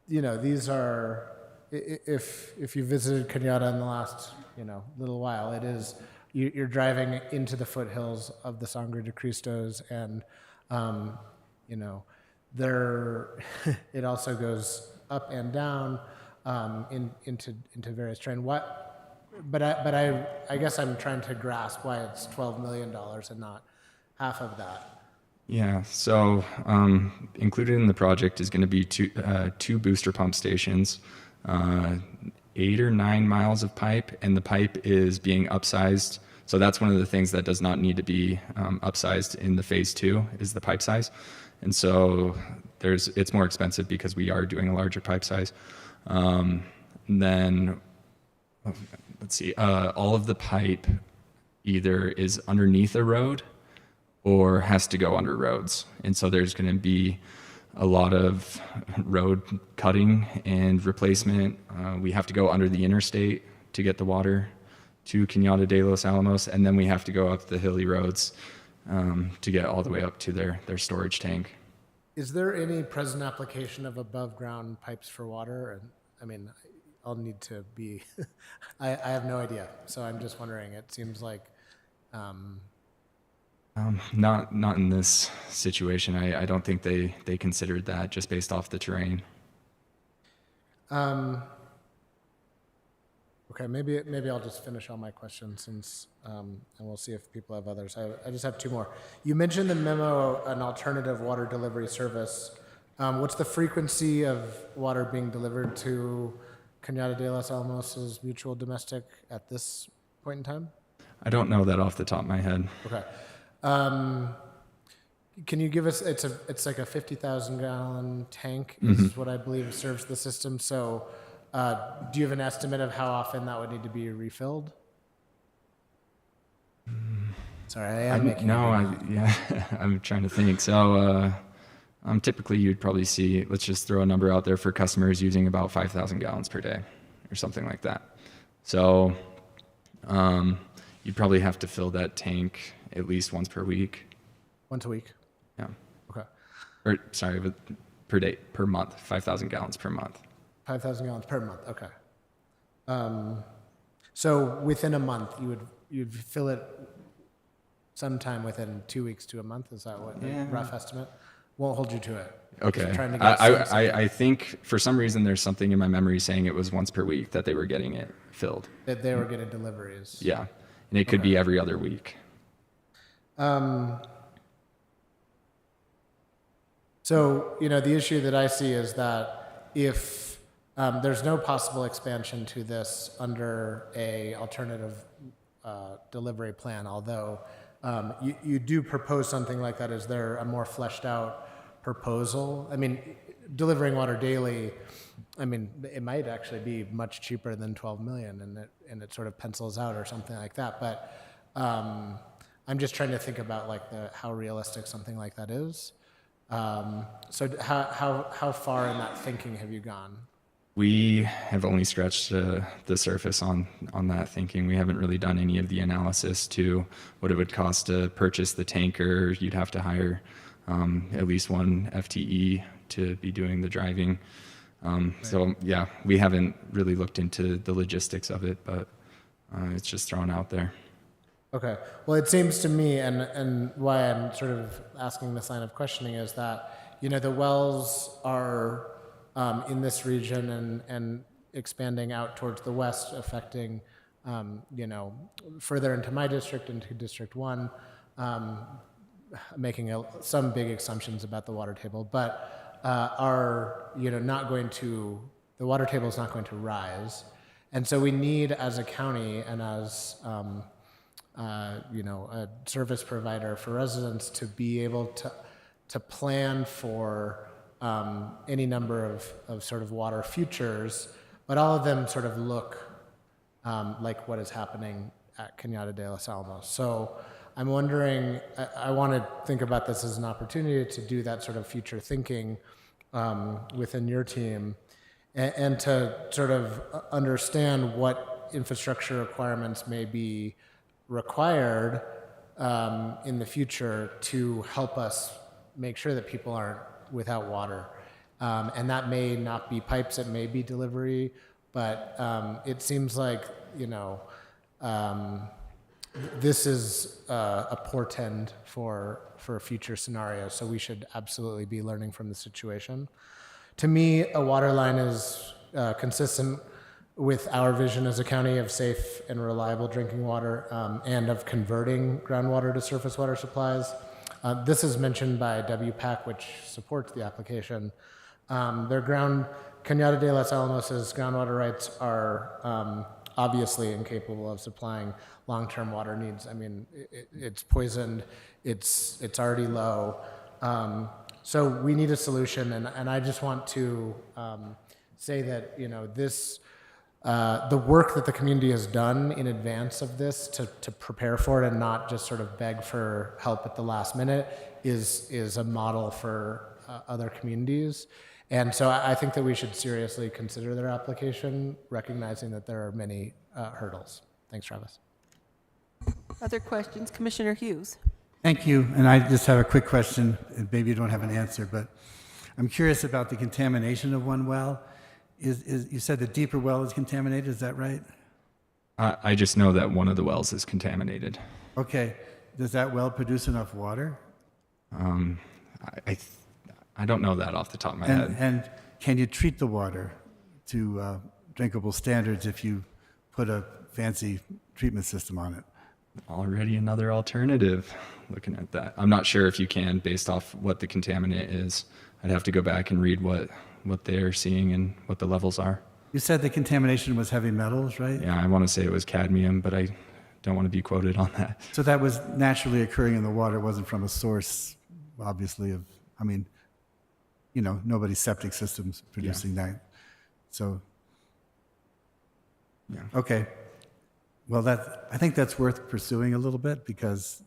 these are, if you visited Cañada in the last little while, it is you're driving into the foothills of the Sangre de Cristos, and there it also goes up and down into various terrain. But I guess I'm trying to grasp why it's $12 million and not half of that. Yeah, so included in the project is going to be two booster pump stations, 8 or 9 miles of pipe, and the pipe is being upsized. So that's one of the things that does not need to be upsized in the phase 2 is the pipe size. And so it's more expensive because we are doing a larger pipe size. Then, let's see, all of the pipe either is underneath a road or has to go under roads. And so there's going to be a lot of road cutting and replacement. We have to go under the interstate to get the water to Cañada de los Alamos, and then we have to go up the hilly roads to get all the way up to their storage tank. Is there any present application of above ground pipes for water? And I mean, I'll need to be, I have no idea. So I'm just wondering, it seems like. Not in this situation. I don't think they considered that just based off the terrain. Okay, maybe I'll just finish all my questions since, and we'll see if people have others. I just have 2 more. You mentioned the memo, an alternative water delivery service. What's the frequency of water being delivered to Cañada de los Alamos' mutual domestic at this point in time? I don't know that off the top of my head. Okay. Can you give us, it's like a 50,000 gallon tank is what I believe serves the system. So do you have an estimate of how often that would need to be refilled? Sorry, I am making I'm trying to think. So Typically, you'd probably see, let's just throw a number out there for customers using about 5,000 gallons per day or something like that. So you'd probably have to fill that tank at least once per week. Once a week? Yeah. Okay. Or, sorry, but per day, per month, 5,000 gallons per month. 5,000 gallons per month, okay. So within a month, you'd fill it sometime within 2 weeks to a month? Is that what the rough estimate? Won't hold you to it. Okay. Just trying to get a sense of it. I think for some reason there's something in my memory saying it was once per week that they were getting it filled. That they were getting deliveries. Yeah. And it could be every other week. So, the issue that I see is that if there's no possible expansion to this under a alternative delivery plan, although you do propose something like that. Is there a more fleshed out proposal? I mean, delivering water daily, I mean, it might actually be much cheaper than 12 million and it sort of pencils out or something like that. But I'm just trying to think about like how realistic something like that is. So how far in that thinking have you gone? We have only scratched the surface on that thinking. We haven't really done any of the analysis to what it would cost to purchase the tanker. You'd have to hire at least one FTE to be doing the driving. So yeah, we haven't really looked into the logistics of it, but it's just thrown out there. Okay. Well, it seems to me, and why I'm sort of asking this line of questioning is that, the wells are in this region and expanding out towards the west, affecting, further into my district, into District 1, making some big assumptions about the water table, but are, not going to, the water table is not going to rise. And so we need, as a county and as, a service provider for residents to be able to plan for any number of sort of water futures, but all of them sort of look like what is happening at Cañada de los Alamos. So I'm wondering, I want to think about this as an opportunity to do that sort of future thinking within your team and to sort of understand what infrastructure requirements may be required in the future to help us make sure that people aren't without water. And that may not be pipes, it may be delivery, but it seems like, this is a portend for future scenarios, so we should absolutely be learning from the situation. To me, a water line is consistent with our vision as a county of safe and reliable drinking water and of converting groundwater to surface water supplies. This is mentioned by WPAC, which supports the application. Cañada de los Alamos' groundwater rights are obviously incapable of supplying long-term water needs. I mean, it's poisoned, it's already low. So we need a solution, and I just want to say that, the work that the community has done in advance of this to prepare for it and not just sort of beg for help at the last minute is a model for other communities. And so I think that we should seriously consider their application, recognizing that there are many hurdles. Thanks, Travis. Other questions? Commissioner Hughes. Thank you. And I just have a quick question. Maybe you don't have an answer, but I'm curious about the contamination of one well. You said the deeper well is contaminated, is that right? I just know that one of the wells is contaminated. Okay. Does that well produce enough water? I don't know that off the top of my head. And can you treat the water to drinkable standards if you put a fancy treatment system on it? Already another alternative, looking at that. I'm not sure if you can, based off what the contaminant is. I'd have to go back and read what they're seeing and what the levels are. You said the contamination was heavy metals, right? Yeah, I want to say it was cadmium, but I don't want to be quoted on that. So that was naturally occurring in the water. It wasn't from a source, obviously, nobody's septic system's producing that. So, yeah. Okay. Well, I think that's worth pursuing a little bit because,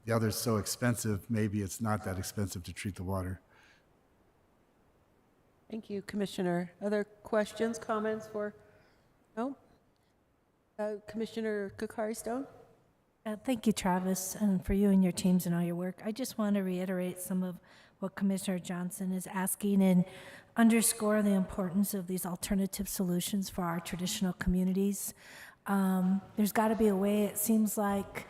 the other's so expensive, maybe it's not that expensive to treat the water. Thank you, Commissioner. Other questions, comments for, no? Commissioner Kukari-Stone? Thank you, Travis, and for you and your teams and all your work. I just want to reiterate some of what Commissioner Johnson is asking and underscore the importance of these alternative solutions for our traditional communities. There's got to be a way, it seems like,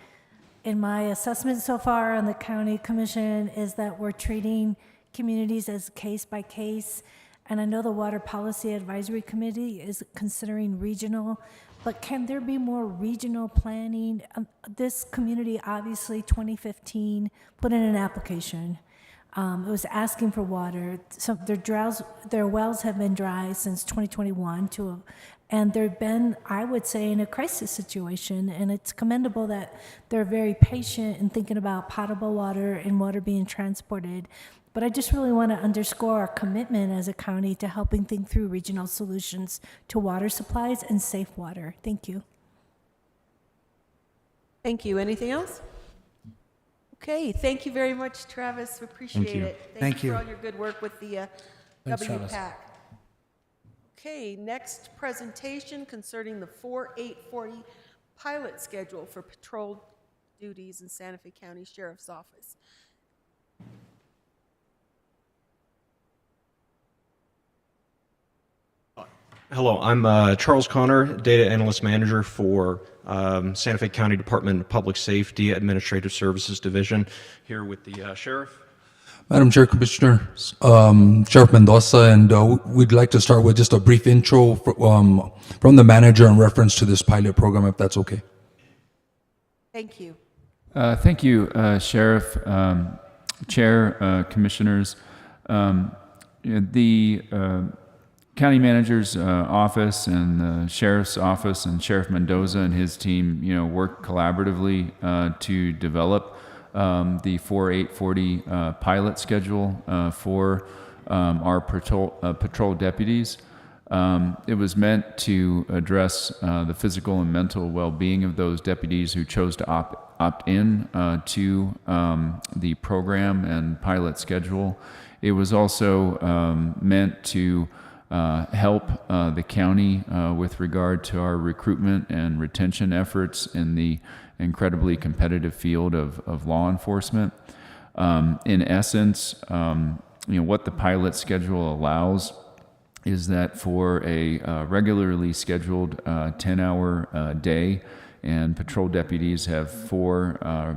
in my assessment so far on the county commission, is that we're treating communities as case by case. And I know the Water Policy Advisory Committee is considering regional, but can there be more regional planning? This community, obviously, 2015, put in an application. It was asking for water. So their wells have been dry since 2021, and they've been, I would say, in a crisis situation. And it's commendable that they're very patient in thinking about potable water and water being transported. But I just really want to underscore our commitment as a county to helping think through regional solutions to water supplies and safe water. Thank you. Thank you. Anything else? Okay, thank you very much, Travis. We appreciate you. it. Thank you. for all your good work with the Thanks, Travis. WPAC. Okay, next presentation concerning the 4-8-40 pilot schedule for patrol duties in Santa Fe County Sheriff's Office. Hello, I'm Charles Connor, Data Analyst Manager for Santa Fe County Department of Public Safety Administrative Services Division, here with the Sheriff. Madam Chair, Commissioner, Sheriff Mendoza, and we'd like to start with just a brief intro from the manager in reference to this pilot program, if that's okay. Thank you. Thank you, Sheriff, Chair, Commissioners. The County Manager's office and the Sheriff's office and Sheriff Mendoza and his team, work collaboratively to develop the 4-8-40 pilot schedule for our patrol deputies. It was meant to address the physical and mental well-being of those deputies who chose to opt in to the program and pilot schedule. It was also meant to help the county with regard to our recruitment and retention efforts in the incredibly competitive field of law enforcement. In essence, what the pilot schedule allows is that for a regularly scheduled 10-hour day, and patrol deputies have 4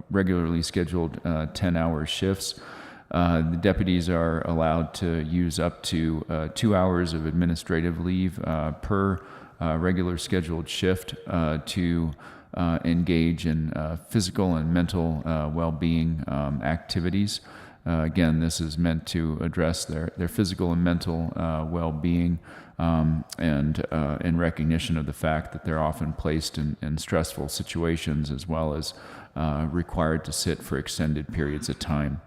regularly scheduled 10-hour shifts, the deputies are allowed to use up to 2 hours of administrative leave per regular scheduled shift to engage in physical and mental well-being activities. Again, this is meant to address their physical and mental well-being and in recognition of the fact that they're often placed in stressful situations as well as required to sit for extended periods of time.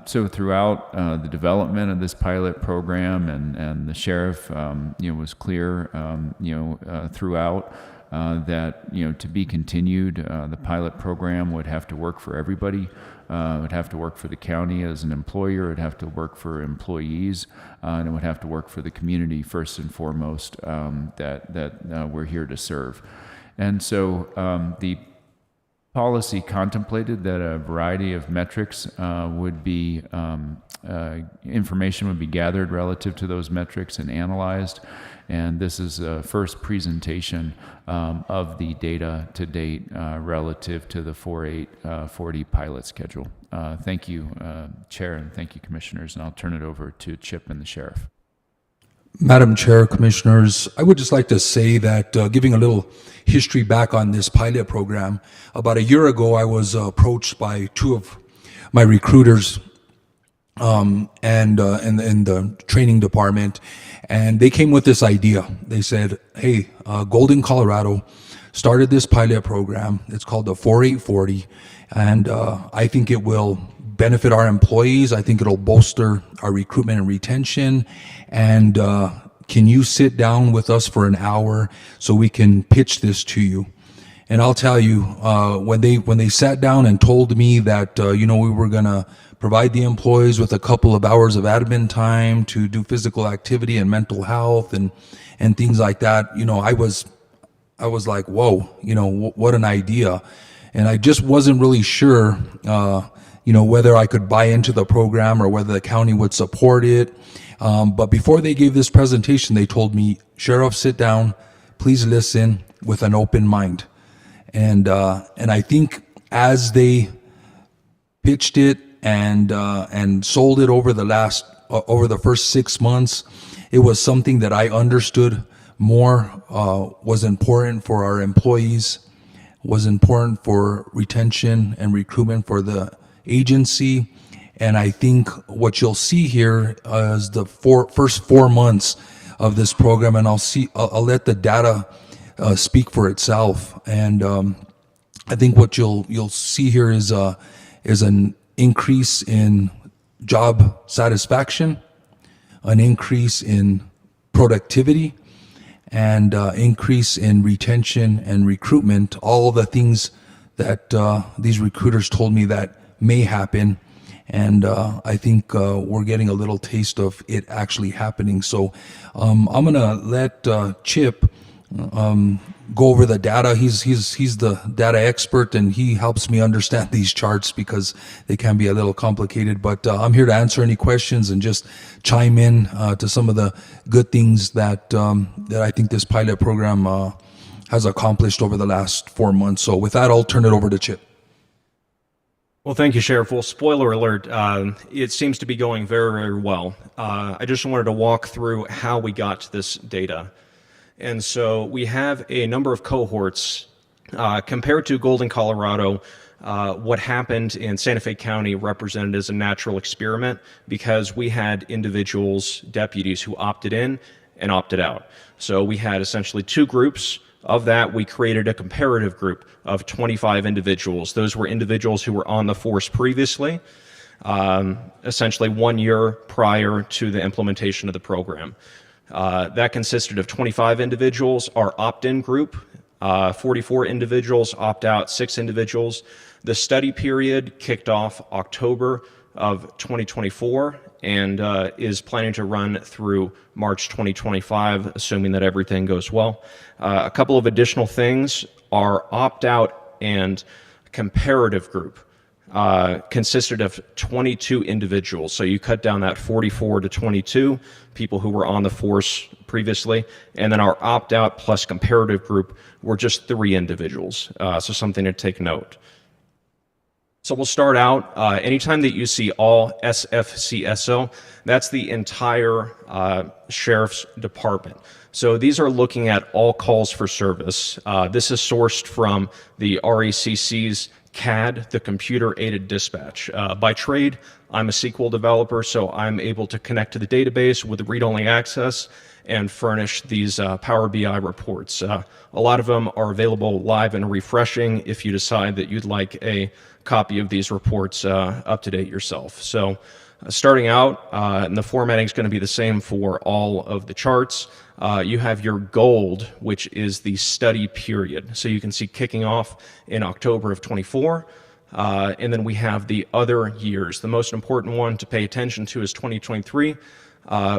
So throughout the development of this pilot program, and the sheriff, was clear, throughout that to be continued, the pilot program would have to work for everybody. It would have to work for the county as an employer. It would have to work for employees, and it would have to work for the community first and foremost that we're here to serve. And so the policy contemplated that a variety of metrics would be, information would be gathered relative to those metrics and analyzed. And this is a first presentation of the data to date relative to the 4-8-40 pilot schedule. Thank you, Chair, and thank you, Commissioners. And I'll turn it over to Chip and the Sheriff. Madam Chair, Commissioners, I would just like to say that giving a little history back on this pilot program, about a year ago I was approached by 2 of my recruiters and in the training department, and they came with this idea. They said, hey, Golden, Colorado started this pilot program. It's called the 4-8-40, and I think it will benefit our employees. I think it'll bolster our recruitment and retention. And can you sit down with us for an hour so we can pitch this to you? And I'll tell you, when they sat down and told me that we were gonna provide the employees with a couple of hours of admin time to do physical activity and mental health and things like that, I was like, whoa, what an idea. And I just wasn't really sure, whether I could buy into the program or whether the county would support it. But before they gave this presentation, they told me, Sheriff, sit down, please listen with an open mind. And I think as they pitched it and sold it over the first 6 months, it was something that I understood more was important for our employees, was important for retention and recruitment for the agency. And I think what you'll see here is the first 4 months of this program, and I'll let the data speak for itself. And I think what you'll see here is an increase in job satisfaction, an increase in productivity, and increase in retention and recruitment, all the things that these recruiters told me that may happen. And I think we're getting a little taste of it actually happening. So I'm going to let Chip go over the data. He's the data expert, and he helps me understand these charts because they can be a little complicated. But I'm here to answer any questions and just chime in to some of the good things that I think this pilot program has accomplished over the last 4 months. So with that, I'll turn it over to Chip. Well, thank you, Sheriff. Well, spoiler alert, it seems to be going very, very well. I just wanted to walk through how we got to this data. And so we have a number of cohorts compared to Golden, Colorado. What happened in Santa Fe County represented as a natural experiment because we had individuals, deputies, who opted in and opted out. So we had essentially two groups. Of that, we created a comparative group of 25 individuals. Those were individuals who were on the force previously, essentially 1 year prior to the implementation of the program. That consisted of 25 individuals. Our opt-in group, 44 individuals, opt-out, 6 individuals. The study period kicked off October of 2024 and is planning to run through March 2025, assuming that everything goes well. A couple of additional things. Our opt-out and comparative group consisted of 22 individuals. So you cut down that 44 to 22 people who were on the force previously. And then our opt-out plus comparative group were just 3 individuals. So something to take note. So we'll start out, anytime that you see all SFCSO, that's the entire Sheriff's Department. So these are looking at all calls for service. This is sourced from the RACC's CAD, the Computer Aided Dispatch. By trade, I'm a SQL developer, so I'm able to connect to the database with read-only access and furnish these Power BI reports. A lot of them are available live and refreshing if you decide that you'd like a copy of these reports up to date yourself. So starting out, and the formatting is going to be the same for all of the charts. You have your gold, which is the study period. So you can see kicking off in October of 24. And then we have the other years. The most important one to pay attention to is 2023.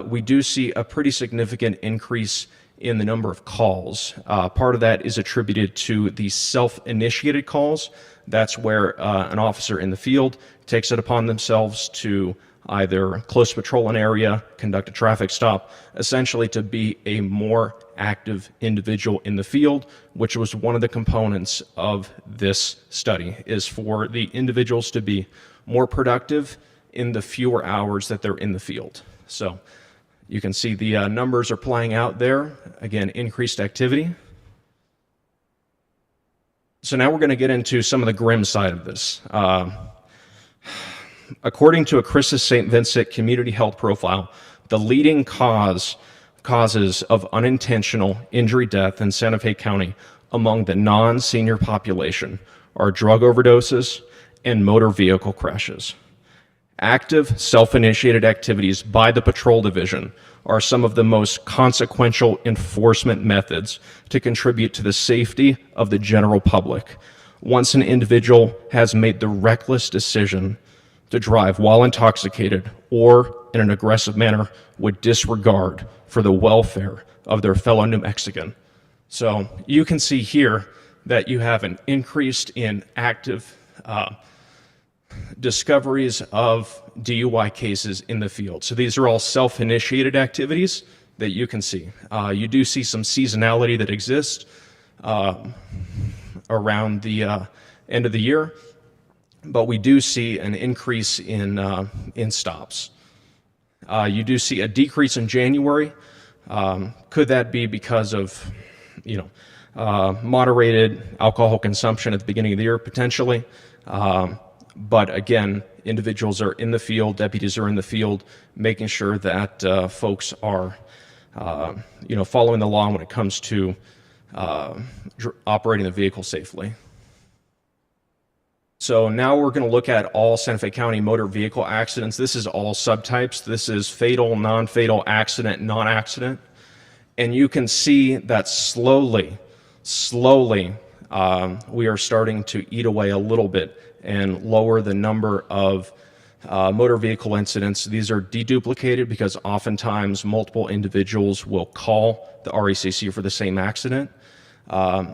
We do see a pretty significant increase in the number of calls. Part of that is attributed to the self-initiated calls. That's where an officer in the field takes it upon themselves to either close patrol an area, conduct a traffic stop, essentially to be a more active individual in the field, which was one of the components of this study, is for the individuals to be more productive in the fewer hours that they're in the field. So you can see the numbers are playing out there. Again, increased activity. So now we're going to get into some of the grim side of this. According to a Christus St. Vincent Community Health Profile, the leading causes of unintentional injury death in Santa Fe County among the non-senior population are drug overdoses and motor vehicle crashes. Active, self-initiated activities by the Patrol Division are some of the most consequential enforcement methods to contribute to the safety of the general public. Once an individual has made the reckless decision to drive while intoxicated or in an aggressive manner with disregard for the welfare of their fellow New Mexican. So you can see here that you have an increase in active discoveries of DUI cases in the field. So these are all self-initiated activities that you can see. You do see some seasonality that exists around the end of the year, but we do see an increase in stops. You do see a decrease in January. Could that be because of, moderated alcohol consumption at the beginning of the year? Potentially. But again, individuals are in the field, deputies are in the field, making sure that folks are, following the law when it comes to operating the vehicle safely. So now we're going to look at all Santa Fe County motor vehicle accidents. This is all subtypes. This is fatal, non-fatal, accident, non-accident. And you can see that slowly, we are starting to eat away a little bit and lower the number of motor vehicle incidents. These are deduplicated because oftentimes multiple individuals will call the RECC for the same accident.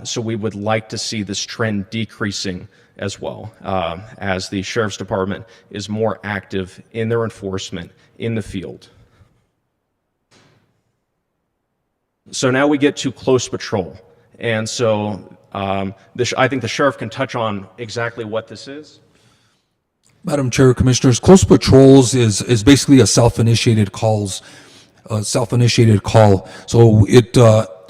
So we would like to see this trend decreasing as well, as the Sheriff's Department is more active in their enforcement in the field. So now we get to close patrol. And so I think the sheriff can touch on exactly what this is. Madam Chair, Commissioners, close patrols is basically a self-initiated call. So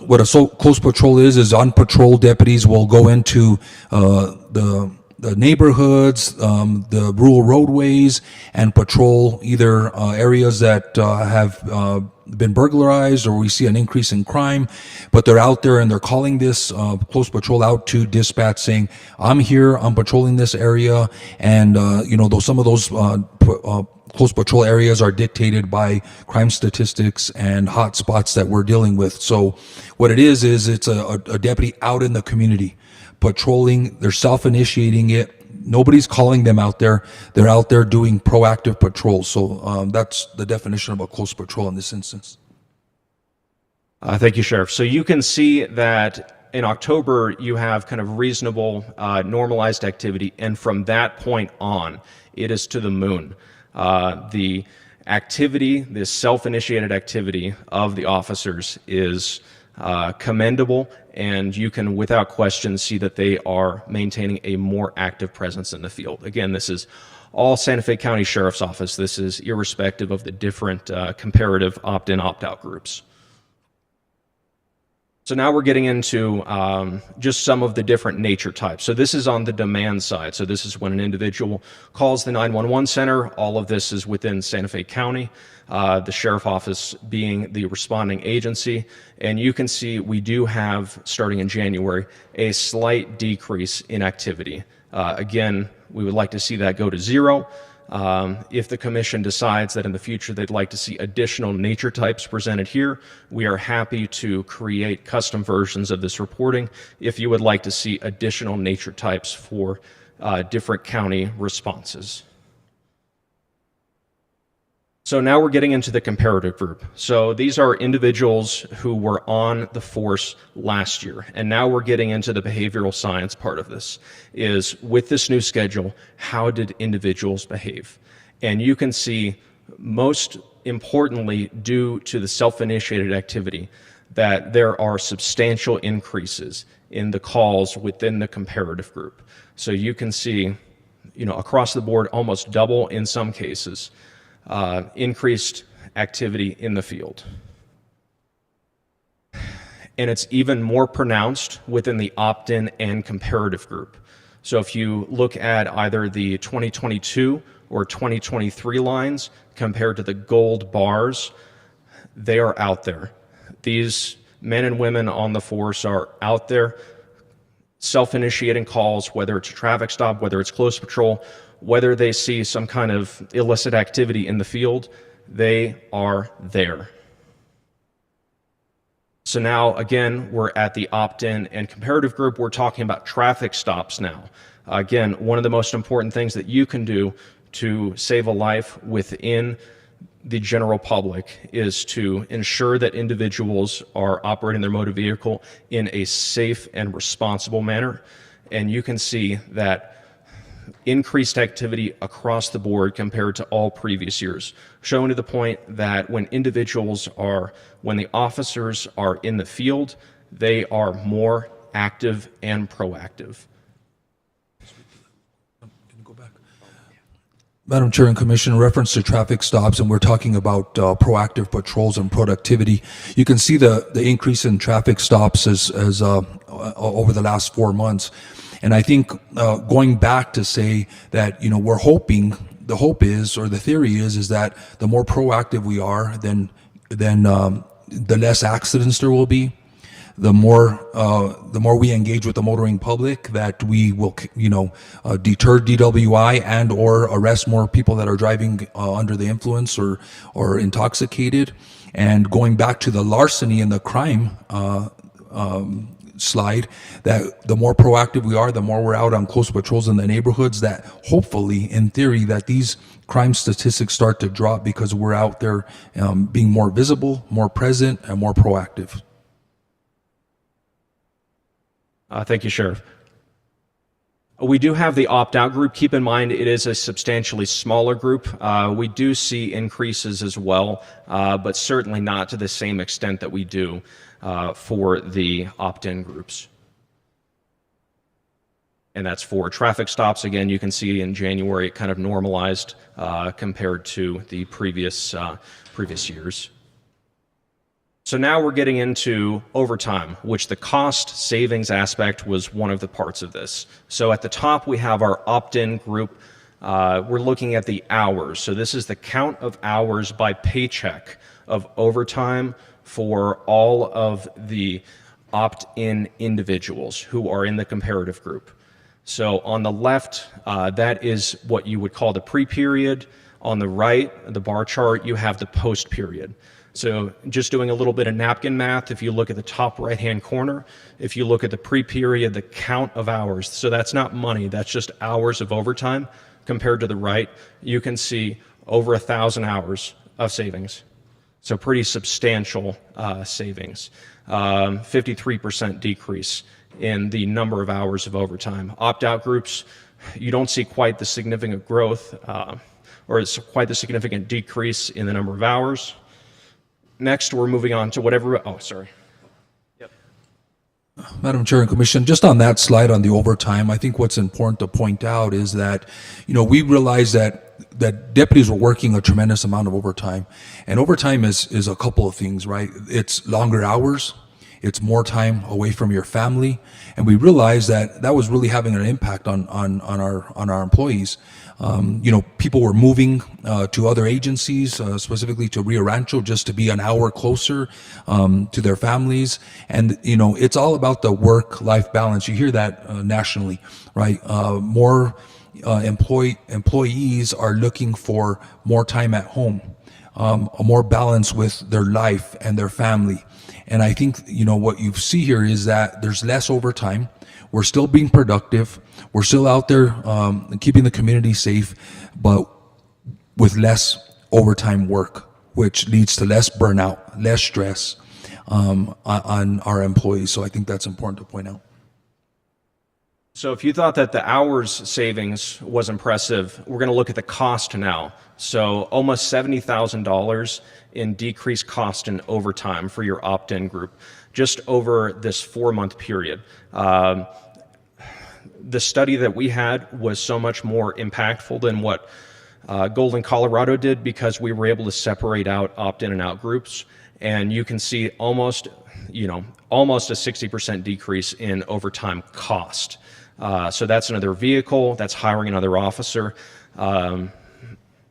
what a close patrol is on patrol deputies will go into the neighborhoods, the rural roadways, and patrol either areas that have been burglarized or we see an increase in crime, but they're out there and they're calling this close patrol out to dispatch saying, I'm here, I'm patrolling this area, and though some of those close patrol areas are dictated by crime statistics and hot spots that we're dealing with. So what it is it's a deputy out in the community patrolling. They're self-initiating it. Nobody's calling them out there. They're out there doing proactive patrol. So that's the definition of a close patrol in this instance. Thank you, Sheriff. So you can see that in October, you have kind of reasonable, normalized activity. And from that point on, it is to the moon. The activity, this self-initiated activity of the officers is commendable, and you can without question see that they are maintaining a more active presence in the field. Again, this is all Santa Fe County Sheriff's Office. This is irrespective of the different comparative opt-in, opt-out groups. So now we're getting into just some of the different nature types. So this is on the demand side. So this is when an individual calls the 911 center. All of this is within Santa Fe County, the Sheriff Office being the responding agency. And you can see we do have, starting in January, a slight decrease in activity. Again, we would like to see that go to zero. If the commission decides that in the future they'd like to see additional nature types presented here, we are happy to create custom versions of this reporting if you would like to see additional nature types for different county responses. So now we're getting into the comparative group. So these are individuals who were on the force last year. And now we're getting into the behavioral science part of this, is with this new schedule, how did individuals behave? And you can see, most importantly, due to the self-initiated activity, that there are substantial increases in the calls within the comparative group. So you can see, across the board, almost double in some cases. Increased activity in the field. And it's even more pronounced within the opt-in and comparative group. So if you look at either the 2022 or 2023 lines compared to the gold bars, they are out there. These men and women on the force are out there self-initiating calls, whether it's a traffic stop, whether it's close patrol, whether they see some kind of illicit activity in the field, they are there. So now, again, we're at the opt-in and comparative group. We're talking about traffic stops now. Again, one of the most important things that you can do to save a life within the general public is to ensure that individuals are operating their motor vehicle in a safe and responsible manner. And you can see that increased activity across the board compared to all previous years, showing to the point that when the officers are in the field, they are more active and proactive. Madam Chair and Commission, in reference to traffic stops, and we're talking about proactive patrols and productivity, you can see the increase in traffic stops as over the last 4 months. And I think going back to say that, we're hoping, the hope is, or the theory is that the more proactive we are, then the less accidents there will be. The more we engage with the motoring public, that we will, deter DWI and or arrest more people that are driving under the influence or intoxicated. And going back to the larceny and the crime slide, that the more proactive we are, the more we're out on close patrols in the neighborhoods, that hopefully, in theory, that these crime statistics start to drop because we're out there being more visible, more present, and more proactive. Thank you, Sheriff. We do have the opt-out group. Keep in mind, it is a substantially smaller group. We do see increases as well, but certainly not to the same extent that we do for the opt-in groups. And that's for traffic stops. Again, you can see in January it kind of normalized compared to the previous years. So now we're getting into overtime, which the cost savings aspect was one of the parts of this. So at the top, we have our opt-in group. We're looking at the hours. So this is the count of hours by paycheck of overtime for all of the opt-in individuals who are in the comparative group. So on the left, that is what you would call the pre-period. On the right, the bar chart, you have the post-period. So just doing a little bit of napkin math, if you look at the top right-hand corner, if you look at the pre-period, the count of hours, so that's not money, that's just hours of overtime, compared to the right, you can see over 1,000 hours of savings. So pretty substantial savings. 53% decrease in the number of hours of overtime. Opt-out groups, you don't see quite the significant growth, or it's quite the significant decrease in the number of hours. Next, we're moving on to whatever, Yep. Madam Chair and Commission, just on that slide on the overtime, I think what's important to point out is that, we realize that deputies were working a tremendous amount of overtime. And overtime is a couple of things, right? It's longer hours, it's more time away from your family, and we realized that was really having an impact on our employees. People were moving to other agencies, specifically to Rio Rancho, just to be an hour closer to their families. And it's all about the work-life balance. You hear that nationally, right? More employees are looking for more time at home, a more balance with their life and their family. And I think, what you see here is that there's less overtime. We're still being productive. We're still out there keeping the community safe, but with less overtime work, which leads to less burnout, less stress on our employees. So I think that's important to point out. So if you thought that the hours savings was impressive, we're going to look at the cost now. So almost $70,000 in decreased cost in overtime for your opt-in group, just over this 4-month period. The study that we had was so much more impactful than what Golden, Colorado did, because we were able to separate out opt-in and out groups. And you can see almost a 60% decrease in overtime cost. So that's another vehicle, that's hiring another officer.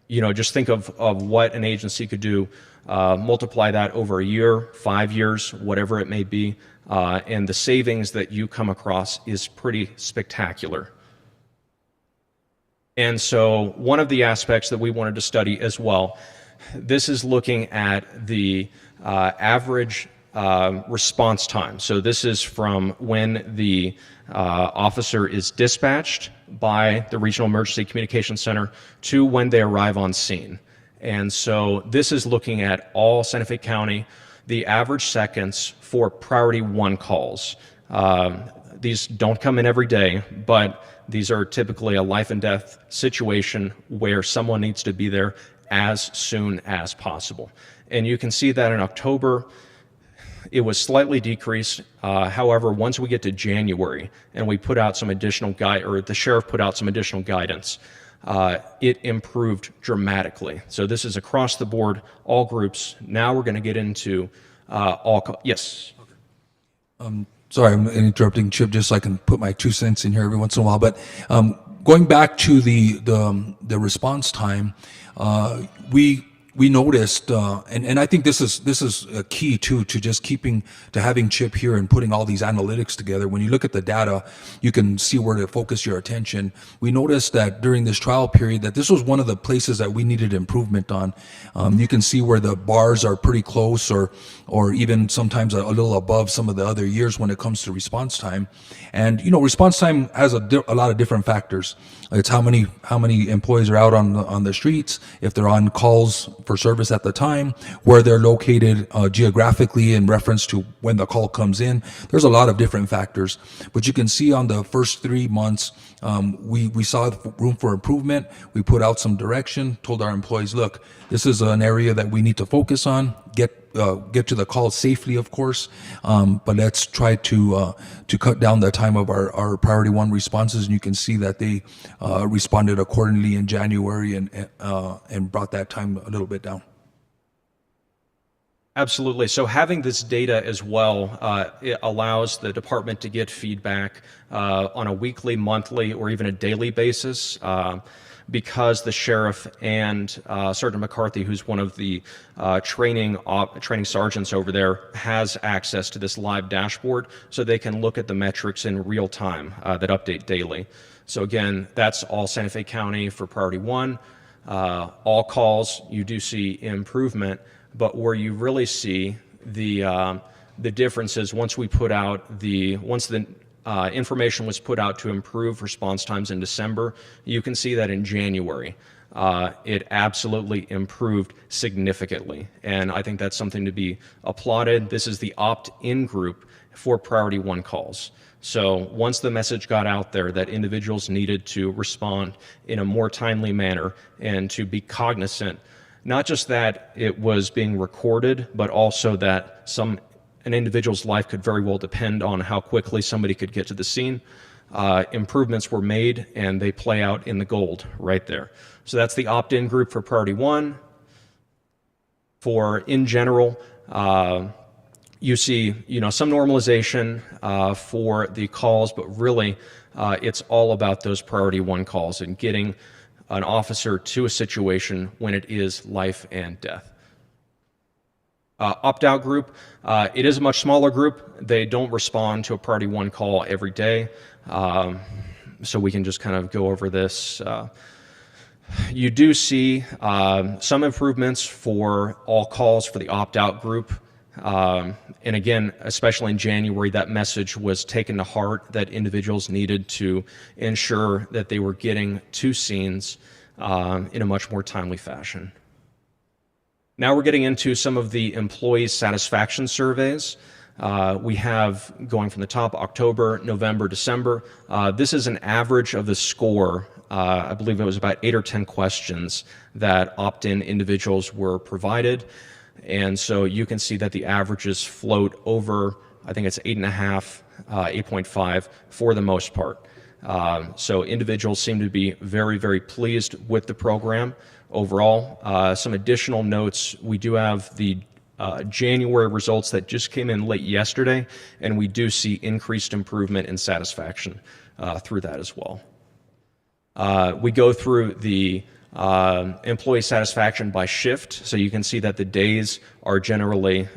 Just think of what an agency could do, multiply that over a year, 5 years, whatever it may be, and the savings that you come across is pretty spectacular. And so one of the aspects that we wanted to study as well, this is looking at the average response time. So this is from when the officer is dispatched by the Regional Emergency Communications Center to when they arrive on scene. And so this is looking at all Santa Fe County, the average seconds for priority 1 calls. These don't come in every day, but these are typically a life and death situation where someone needs to be there as soon as possible. And you can see that in October, it was slightly decreased. However, once we get to January and we put out some additional the sheriff put out some additional guidance, it improved dramatically. So this is across the board, all groups. Now we're going to get into yes. Sorry, I'm interrupting Chip just so I can put my 2 cents in here every once in a while. But going back to the response time, we noticed, and I think this is a key too to just having Chip here and putting all these analytics together. When you look at the data, you can see where to focus your attention. We noticed that during this trial period that this was one of the places that we needed improvement on. You can see where the bars are pretty close, or even sometimes a little above some of the other years when it comes to response time. And response time has a lot of different factors. It's how many employees are out on the streets, if they're on calls for service at the time, where they're located geographically in reference to when the call comes in. There's a lot of different factors, but you can see on the first 3 months, we saw room for improvement. We put out some direction, told our employees, look, this is an area that we need to focus on, get to the call safely, of course, but let's try to cut down the time of our priority 1 responses. And you can see that they responded accordingly in January and brought that time a little bit down. Absolutely. So having this data as well, it allows the department to get feedback on a weekly, monthly, or even a daily basis. Because the sheriff and Sergeant McCarthy, who's one of the training sergeants over there, has access to this live dashboard, so they can look at the metrics in real time that update daily. So again, that's all Santa Fe County for priority 1. All calls, you do see improvement, but where you really see the differences once the information was put out to improve response times in December, you can see that in January, it absolutely improved significantly. And I think that's something to be applauded. This is the opt-in group for priority 1 calls. So once the message got out there that individuals needed to respond in a more timely manner and to be cognizant, not just that it was being recorded, but also that an individual's life could very well depend on how quickly somebody could get to the scene. Improvements were made, and they play out in the gold right there. So that's the opt-in group for priority 1. For in general, you see some normalization for the calls, but really it's all about those priority 1 calls and getting an officer to a situation when it is life and death. Opt-out group, it is a much smaller group. They don't respond to a priority 1 call every day, so we can just kind of go over this. You do see some improvements for all calls for the opt-out group. And again, especially in January, that message was taken to heart that individuals needed to ensure that they were getting to scenes in a much more timely fashion. Now we're getting into some of the employee satisfaction surveys. We have, going from the top, October, November, December. This is an average of the score. I believe it was about 8 or 10 questions that opt-in individuals were provided. And so you can see that the averages float over, I think it's 8.5, 8.5 for the most part. So individuals seem to be very, very pleased with the program overall. Some additional notes, we do have the January results that just came in late yesterday, and we do see increased improvement in satisfaction through that as well. We go through the employee satisfaction by shift, so you can see that the days are generally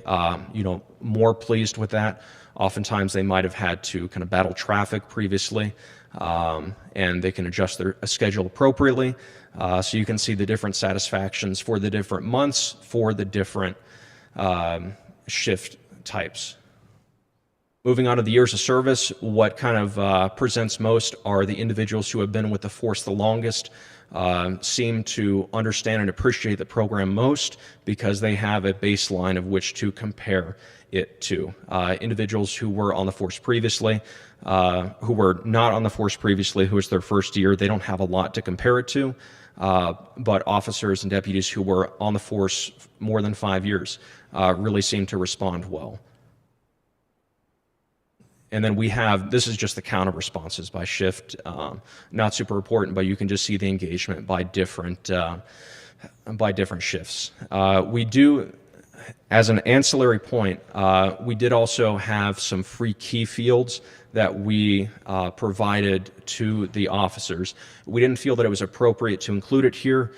more pleased with that. Oftentimes they might have had to kind of battle traffic previously, and they can adjust their schedule appropriately. So you can see the different satisfactions for the different months for the different shift types. Moving on to the years of service, what kind of presents most are the individuals who have been with the force the longest, seem to understand and appreciate the program most because they have a baseline of which to compare it to. Individuals who were on the force previously, who were not on the force previously, who was their first year, they don't have a lot to compare it to. But officers and deputies who were on the force more than 5 years really seem to respond well. And then we have, this is just the count of responses by shift, not super important, but you can just see the engagement by different shifts. We do, as an ancillary point, we did also have some free key fields that we provided to the officers. We didn't feel that it was appropriate to include it here.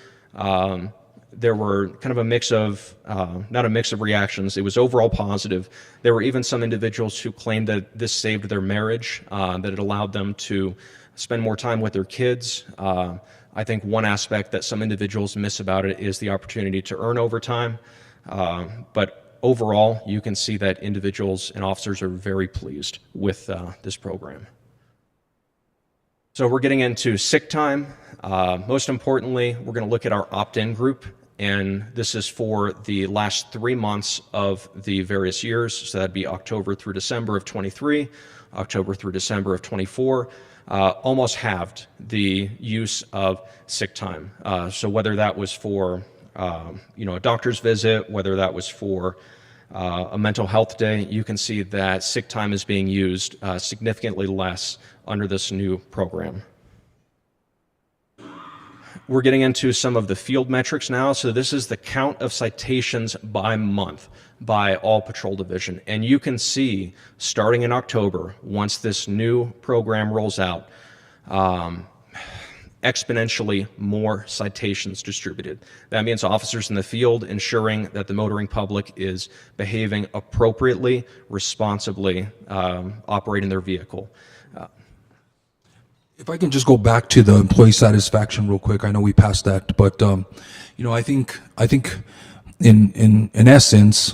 There were kind of a mix of, not a mix of reactions, it was overall positive. There were even some individuals who claimed that this saved their marriage, that it allowed them to spend more time with their kids. I think one aspect that some individuals miss about it is the opportunity to earn overtime. But overall, you can see that individuals and officers are very pleased with this program. So we're getting into sick time. Most importantly, we're going to look at our opt-in group, and this is for the last 3 months of the various years. So that'd be October through December of 23, October through December of 24. Almost halved the use of sick time. So whether that was for a doctor's visit, whether that was for a mental health day, you can see that sick time is being used significantly less under this new program. We're getting into some of the field metrics now. So this is the count of citations by month by all patrol division. And you can see, starting in October, once this new program rolls out, exponentially more citations distributed. That means officers in the field ensuring that the motoring public is behaving appropriately, responsibly, operating their vehicle. If I can just go back to the employee satisfaction real quick, I know we passed that, but I think in essence,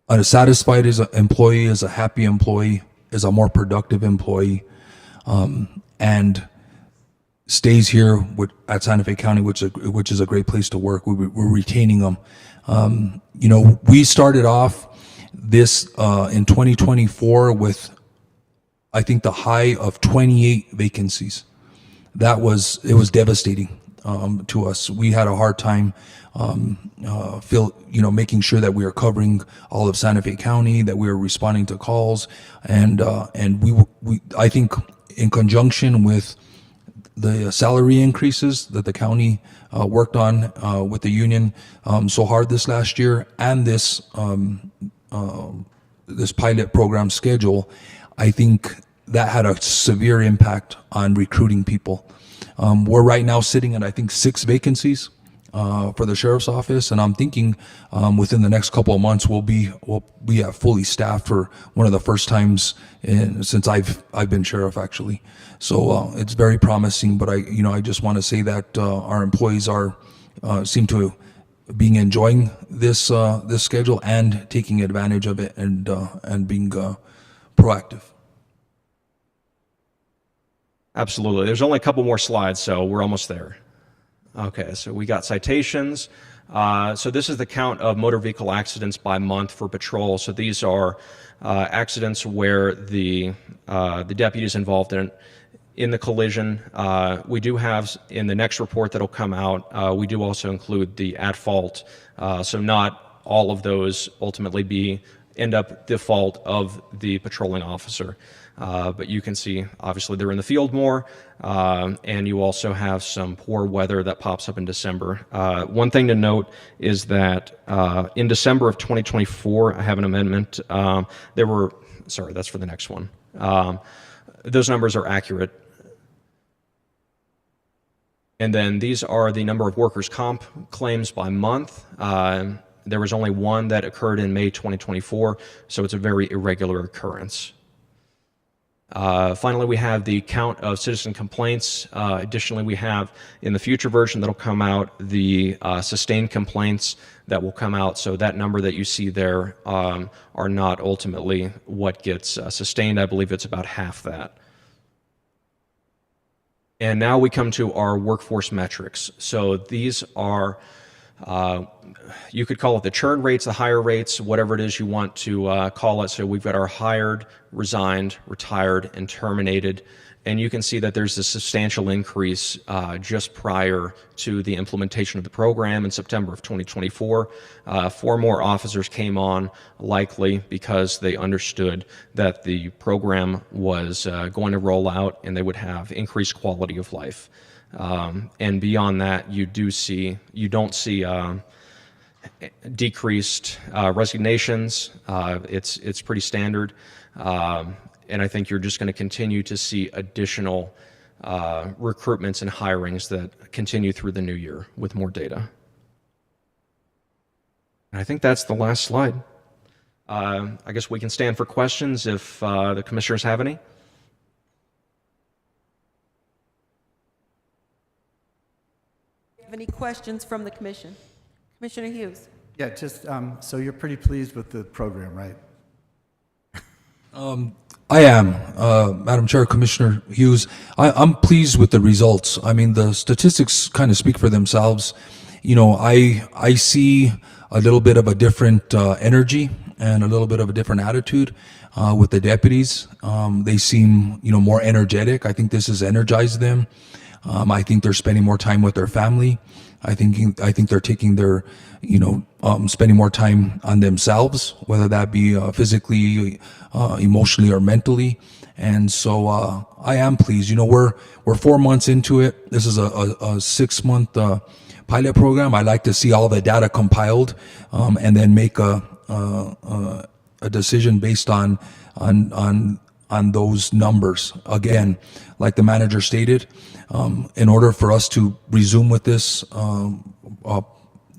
a satisfied employee is a happy employee, is a more productive employee, and stays here at Santa Fe County, which is a great place to work. We're retaining them. We started off this in 2024 with, I think, the high of 28 vacancies. It was devastating to us. We had a hard time making sure that we are covering all of Santa Fe County, that we are responding to calls, and I think in conjunction with the salary increases that the county worked on with the union so hard this last year, and this pilot program schedule, I think that had a severe impact on recruiting people. We're right now sitting at, I think, 6 vacancies for the sheriff's office, and I'm thinking within the next couple of months we'll be at fully staffed for one of the first times since I've been sheriff, actually. So it's very promising. But I just want to say that our employees seem to being enjoying this schedule and taking advantage of it and being proactive. Absolutely. There's only a couple more slides, so we're almost there. Okay, so we got citations. So this is the count of motor vehicle accidents by month for patrol. So these are accidents where the deputies involved in the collision. We do have, in the next report that'll come out, we do also include the at fault. So not all of those ultimately end up the fault of the patrolling officer. But you can see, obviously, they're in the field more, and you also have some poor weather that pops up in December. One thing to note is that in December of 2024, I have an amendment. Sorry, that's for the next one. Those numbers are accurate. And then these are the number of workers' comp claims by month. There was only one that occurred in May 2024, so it's a very irregular occurrence. Finally, we have the count of citizen complaints. Additionally, we have in the future version that'll come out the sustained complaints that will come out. So that number that you see there are not ultimately what gets sustained. I believe it's about half that. And now we come to our workforce metrics. So these are, you could call it the churn rates, the hire rates, whatever it is you want to call it. So we've got our hired, resigned, retired, and terminated. And you can see that there's a substantial increase just prior to the implementation of the program in September of 2024. 4 more officers came on, likely because they understood that the program was going to roll out and they would have increased quality of life. And beyond that, you don't see decreased resignations. It's pretty standard. And I think you're just going to continue to see additional recruitments and hirings that continue through the new year with more data. And I think that's the last slide. I guess we can stand for questions if the commissioners have any. Have any questions from the commission? Commissioner Hughes. Yeah, just so you're pretty pleased with the program, right? I am, Madam Chair, Commissioner Hughes. I'm pleased with the results. I mean, the statistics kind of speak for themselves. You know, I see a little bit of a different energy and a little bit of a different attitude with the deputies. They seem, you know, more energetic. I think this has energized them. I think they're spending more time with their family. I think they're taking their, you know, spending more time on themselves, whether that be physically, emotionally, or mentally. And so I am pleased. You know, we're 4 months into it. This is a 6-month pilot program. I like to see all the data compiled and then make a decision based on those numbers. Again, like the manager stated, in order for us to resume with this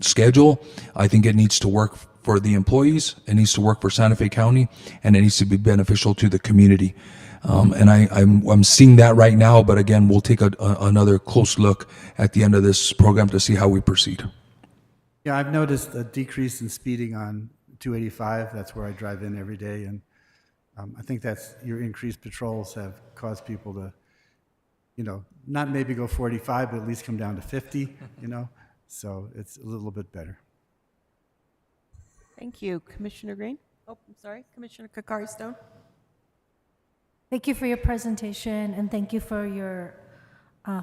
schedule, I think it needs to work for the employees, it needs to work for Santa Fe County, and it needs to be beneficial to the community. And I'm seeing that right now, but again, we'll take another close look at the end of this program to see how we proceed. Yeah, I've noticed a decrease in speeding on 285. That's where I drive in every day, and I think that's your increased patrols have caused people to, you know, not maybe go 45, but at least come down to 50, you know, so it's a little bit better. Thank you. Commissioner Green? Oh, I'm sorry. Commissioner Kakari Stone? Thank you for your presentation, and thank you for your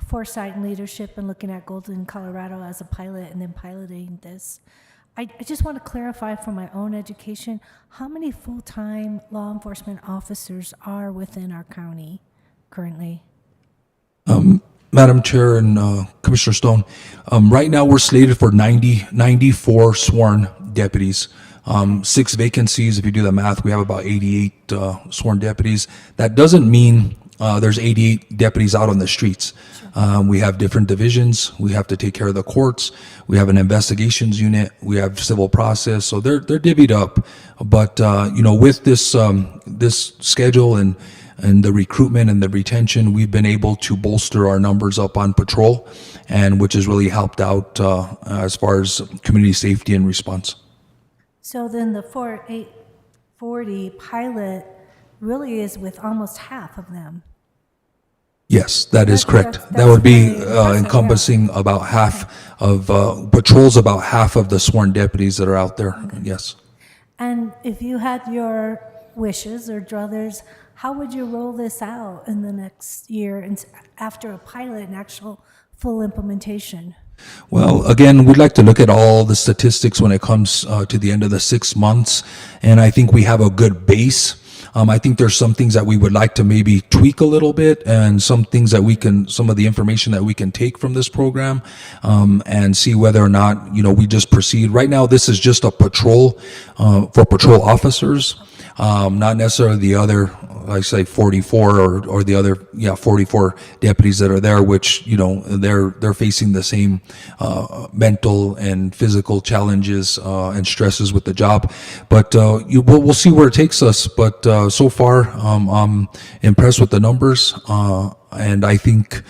foresight and leadership in looking at Golden, Colorado as a pilot and then piloting this. I just want to clarify for my own education, how many full-time law enforcement officers are within our county currently? Madam Chair and Commissioner Stone, right now we're slated for 94 sworn deputies. 6 vacancies. If you do the math, we have about 88 sworn deputies. That doesn't mean there's 88 deputies out on the streets. We have different divisions. We have to take care of the courts. We have an investigations unit. We have civil process. So they're divvied up. But you know, with this this schedule and the recruitment and the retention, we've been able to bolster our numbers up on patrol, and which has really helped out as far as community safety and response. So then the 4840 pilot really is with almost half of them. Yes, that is correct. That's That would be really impressive, encompassing about half of patrols, about half of the sworn deputies that are out there. Yes. And if you had your wishes or druthers, how would you roll this out in the next year and after a pilot and actual full implementation? Well, again, we'd like to look at all the statistics when it comes to the end of the 6 months, and I think we have a good base. I think there's some things that we would like to maybe tweak a little bit, and some things that we can, some of the information that we can take from this program, and see whether or not, you know, we just proceed. Right now, this is just a patrol, for patrol officers, not necessarily the other I say 44 or the other, 44 deputies that are there, which, they're facing the same mental and physical challenges and stresses with the job. But we'll see where it takes us. But so far, I'm impressed with the numbers, and I think,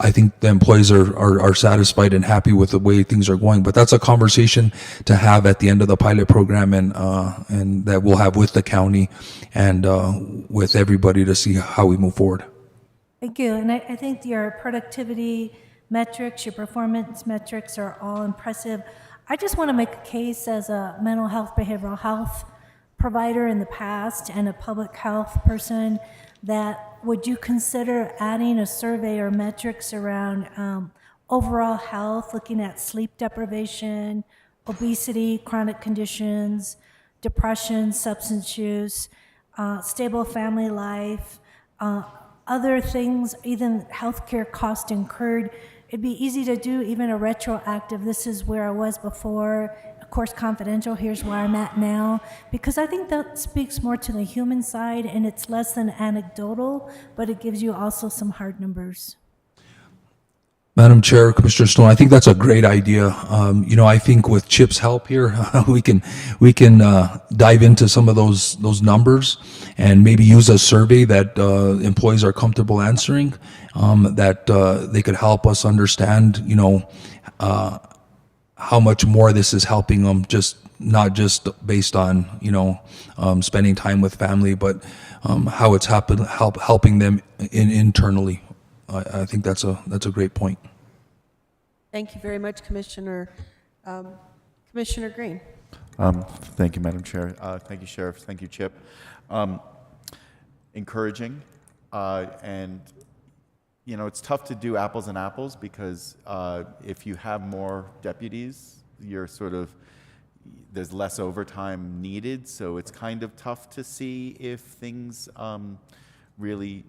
I think the employees are satisfied and happy with the way things are going. But that's a conversation to have at the end of the pilot program, and that we'll have with the county and with everybody to see how we move forward. Thank you. And I think your productivity metrics, your performance metrics are all impressive. I just want to make a case as a mental health, behavioral health provider in the past and a public health person that would you consider adding a survey or metrics around overall health, looking at sleep deprivation, obesity, chronic conditions, depression, substance use, stable family life, other things, even healthcare cost incurred? It'd be easy to do even a retroactive, this is where I was before, of course confidential, here's where I'm at now, because I think that speaks more to the human side and it's less than anecdotal, but it gives you also some hard numbers. Madam Chair, Commissioner Stone, I think that's a great idea. I think with Chip's help here, we can dive into some of those numbers and maybe use a survey that employees are comfortable answering, that they could help us understand, how much more this is helping them, not just based on spending time with family, but how it's helping them internally. I think that's a great point. Thank you very much, Commissioner. Commissioner Green. Thank you, Madam Chair. Thank you, Sheriff. Thank you, Chip. Encouraging, and it's tough to do apples and apples because if you have more deputies, there's less overtime needed, so it's kind of tough to see if things really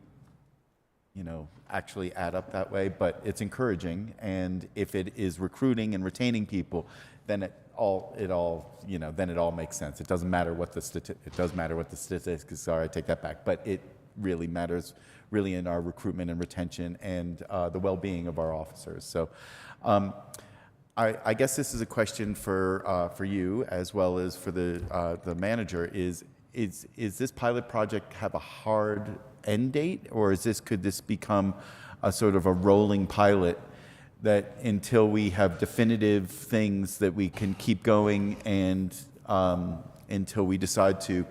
actually add up that way, but it's encouraging. And if it is recruiting and retaining people, then it all makes sense. It doesn't matter what it does matter what the statistics are. I take that back, but it really matters in our recruitment and retention and the well-being of our officers. So, I guess this is a question for you as well as for the manager. Is this pilot project have a hard end date, or could this become a sort of a rolling pilot that until we have definitive things that we can keep going and until we decide to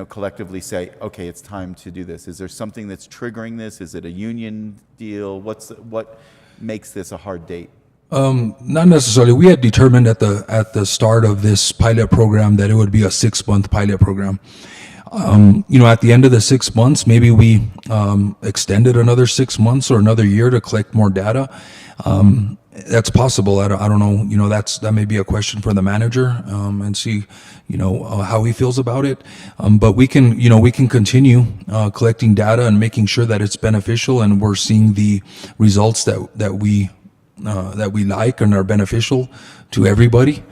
collectively say, okay, it's time to do this? Is there something that's triggering this? Is it a union deal? What makes this a hard date? Not necessarily. We had determined at the start of this pilot program that it would be a 6-month pilot program. At the end of the 6 months, maybe we extended another 6 months or another year to collect more data. That's possible. I don't know. That may be a question for the manager and see, how he feels about it. But we can continue collecting data and making sure that it's beneficial and we're seeing the results that we like and are beneficial to everybody.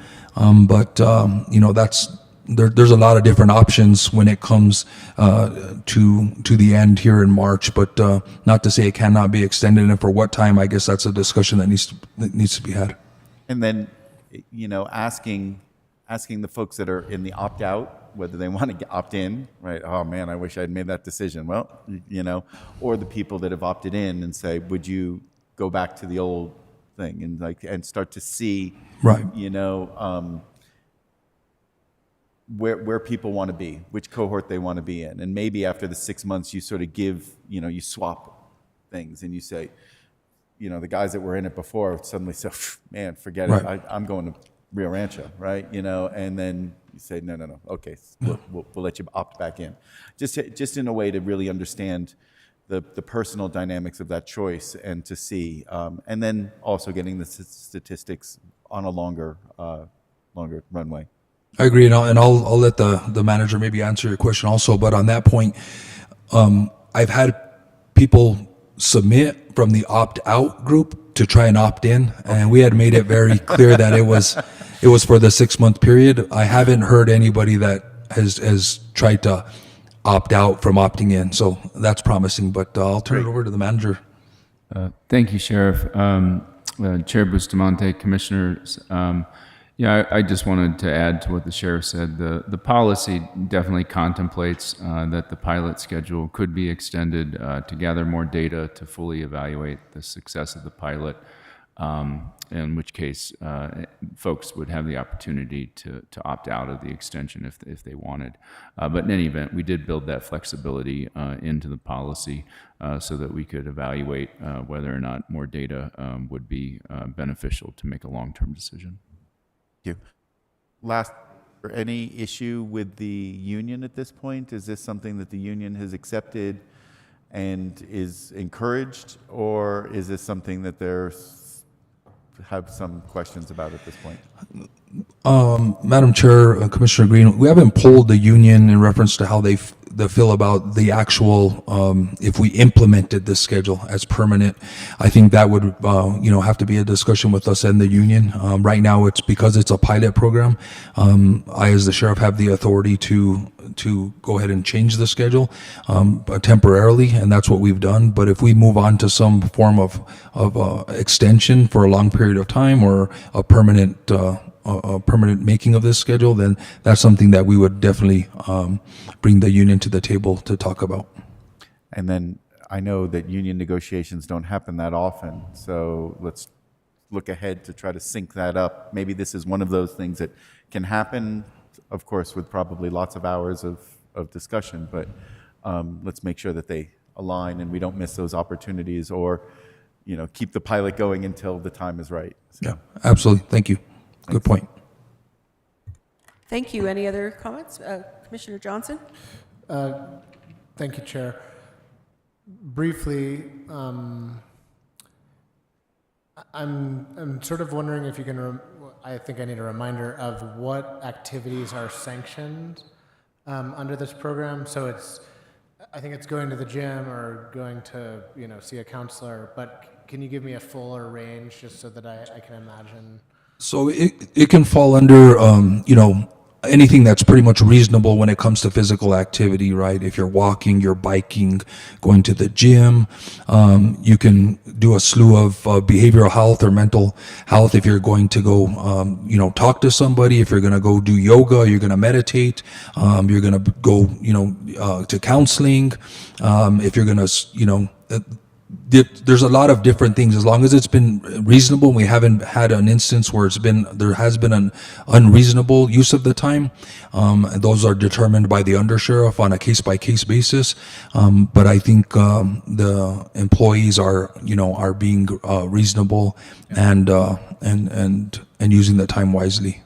There's a lot of different options when it comes to the end here in March, but not to say it cannot be extended, and for what time, I guess that's a discussion that needs to be had. And then, asking the folks that are in the opt-out whether they want to opt in, right? Oh man, I wish I'd made that decision. Well, or the people that have opted in and say, would you go back to the old thing and start to see, right? Where people want to be, which cohort they want to be in. And maybe after the 6 months, you sort of give, you swap things and you say, the guys that were in it before suddenly say, man, forget it. I'm going to Rio Rancho, right? And then you say, no. Okay, we'll let you opt back in. Just in a way to really understand the personal dynamics of that choice and to see, and then also getting the statistics on a longer runway. I agree, and I'll let the manager maybe answer your question also. But on that point, I've had people submit from the opt-out group to try and opt in, and we had made it very clear that it was for the 6 month period. I haven't heard anybody that has tried to opt out from opting in. So that's promising, but I'll turn it over to the manager. Thank you, Sheriff. Chair Bustamante, Commissioners. I just wanted to add to what the Sheriff said. The policy definitely contemplates that the pilot schedule could be extended to gather more data to fully evaluate the success of the pilot, in which case folks would have the opportunity to opt out of the extension if they wanted. But in any event, we did build that flexibility into the policy so that we could evaluate whether or not more data would be beneficial to make a long-term decision. Thank you. Last, or any issue with the union at this point? Is this something that the union has accepted and is encouraged, or is this something that they're have some questions about at this point? Madam Chair, Commissioner Green, we haven't polled the union in reference to how they feel about the actual, if we implemented this schedule as permanent. I think that would, have to be a discussion with us and the union. Right now, it's because it's a pilot program. I, as the sheriff, have the authority to go ahead and change the schedule temporarily, and that's what we've done. But if we move on to some form of extension for a long period of time, or a permanent making of this schedule, then that's something that we would definitely bring the union to the table to talk about. And then I know that union negotiations don't happen that often, so let's look ahead to try to sync that up. Maybe this is one of those things that can happen, of course, with probably lots of hours of discussion, but let's make sure that they align and we don't miss those opportunities, or keep the pilot going until the time is right. So. Yeah, absolutely. Thank you. Good point. Thank you. Any other comments? Commissioner Johnson? Thank you, Chair. Briefly, I'm sort of wondering if you can, I think I need a reminder of what activities are sanctioned under this program. So I think it's going to the gym or going to, see a counselor, but can you give me a fuller range just so that I can imagine? So it can fall under, anything that's pretty much reasonable when it comes to physical activity, right? If you're walking, you're biking, going to the gym, you can do a slew of behavioral health or mental health. If you're going to go, talk to somebody, if you're going to go do yoga, you're going to meditate, you're going to go, to counseling, if you're going to, there's a lot of different things. As long as it's been reasonable, we haven't had an instance where there has been an unreasonable use of the time. Those are determined by the undersheriff on a case-by-case basis. But I think the employees are being reasonable and using the time wisely.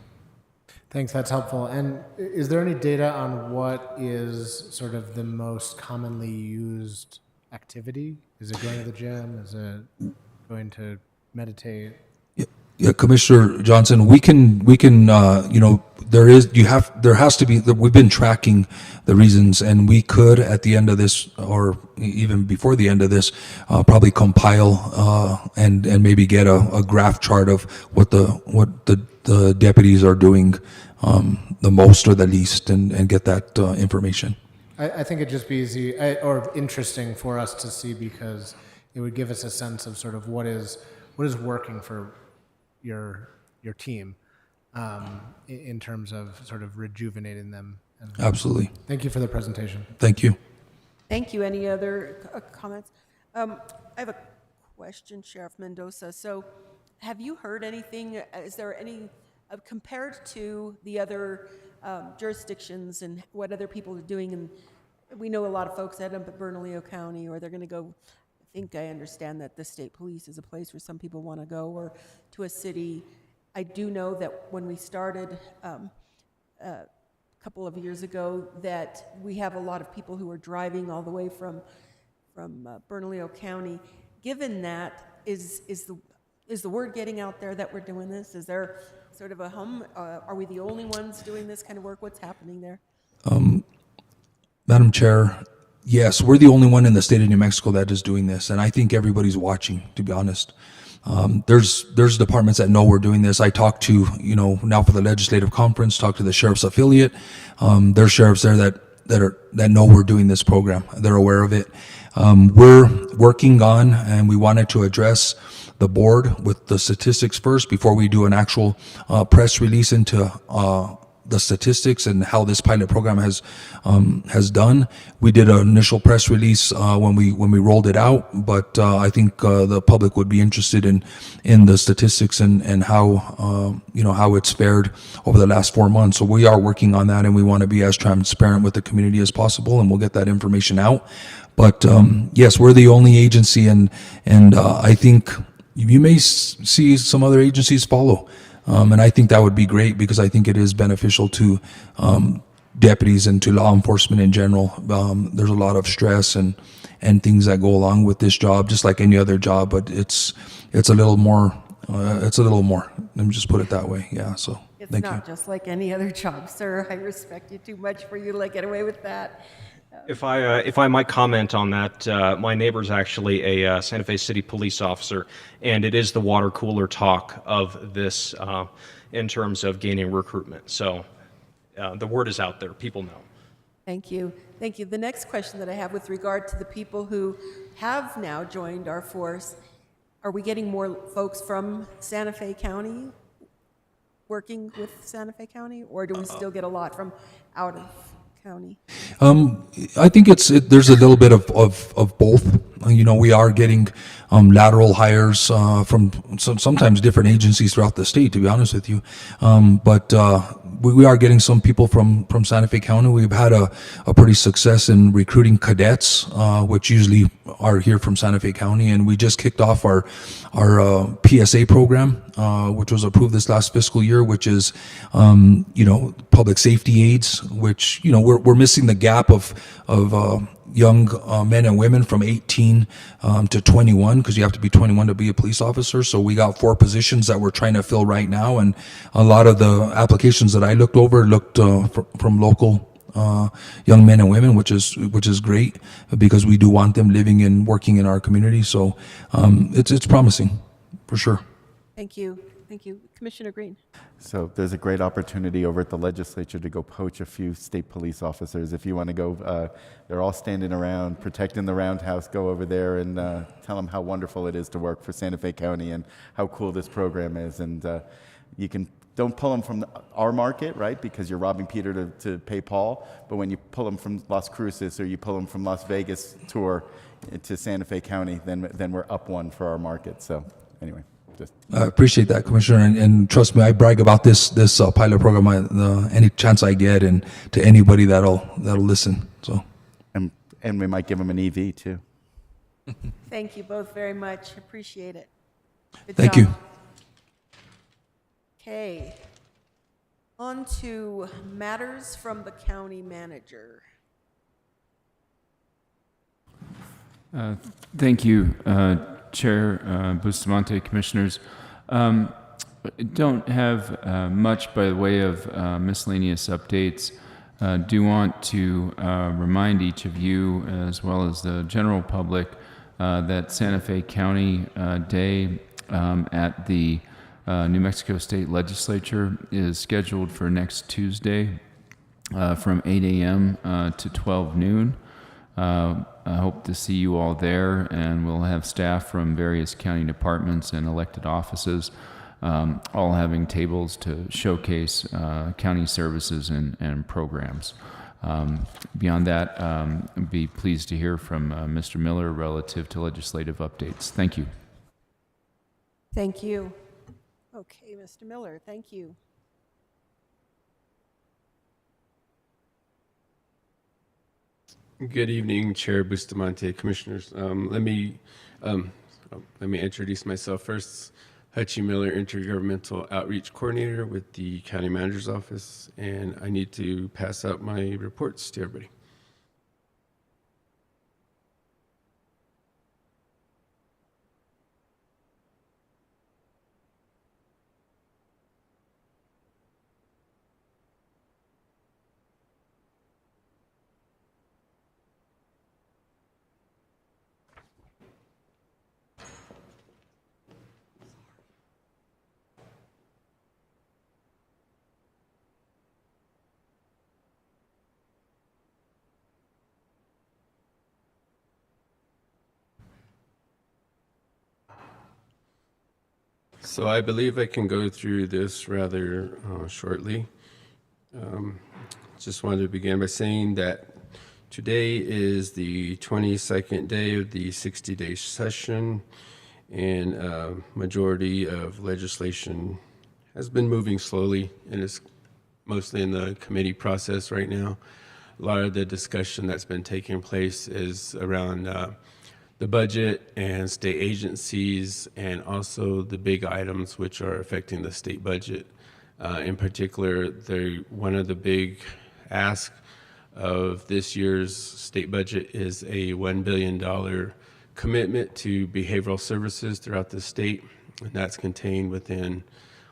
Thanks, that's helpful. And is there any data on what is sort of the most commonly used activity? Is it going to the gym? Is it going to meditate? Yeah, Commissioner Johnson, we can, there has to be, we've been tracking the reasons, and we could at the end of this, or even before the end of this, probably compile and maybe get a graph chart of what the deputies are doing the most or the least, and get that information. I think it'd just be easy or interesting for us to see, because it would give us a sense of sort of what is working for your team in terms of sort of rejuvenating them. Absolutely. Thank you for the presentation. Thank you. Thank you. Any other comments? I have a question, Sheriff Mendoza. So have you heard anything? Is there any, compared to the other jurisdictions and what other people are doing, and we know a lot of folks head up at Bernalillo County, or they're going to go, I understand that the state police is a place where some people want to go, or to a city. I do know that when we started a couple of years ago, that we have a lot of people who are driving all the way from Bernalillo County. Given that, is the word getting out there that we're doing this? Is there sort of a hum? Are we the only ones doing this kind of work? What's happening there? Madam Chair, yes, we're the only one in the state of New Mexico that is doing this, and I think everybody's watching, to be honest. There's departments that know we're doing this. I talked to, now for the legislative conference, talked to the sheriff's affiliate. There's sheriffs there that that know we're doing this program. They're aware of it. We're working on, and we wanted to address the board with the statistics first before we do an actual press release into the statistics and how this pilot program has done. We did an initial press release when we rolled it out, but I think the public would be interested in the statistics and how how it's fared over the last 4 months. So we are working on that, and we want to be as transparent with the community as possible, and we'll get that information out. But yes, we're the only agency, and I think you may see some other agencies follow. And I think that would be great, because I think it is beneficial to deputies and to law enforcement in general. There's a lot of stress and things that go along with this job, just like any other job, but it's a little more. It's a little more. Let me just put it that way. Yeah. So thank you. It's not just like any other job, sir. I respect you too much for you to get away with that. If I might comment on that, my neighbor's actually a Santa Fe City police officer, and it is the water cooler talk of this in terms of gaining recruitment. So the word is out there. People know. Thank you. Thank you. The next question that I have with regard to the people who have now joined our force, are we getting more folks from Santa Fe County working with Santa Fe County, or do we still get a lot from out of county? I think there's a little bit of both. We are getting lateral hires from sometimes different agencies throughout the state, to be honest with you. But we are getting some people from Santa Fe County. We've had a pretty success in recruiting cadets, which usually are here from Santa Fe County. And we just kicked off our PSA program, which was approved this last fiscal year, which is, public safety aids, which, we're missing the gap of young men and women from 18 to 21, because you have to be 21 to be a police officer. So we got 4 positions that we're trying to fill right now, and a lot of the applications that I looked over looked from local young men and women, which is great, because we do want them living and working in our community. So it's promising, for sure. Thank you. Thank you. Commissioner Green. So there's a great opportunity over at the legislature to go poach a few state police officers. If you want to go, they're all standing around protecting the roundhouse. Go over there and tell them how wonderful it is to work for Santa Fe County and how cool this program is. And don't pull them from our market, right? Because you're robbing Peter to pay Paul. But when you pull them from Las Cruces or you pull them from Las Vegas tour to Santa Fe County, then we're up one for our market. So anyway. I appreciate that, Commissioner, and trust me, I brag about this pilot program any chance I get, and to anybody that'll listen. So, and we might give them an EV too. Thank you both very much. Appreciate it. Good Thank job. you. Okay. On to matters from the county manager. Thank you, Chair Bustamante, Commissioners. Don't have much by the way of miscellaneous updates. Do want to remind each of you, as well as the general public, that Santa Fe County Day at the New Mexico State Legislature is scheduled for next Tuesday from 8 a.m. to 12 noon. I hope to see you all there, and we'll have staff from various county departments and elected offices, all having tables to showcase county services and programs. Beyond that, be pleased to hear from Mr. Miller relative to legislative updates. Thank you. Thank you. Okay, Mr. Miller, thank you. Good evening, Chair Bustamante, Commissioners. Let me introduce myself first. Hutchie Miller, Intergovernmental Outreach Coordinator with the County Manager's Office, and I need to pass out my reports to everybody. So I believe I can go through this rather shortly. Just wanted to begin by saying that today is the 22nd day of the 60-day session, and a majority of legislation has been moving slowly and is mostly in the committee process right now. A lot of the discussion that's been taking place is around the budget and state agencies, and also the big items which are affecting the state budget. In particular, one of the big asks of this year's state budget is a $1 billion commitment to behavioral services throughout the state, and that's contained within,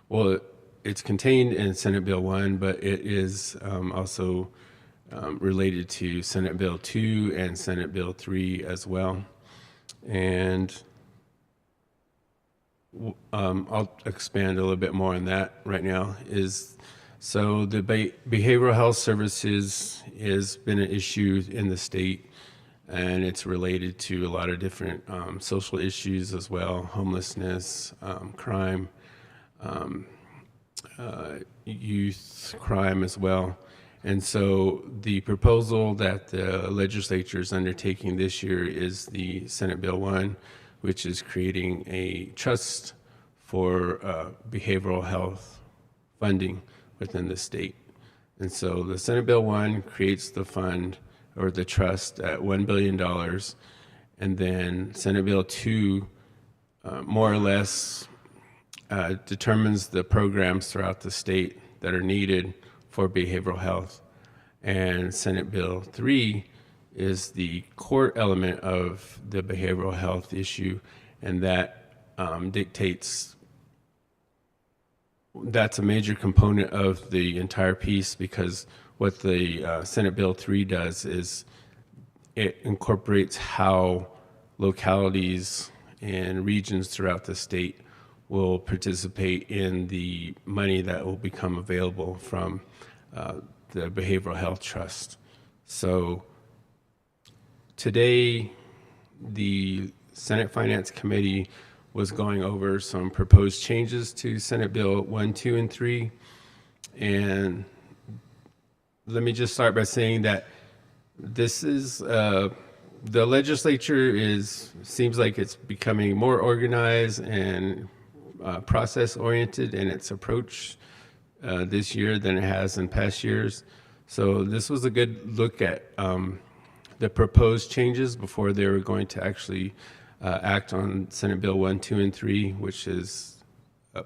well, it's contained in Senate Bill 1, but it is also related to Senate Bill 2 and Senate Bill 3 as well. And I'll expand a little bit more on that right now. So the behavioral health services has been an issue in the state, and it's related to a lot of different social issues as well, homelessness, crime, youth crime as well. And so the proposal that the legislature is undertaking this year is the Senate Bill 1, which is creating a trust for behavioral health funding within the state. And so the Senate Bill 1 creates the fund or the trust at $1 billion. And then Senate Bill 2 more or less determines the programs throughout the state that are needed for behavioral health. And Senate Bill 3 is the core element of the behavioral health issue, and that dictates, that's a major component of the entire piece, because what the Senate Bill 3 does is it incorporates how localities and regions throughout the state will participate in the money that will become available from the Behavioral Health Trust. So today, the Senate Finance Committee was going over some proposed changes to Senate Bill 1, 2, and 3. And let me just start by saying that this is, the legislature seems like it's becoming more organized and process-oriented in its approach this year than it has in past years. So this was a good look at the proposed changes before they were going to actually act on Senate Bill 1, 2, and 3, which is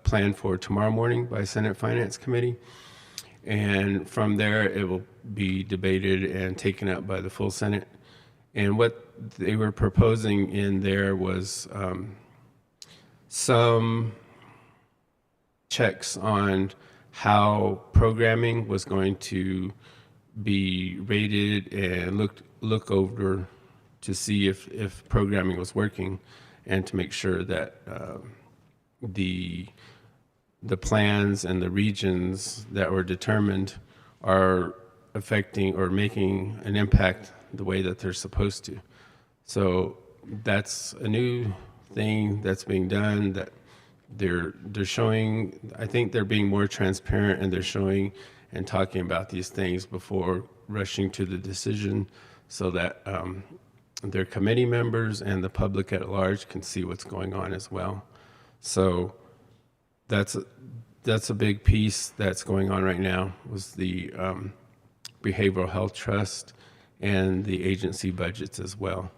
planned for tomorrow morning by Senate Finance Committee. And from there, it will be debated and taken up by the full Senate. And what they were proposing in there was some checks on how programming was going to be rated and look over to see if programming was working, and to make sure that the plans and the regions that were determined are affecting or making an impact the way that they're supposed to. So that's a new thing that's being done, that they're showing, I think they're being more transparent, and they're showing and talking about these things before rushing to the decision, so that their committee members and the public at large can see what's going on as well. So that's a big piece that's going on right now, was the Behavioral Health Trust and the agency budgets as well.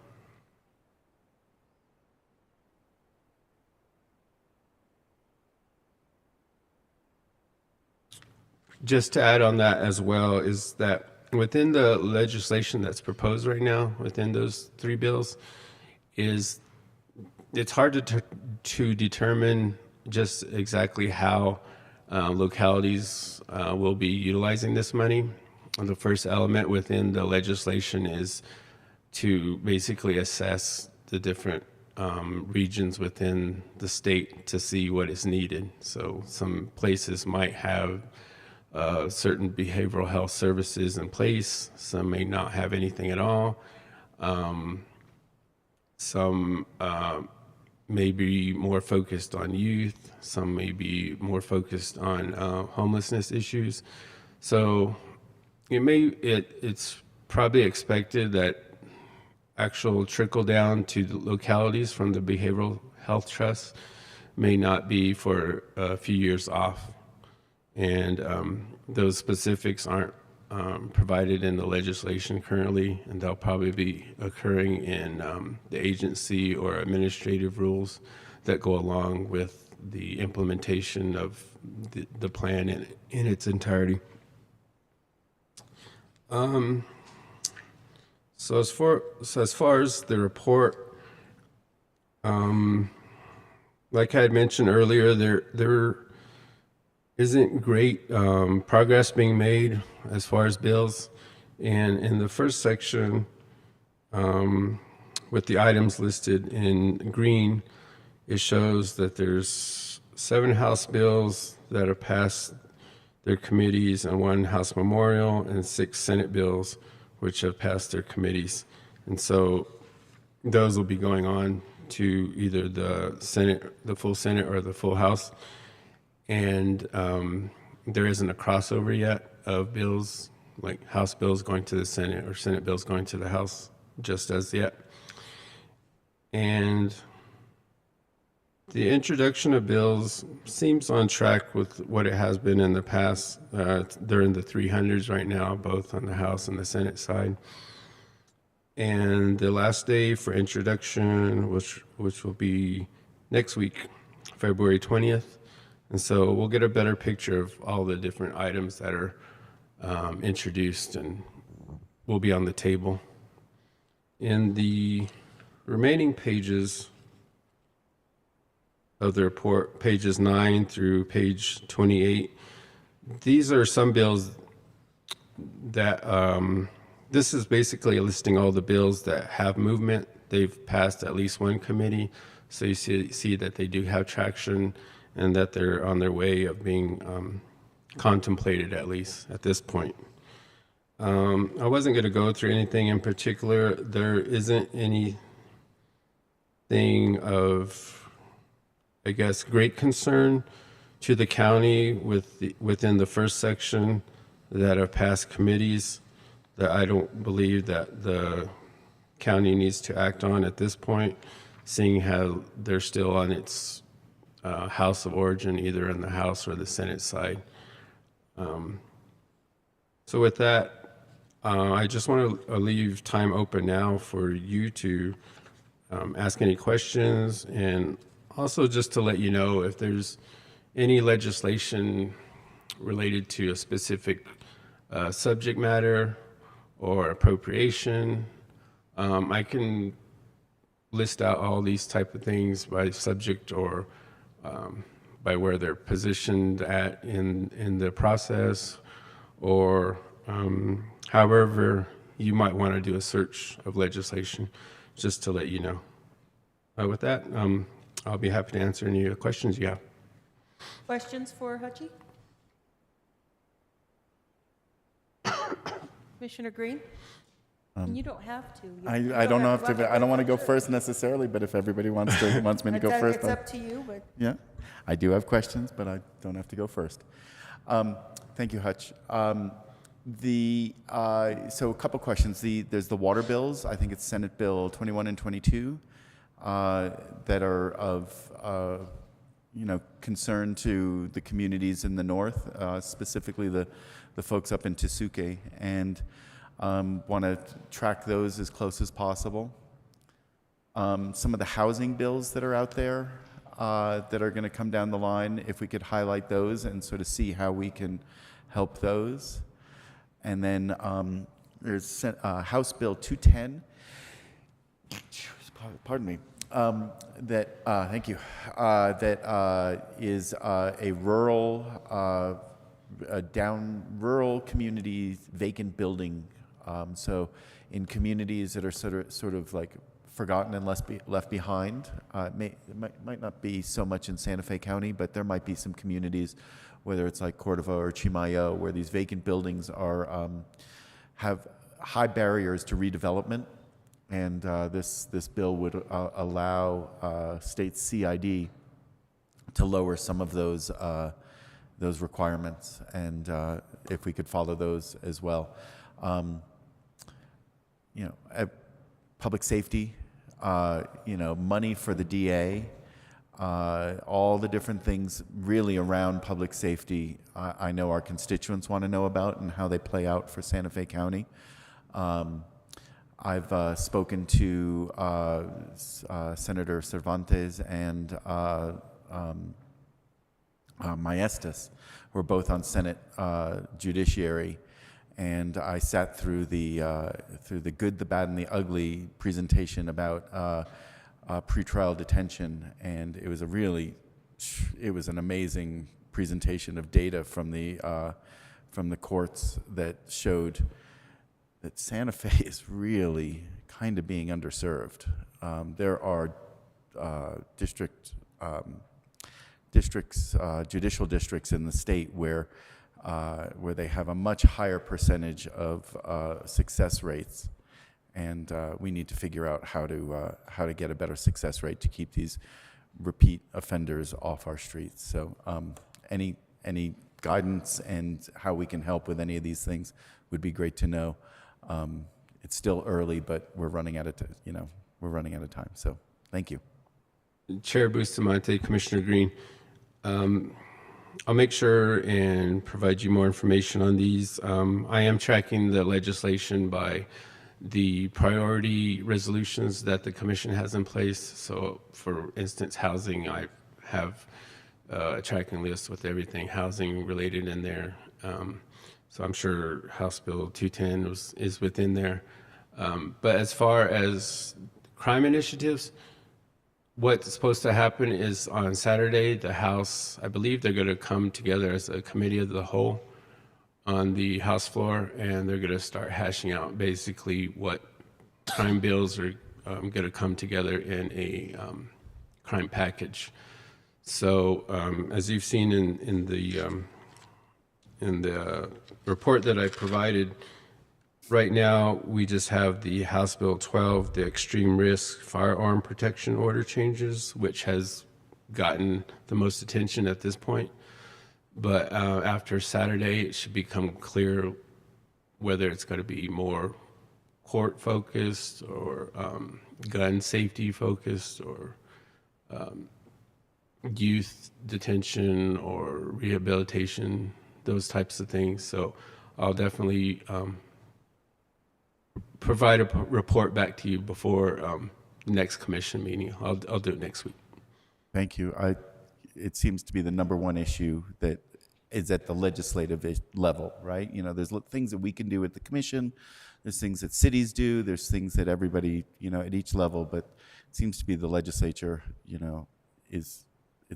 Just to add on that as well, is that within the legislation that's proposed right now, within those three bills, it's hard to determine just exactly how localities will be utilizing this money. The first element within the legislation is to basically assess the different regions within the state to see what is needed. So some places might have certain behavioral health services in place. Some may not have anything at all. Some may be more focused on youth, some may be more focused on homelessness issues. So it's probably expected that actual trickle down to the localities from the Behavioral Health Trust may not be for a few years off. And those specifics aren't provided in the legislation currently, and they'll probably be occurring in the agency or administrative rules that go along with the implementation of the plan in its entirety. So as far as the report, like I had mentioned earlier, there isn't great progress being made as far as bills. And in the first section, with the items listed in green, it shows that there's 7 House bills that have passed their committees and 1 House memorial and 6 Senate bills which have passed their committees. And so those will be going on to either the Senate, the full Senate, or the full House. And there isn't a crossover yet of bills, like House bills going to the Senate or Senate bills going to the House, just as yet. And the introduction of bills seems on track with what it has been in the past. They're in the 300s right now, both on the House and the Senate side. And the last day for introduction, which will be next week, February 20th. And so we'll get a better picture of all the different items that are introduced and will be on the table. In the remaining pages of the report, pages 9 through page 28, these are some bills that, this is basically listing all the bills that have movement. They've passed at least one committee, so you see that they do have traction and that they're on their way of being contemplated, at least at this point. I wasn't going to go through anything in particular. There isn't anything of, I guess, great concern to the county within the first section that have passed committees that I don't believe that the county needs to act on at this point, seeing how they're still on its house of origin, either in the House or the Senate side. So with that, I just want to leave time open now for you to ask any questions, and also just to let you know if there's any legislation related to a specific subject matter or appropriation. I can list out all these type of things by subject or by where they're positioned at in the process, or however you might want to do a search of legislation, just to let you know. With that, I'll be happy to answer any questions you have. Questions for Hutchie? Commissioner Green? And you don't have to. I don't know if to, I don't want to go first necessarily, but if everybody wants me to go first, it's up to you. But yeah, I do have questions, but I don't have to go first. Thank you, Hutch. So a couple questions. There's the water bills. I think it's Senate Bill 21 and 22 that are of concern to the communities in the north, specifically the folks up in Tesuque, and want to track those as close as possible. Some of the housing bills that are out there that are going to come down the line, if we could highlight those and sort of see how we can help those. And then there's House Bill 210, pardon me, thank you, that is a rural community vacant building. So in communities that are sort of like forgotten and left behind, it might not be so much in Santa Fe County, but there might be some communities, whether it's like Cordova or Chimayo, where these vacant buildings are have high barriers to redevelopment, And this bill would allow state CID to lower some of those requirements, and if we could follow those as well. Public safety, money for the DA, all the different things really around public safety. I know our constituents want to know about and how they play out for Santa Fe County. I've spoken to Senator Cervantes and Maestas, who are both on Senate Judiciary, and I sat through the good, the bad, and the ugly presentation about pretrial detention, and it was an amazing presentation of data from the courts that showed that Santa Fe is really kind of being underserved. There are judicial districts in the state where they have a much higher percentage of success rates, and we need to figure out how to get a better success rate to keep these repeat offenders off our streets. So, any guidance and how we can help with any of these things would be great to know. It's still early, but we're running out of time. So, thank you. Chair Bustamante, Commissioner Green. I'll make sure and provide you more information on these. I am tracking the legislation by the priority resolutions that the commission has in place. So for instance, housing, I have a tracking list with everything housing related in there. So I'm sure House Bill 210 is within there. But as far as crime initiatives, what's supposed to happen is on Saturday, the House, I believe they're going to come together as a committee of the whole on the House floor, and they're going to start hashing out basically what crime bills are going to come together in a crime package. So as you've seen in the report that I provided, right now we just have the House Bill 12, the extreme risk firearm protection order changes, which has gotten the most attention at this point. But after Saturday, it should become clear whether it's going to be more court focused or gun safety focused or youth detention or rehabilitation, those types of things. So I'll definitely provide a report back to you before next commission meeting. I'll do it next week. Thank you. It seems to be the number one issue that is at the legislative level, right? There's things that we can do at the commission. There's things that cities do. There's things that everybody, at each level. But it seems to be the legislature, it's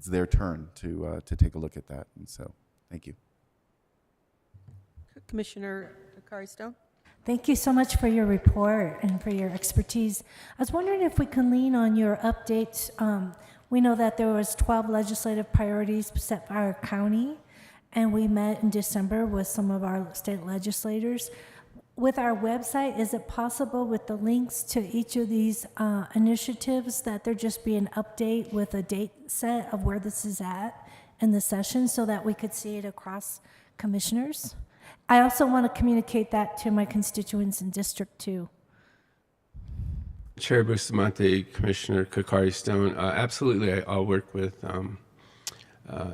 their turn to take a look at that. And so, thank you. Commissioner Akari Stone. Thank you so much for your report and for your expertise. I was wondering if we can lean on your updates. We know that there was 12 legislative priorities set by our county, and we met in December with some of our state legislators. With our website, is it possible with the links to each of these initiatives that there just be an update with a date set of where this is at in the session so that we could see it across commissioners? I also want to communicate that to my constituents in District 2. Chair Bustamante, Commissioner Kakari Stone, absolutely. I'll work with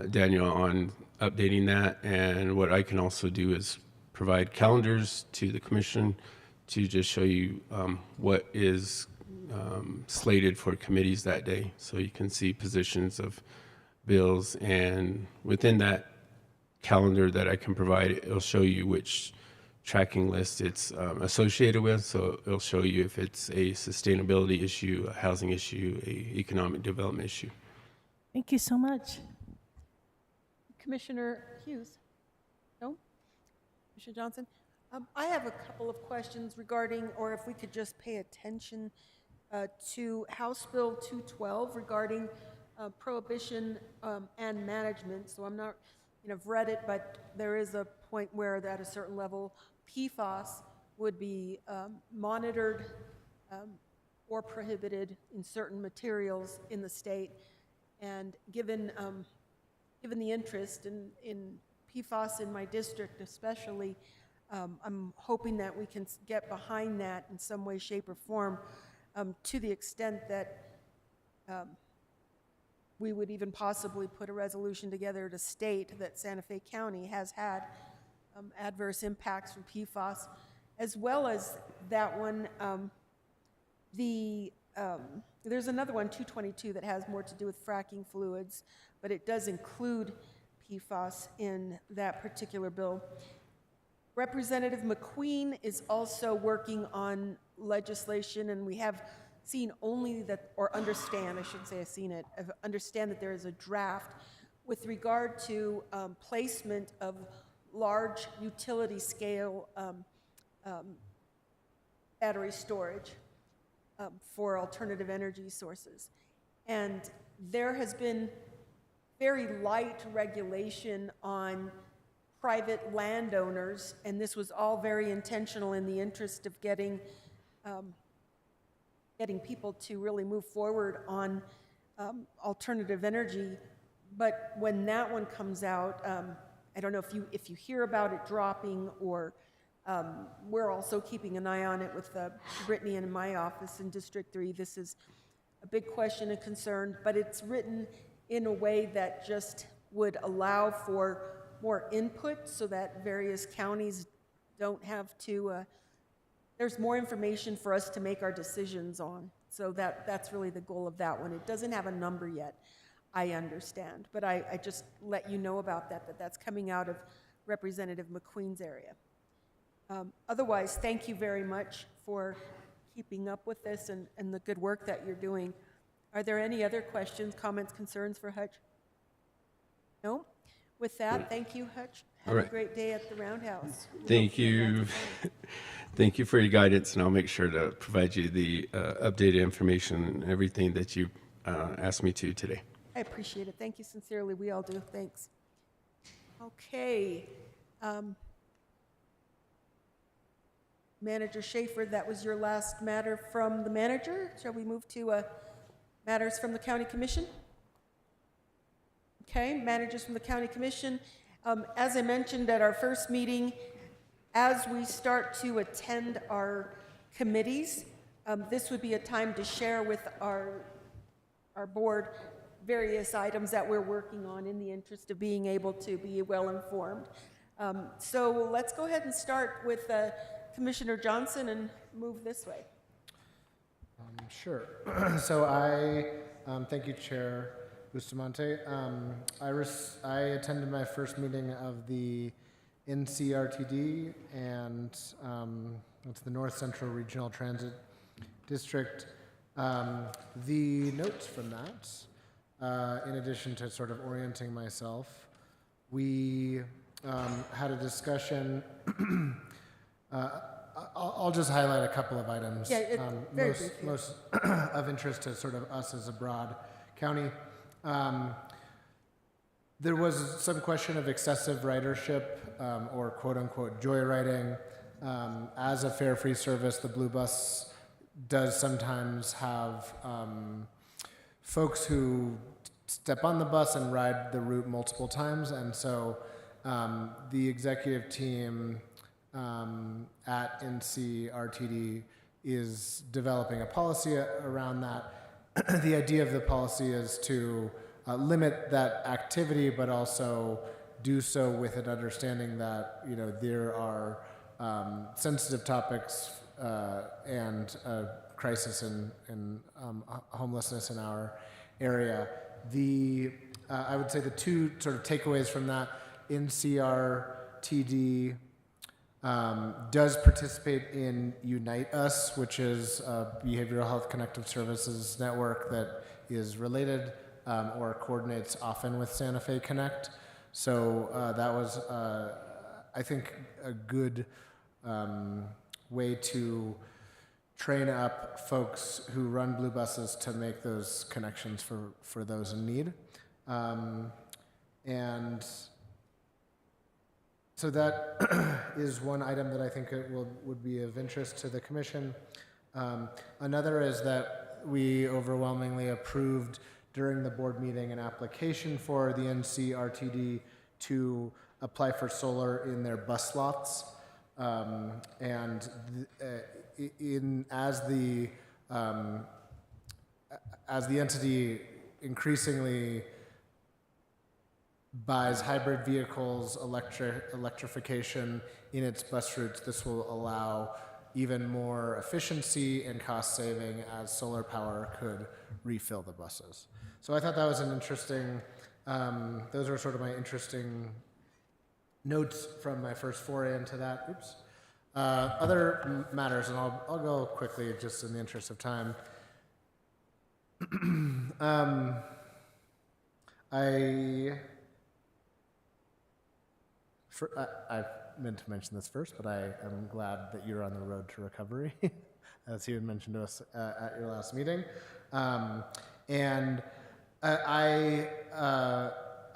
Daniel on updating that, and what I can also do is provide calendars to the commission to just show you what is slated for committees that day, so you can see positions of bills, and within that calendar that I can provide, it'll show you which tracking list it's associated with. So it'll show you if it's a sustainability issue, a housing issue, a economic development issue. Thank you so much. Commissioner Hughes? No? Commissioner Johnson? I have a couple of questions regarding, or if we could just pay attention to House Bill 212 regarding prohibition and management. So I'm not, I've read it, but there is a point where at a certain level, PFAS would be monitored or prohibited in certain materials in the state. And given the interest in PFAS in my district especially, I'm hoping that we can get behind that in some way, shape, or form, to the extent that we would even possibly put a resolution together to state that Santa Fe County has had adverse impacts from PFAS, as well as that one. There's another one, 222, that has more to do with fracking fluids, but it does include PFAS in that particular bill. Representative McQueen is also working on legislation, and we have seen only that, or understand, I shouldn't say I've seen it, I understand that there is a draft with regard to placement of large utility scale battery storage for alternative energy sources. And there has been very light regulation on private landowners, and this was all very intentional in the interest of getting people to really move forward on alternative energy. But when that one comes out, I don't know if you hear about it dropping, or we're also keeping an eye on it with Brittany and in my office in District 3. This is a big question and concern, but it's written in a way that just would allow for more input so that various counties don't have to, there's more information for us to make our decisions on. So that's really the goal of that one. It doesn't have a number yet, I understand, but I just let you know about that's coming out of Representative McQueen's area. Otherwise, thank you very much for keeping up with this and the good work that you're doing. Are there any other questions, comments, concerns for Hutch? No? With that, thank you, Hutch. Have a great day at the Roundhouse. Thank you. Thank you for your guidance, and I'll make sure to provide you the updated information and everything that you asked me to today. I appreciate it. Thank you sincerely. We all do. Thanks. Okay. Manager Schaefer, that was your last matter from the manager. Shall we move to matters from the County Commission? Okay, managers from the County Commission. As I mentioned at our first meeting, as we start to attend our committees, this would be a time to share with our board various items that we're working on in the interest of being able to be well informed. So let's go ahead and start with Commissioner Johnson and move this way. Sure. So thank you, Chair Bustamante. I attended my first meeting of the NCRTD, and it's the North Central Regional Transit District. The notes from that, in addition to sort of orienting myself, we had a discussion. I'll just highlight a couple of items. Yeah, most of interest to sort of us as a broad county. There was some question of excessive ridership or quote-unquote joyriding. As a fare-free service, the Blue Bus does sometimes have folks who step on the bus and ride the route multiple times, and so the executive team at NCRTD is developing a policy around that. The idea of the policy is to limit that activity, but also do so with an understanding that there are sensitive topics and crisis in homelessness in our area. I would say the two sort of takeaways from that: NCRTD does participate in Unite Us, which is a behavioral health connective services network that is related or coordinates often with Santa Fe Connect. So that was, I think, a good way to train up folks who run Blue Buses to make those connections for those in need. And so that is one item that I think would be of interest to the Commission. Another is that we overwhelmingly approved during the board meeting an application for the NCRTD to apply for solar in their bus lots. As the entity increasingly buys hybrid vehicles, electrification in its bus routes, this will allow even more efficiency and cost saving as solar power could refill the buses. So I thought that was an interesting, those are sort of my interesting notes from my first foray into that. Oops. Other matters, and I'll go quickly just in the interest of time. I meant to mention this first, but I am glad that you're on the road to recovery, as you had mentioned to us at your last meeting.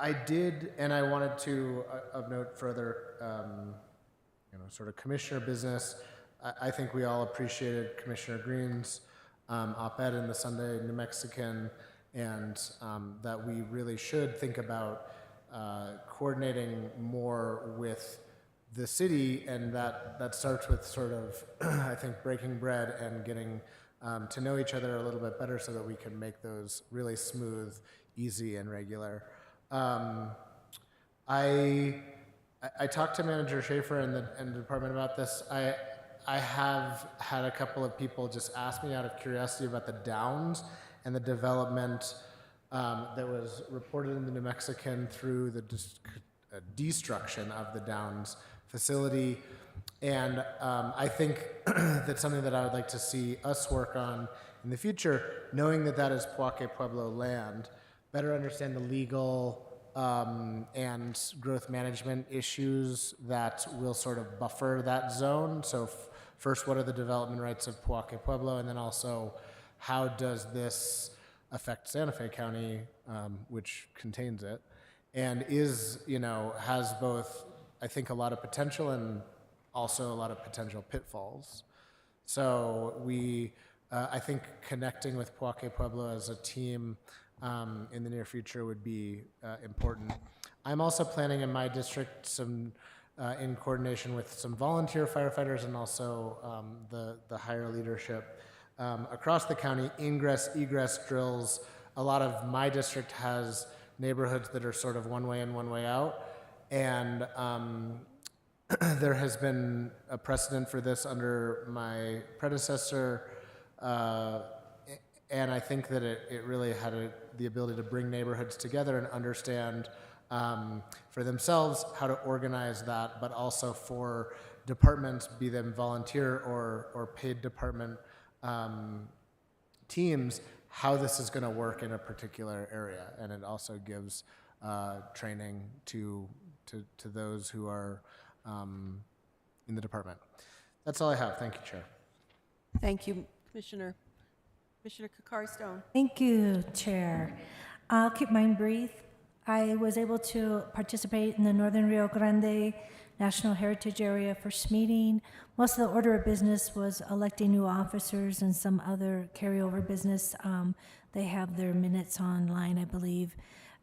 I did, and I wanted to, of note further, sort of commissioner business. I think we all appreciated Commissioner Green's op-ed in the Sunday New Mexican, and that we really should think about coordinating more with the city, and that starts with sort of, I think, breaking bread and getting to know each other a little bit better so that we can make those really smooth, easy, and regular. I talked to Manager Schaefer and the department about this. I have had a couple of people just ask me out of curiosity about the Downs and the development that was reported in the New Mexican through the destruction of the Downs facility. And I think that's something that I would like to see us work on in the future, knowing that that is Poake Pueblo land, better understand the legal and growth management issues that will sort of buffer that zone. So first, what are the development rights of Poake Pueblo? And then also, how does this affect Santa Fe County, which contains it? And has both, I think, a lot of potential and also a lot of potential pitfalls. So I think connecting with Poake Pueblo as a team in the near future would be important. I'm also planning in my district some, in coordination with some volunteer firefighters and also the higher leadership across the county, ingress-egress drills. A lot of my district has neighborhoods that are sort of one way in, one way out, and there has been a precedent for this under my predecessor, and I think that it really had the ability to bring neighborhoods together and understand for themselves how to organize that, but also for departments, be them volunteer or paid department teams, how this is going to work in a particular area. And it also gives training to those who are in the department. That's all I have. Thank you, Chair. Thank you, Commissioner. Commissioner Kakari-Stone. Thank you, Chair. I'll keep mine brief. I was able to participate in the Northern Rio Grande National Heritage Area first meeting. Most of the order of business was electing new officers and some other carryover business. They have their minutes online, I believe.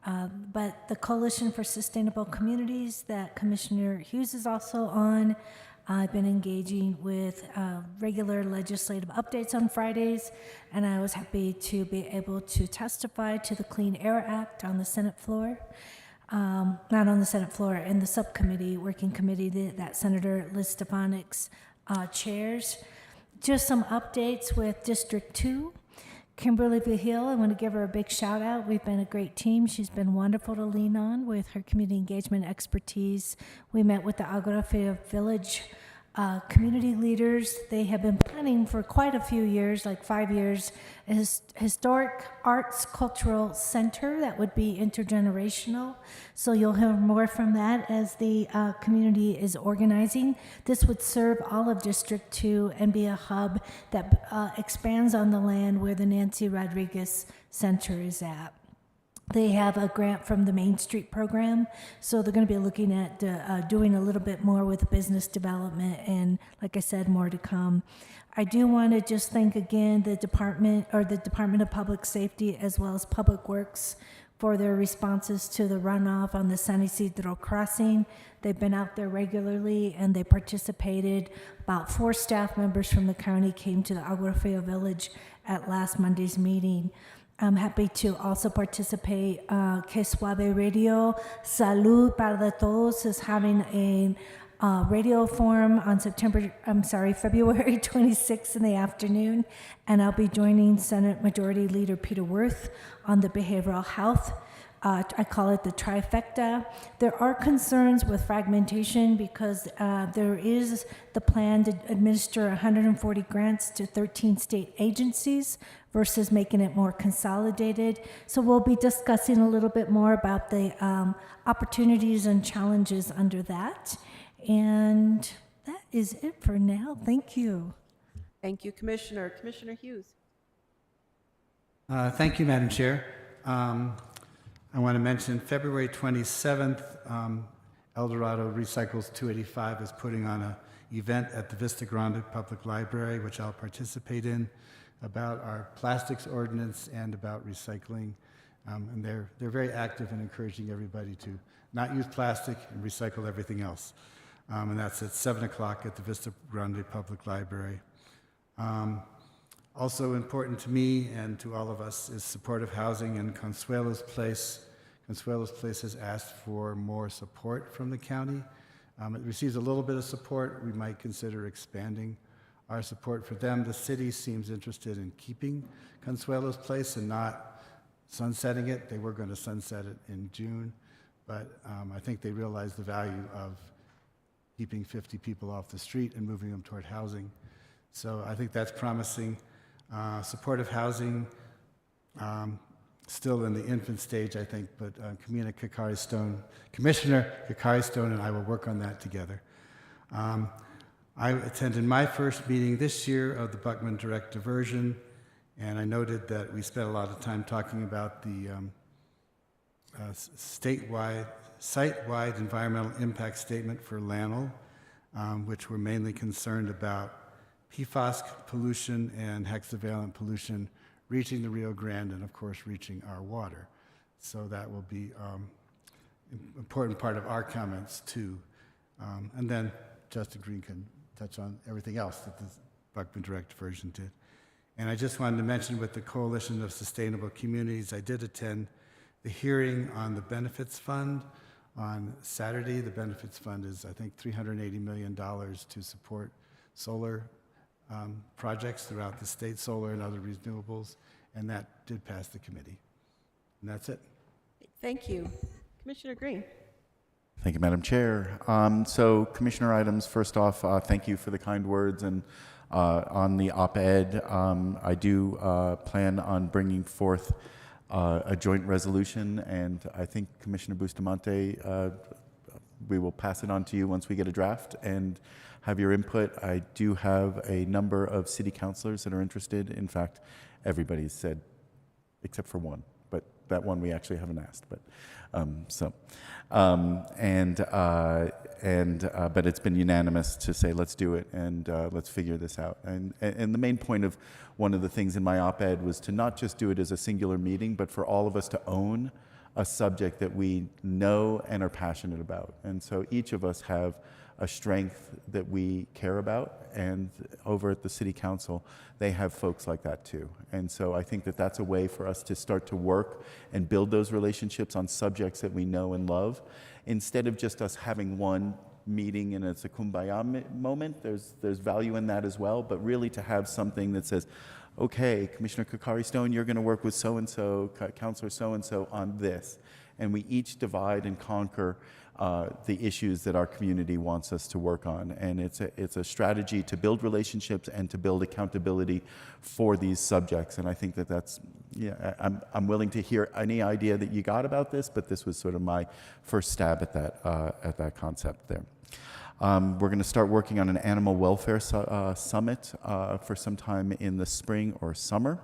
But the Coalition for Sustainable Communities that Commissioner Hughes is also on, I've been engaging with regular legislative updates on Fridays, and I was happy to be able to testify to the Clean Air Act on the Senate floor. Not on the Senate floor, in the subcommittee, working committee that Senator Liz Stefanik's chairs. Just some updates with District 2. Kimberly Vigil, I want to give her a big shout out. We've been a great team. She's been wonderful to lean on with her community engagement expertise. We met with the Agorafia Village community leaders. They have been planning for quite a few years, like 5 years, a historic arts cultural center that would be intergenerational. So you'll hear more from that as the community is organizing. This would serve all of District 2 and be a hub that expands on the land where the Nancy Rodriguez Center is at. They have a grant from the Main Street program, so they're going to be looking at doing a little bit more with business development, and like I said, more to come. I do want to just thank again the Department of Public Safety as well as Public Works for their responses to the runoff on the San Isidro crossing. They've been out there regularly and they participated. About 4 staff members from the county came to the Agua Fria Village at last Monday's meeting. I'm happy to also participate. Que Suave Radio, Salud para Todos is having a radio forum on February 26th in the afternoon, and I'll be joining Senate Majority Leader Peter Wirth on the behavioral health. I call it the trifecta. There are concerns with fragmentation because there is the plan to administer 140 grants to 13 state agencies versus making it more consolidated. So we'll be discussing a little bit more about the opportunities and challenges under that. And that is it for now. Thank you. Thank you, Commissioner. Commissioner Hughes. Thank you, Madam Chair. I want to mention February 27th, El Dorado Recycles 285 is putting on an event at the Vista Grande Public Library, which I'll participate in, about our plastics ordinance and about recycling. And they're very active in encouraging everybody to not use plastic and recycle everything else. And that's at 7 o'clock at the Vista Grande Public Library. Also important to me and to all of us is supportive housing in Consuelo's Place. Consuelo's Place has asked for more support from the county. It receives a little bit of support. We might consider expanding our support for them. The city seems interested in keeping Consuelo's Place and not sunsetting it. They were going to sunset it in June, but I think they realize the value of keeping 50 people off the street and moving them toward housing. So I think that's promising. Supportive housing, still in the infant stage, I think, but Commissioner Kakari Stone and I will work on that together. I attended my first meeting this year of the Buckman Direct Diversion, and I noted that we spent a lot of time talking about the site-wide environmental impact statement for Lannel, which we're mainly concerned about PFAS pollution and hexavalent pollution reaching the Rio Grande and, of course, reaching our water. So that will be an important part of our comments, too. And then Justin Green can touch on everything else that the Buckman Direct Diversion did. And I just wanted to mention with the Coalition of Sustainable Communities, I did attend the hearing on the Benefits Fund on Saturday. The Benefits Fund is, I think, $380 million to support solar projects throughout the state, solar and other renewables, and that did pass the committee. And that's it. Thank you. Commissioner Green. Thank you, Madam Chair. So, Commissioner items, first off, thank you for the kind words. And on the op-ed, I do plan on bringing forth a joint resolution, and I think Commissioner Bustamante, we will pass it on to you once we get a draft and have your input. I do have a number of city councilors that are interested. In fact, everybody's said, except for one, but that one we actually haven't asked. But but it's been unanimous to say let's do it and let's figure this out. And the main point of one of the things in my op-ed was to not just do it as a singular meeting, but for all of us to own a subject that we know and are passionate about. And so each of us have a strength that we care about, and over at the City Council, they have folks like that too. And so I think that that's a way for us to start to work and build those relationships on subjects that we know and love, instead of just us having one meeting and it's a kumbaya moment. There's value in that as well, but really to have something that says, okay, Commissioner Kakari Stone, you're going to work with so-and-so, Councilor so-and-so on this. And we each divide and conquer the issues that our community wants us to work on. And it's a strategy to build relationships and to build accountability for these subjects. And I think that's, yeah, I'm willing to hear any idea that you got about this, but this was sort of my first stab at that concept there. We're going to start working on an animal welfare summit for some time in the spring or summer.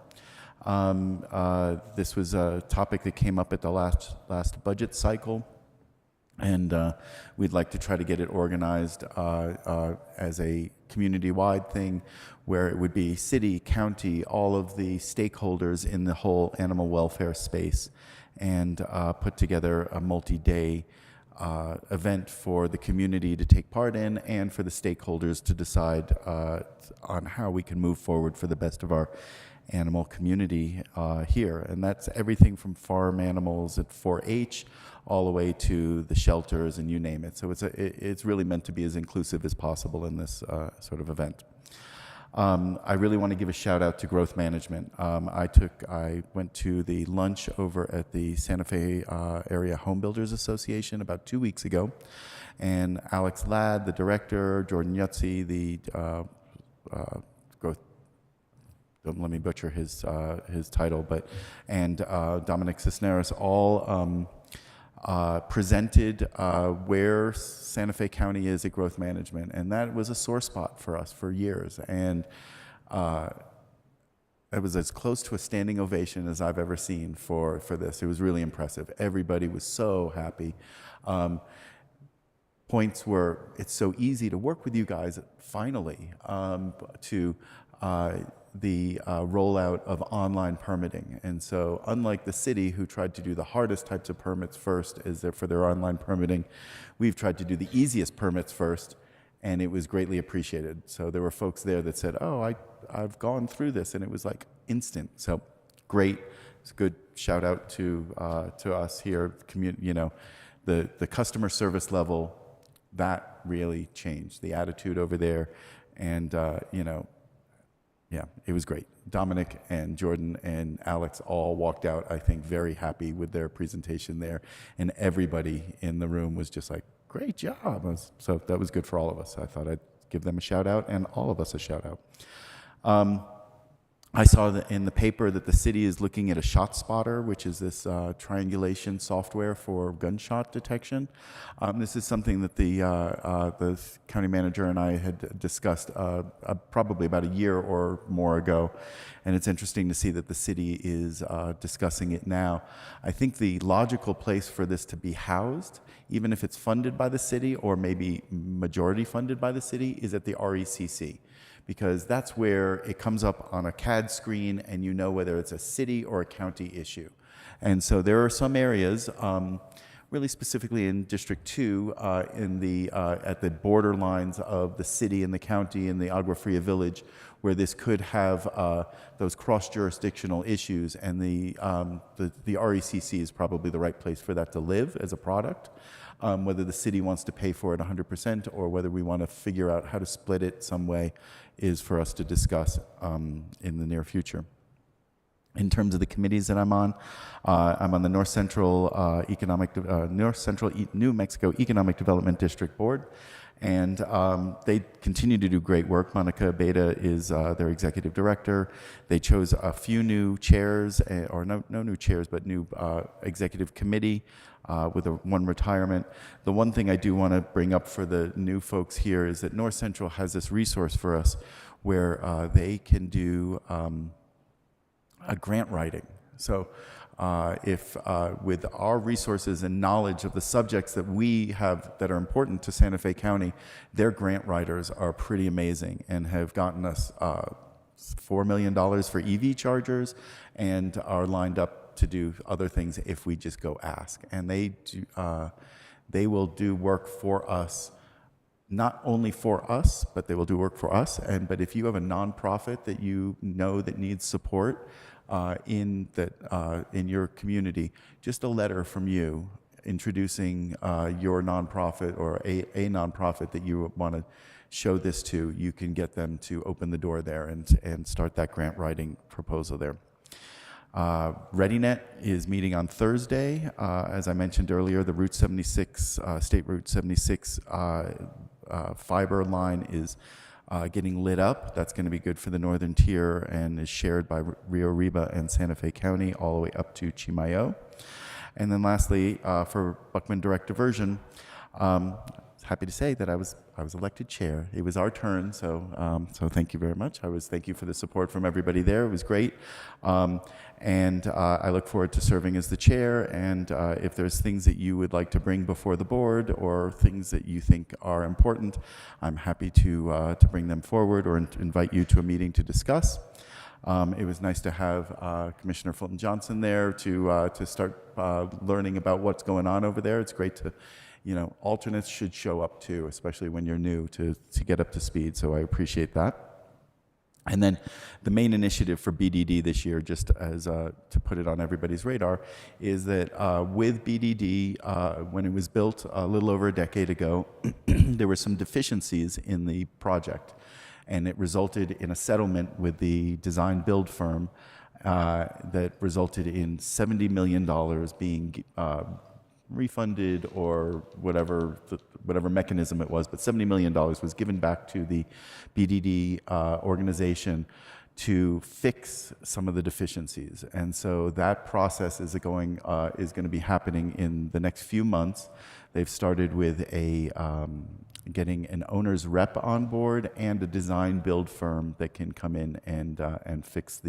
This was a topic that came up at the last budget cycle, and we'd like to try to get it organized as a community-wide thing where it would be city, county, all of the stakeholders in the whole animal welfare space, and put together a multi-day event for the community to take part in and for the stakeholders to decide on how we can move forward for the best of our animal community here. And that's everything from farm animals at 4-H all the way to the shelters and you name it. So it's really meant to be as inclusive as possible in this sort of event. I really want to give a shout out to Growth Management. I went to the lunch over at the Santa Fe Area Home Builders Association about 2 weeks ago, and Alex Ladd, the director, Jordan Yutzi, the growth. Don't let me butcher his title, and Dominic Cisneros all presented where Santa Fe County is at growth management, and that was a sore spot for us for years. And it was as close to a standing ovation as I've ever seen for this. It was really impressive. Everybody was so happy. Points were, it's so easy to work with you guys finally, to the rollout of online permitting. And so unlike the city, who tried to do the hardest types of permits first for their online permitting, we've tried to do the easiest permits first, and it was greatly appreciated. So there were folks there that said, oh, I've gone through this, and it was like instant. So great. It's a good shout out to us here. The customer service level, that really changed the attitude over there. And, yeah, it was great. Dominic and Jordan and Alex all walked out, I think, very happy with their presentation there. And everybody in the room was just like, great job. So that was good for all of us. I thought I'd give them a shout out and all of us a shout out. I saw that in the paper that the city is looking at a shot spotter, which is this triangulation software for gunshot detection. This is something that the county manager and I had discussed probably about a year or more ago, and it's interesting to see that the city is discussing it now. I think the logical place for this to be housed, even if it's funded by the city or maybe majority funded by the city, is at the RECC. Because that's where it comes up on a CAD screen and you know whether it's a city or a county issue. And so there are some areas, really specifically in District 2, at the borderlines of the city and the county and the Agua Fria Village, where this could have those cross-jurisdictional issues, and the RECC is probably the right place for that to live as a product. Whether the city wants to pay for it 100% or whether we want to figure out how to split it some way is for us to discuss in the near future. In terms of the committees that I'm on the North Central New Mexico Economic Development District Board, and they continue to do great work. Monica Beta is their executive director. They chose a few new chairs, or no new chairs, but new executive committee with one retirement. The one thing I do want to bring up for the new folks here is that North Central has this resource for us where they can do a grant writing. So if with our resources and knowledge of the subjects that we have that are important to Santa Fe County, their grant writers are pretty amazing and have gotten us $4 million for EV chargers and are lined up to do other things if we just go ask. And they will do work for us, not only for us, but they will do work for us. But if you have a nonprofit that you know that needs support in your community, just a letter from you introducing your nonprofit or a nonprofit that you want to show this to, you can get them to open the door there and start that grant writing proposal there. ReadyNet is meeting on Thursday. As I mentioned earlier, the Route 76, State Route 76 fiber line is getting lit up. That's going to be good for the northern tier and is shared by Rio Arriba and Santa Fe County all the way up to Chimayo. And then lastly, for Buckman Direct Diversion, happy to say that I was elected chair. It was our turn, so thank you very much. Thank you for the support from everybody there. It was great, and I look forward to serving as the chair. And if there's things that you would like to bring before the board or things that you think are important, I'm happy to bring them forward or invite you to a meeting to discuss. It was nice to have Commissioner Fulton Johnson there to start learning about what's going on over there. It's great to, alternates should show up too, especially when you're new, to get up to speed. So I appreciate that. And then the main initiative for BDD this year, just as to put it on everybody's radar, is that with BDD, when it was built a little over a decade ago, there were some deficiencies in the project. And it resulted in a settlement with the design build firm that resulted in $70 million being refunded, or whatever mechanism it was, but $70 million was given back to the BDD organization to fix some of the deficiencies. And so that process is going to be happening in the next few months. They've started with getting an owner's rep on board and a design build firm that can come in and fix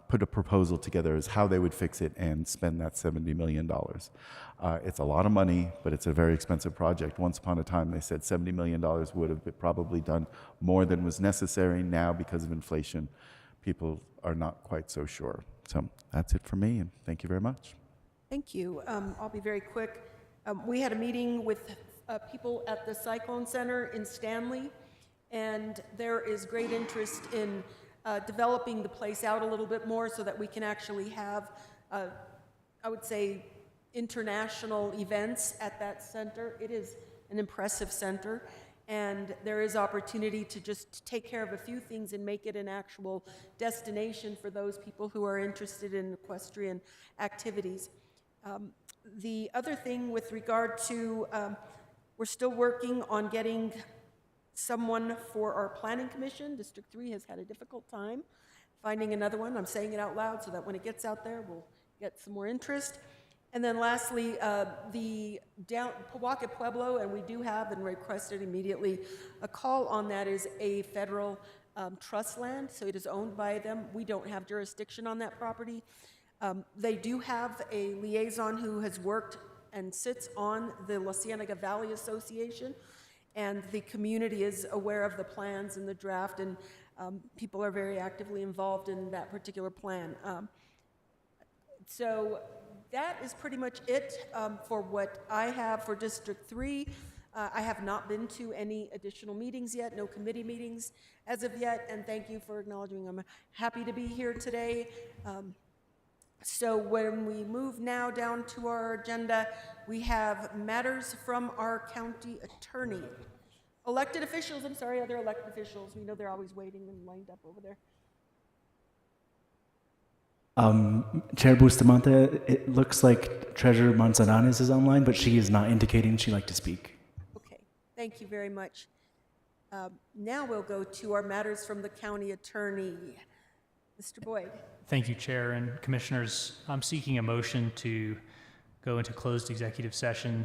put a proposal together as how they would fix it and spend that $70 million. It's a lot of money, but it's a very expensive project. Once upon a time, they said $70 million would have probably done more than was necessary. Now, because of inflation, people are not quite so sure. So that's it for me, and thank you very much. Thank you. I'll be very quick. We had a meeting with people at the Cyclone Center in Stanley, and there is great interest in developing the place out a little bit more so that we can actually have, I would say, international events at that center. It is an impressive center, and there is opportunity to just take care of a few things and make it an actual destination for those people who are interested in equestrian activities. The other thing with regard to, we're still working on getting someone for our planning commission. District 3 has had a difficult time finding another one. I'm saying it out loud so that when it gets out there, we'll get some more interest. And then lastly, the Pewaukee Pueblo, and we do have and requested immediately a call on that, is a federal trust land, so it is owned by them. We don't have jurisdiction on that property. They do have a liaison who has worked and sits on the La Cienega Valley Association, and the community is aware of the plans and the draft, and people are very actively involved in that particular plan. So that is pretty much it for what I have for District 3. I have not been to any additional meetings yet, no committee meetings as of yet, and thank you for acknowledging. I'm happy to be here today. So when we move now down to our agenda, we have matters from our county attorney. Elected officials, I'm sorry, other elected officials. We know they're always waiting and lined up over there. Chair Bustamante, it looks like Treasurer Manzanares is online, but she is not indicating she'd like to speak. Okay, thank you very much. Now we'll go to our matters from the county attorney. Mr. Boyd. Thank you, Chair and Commissioners. I'm seeking a motion to go into closed executive session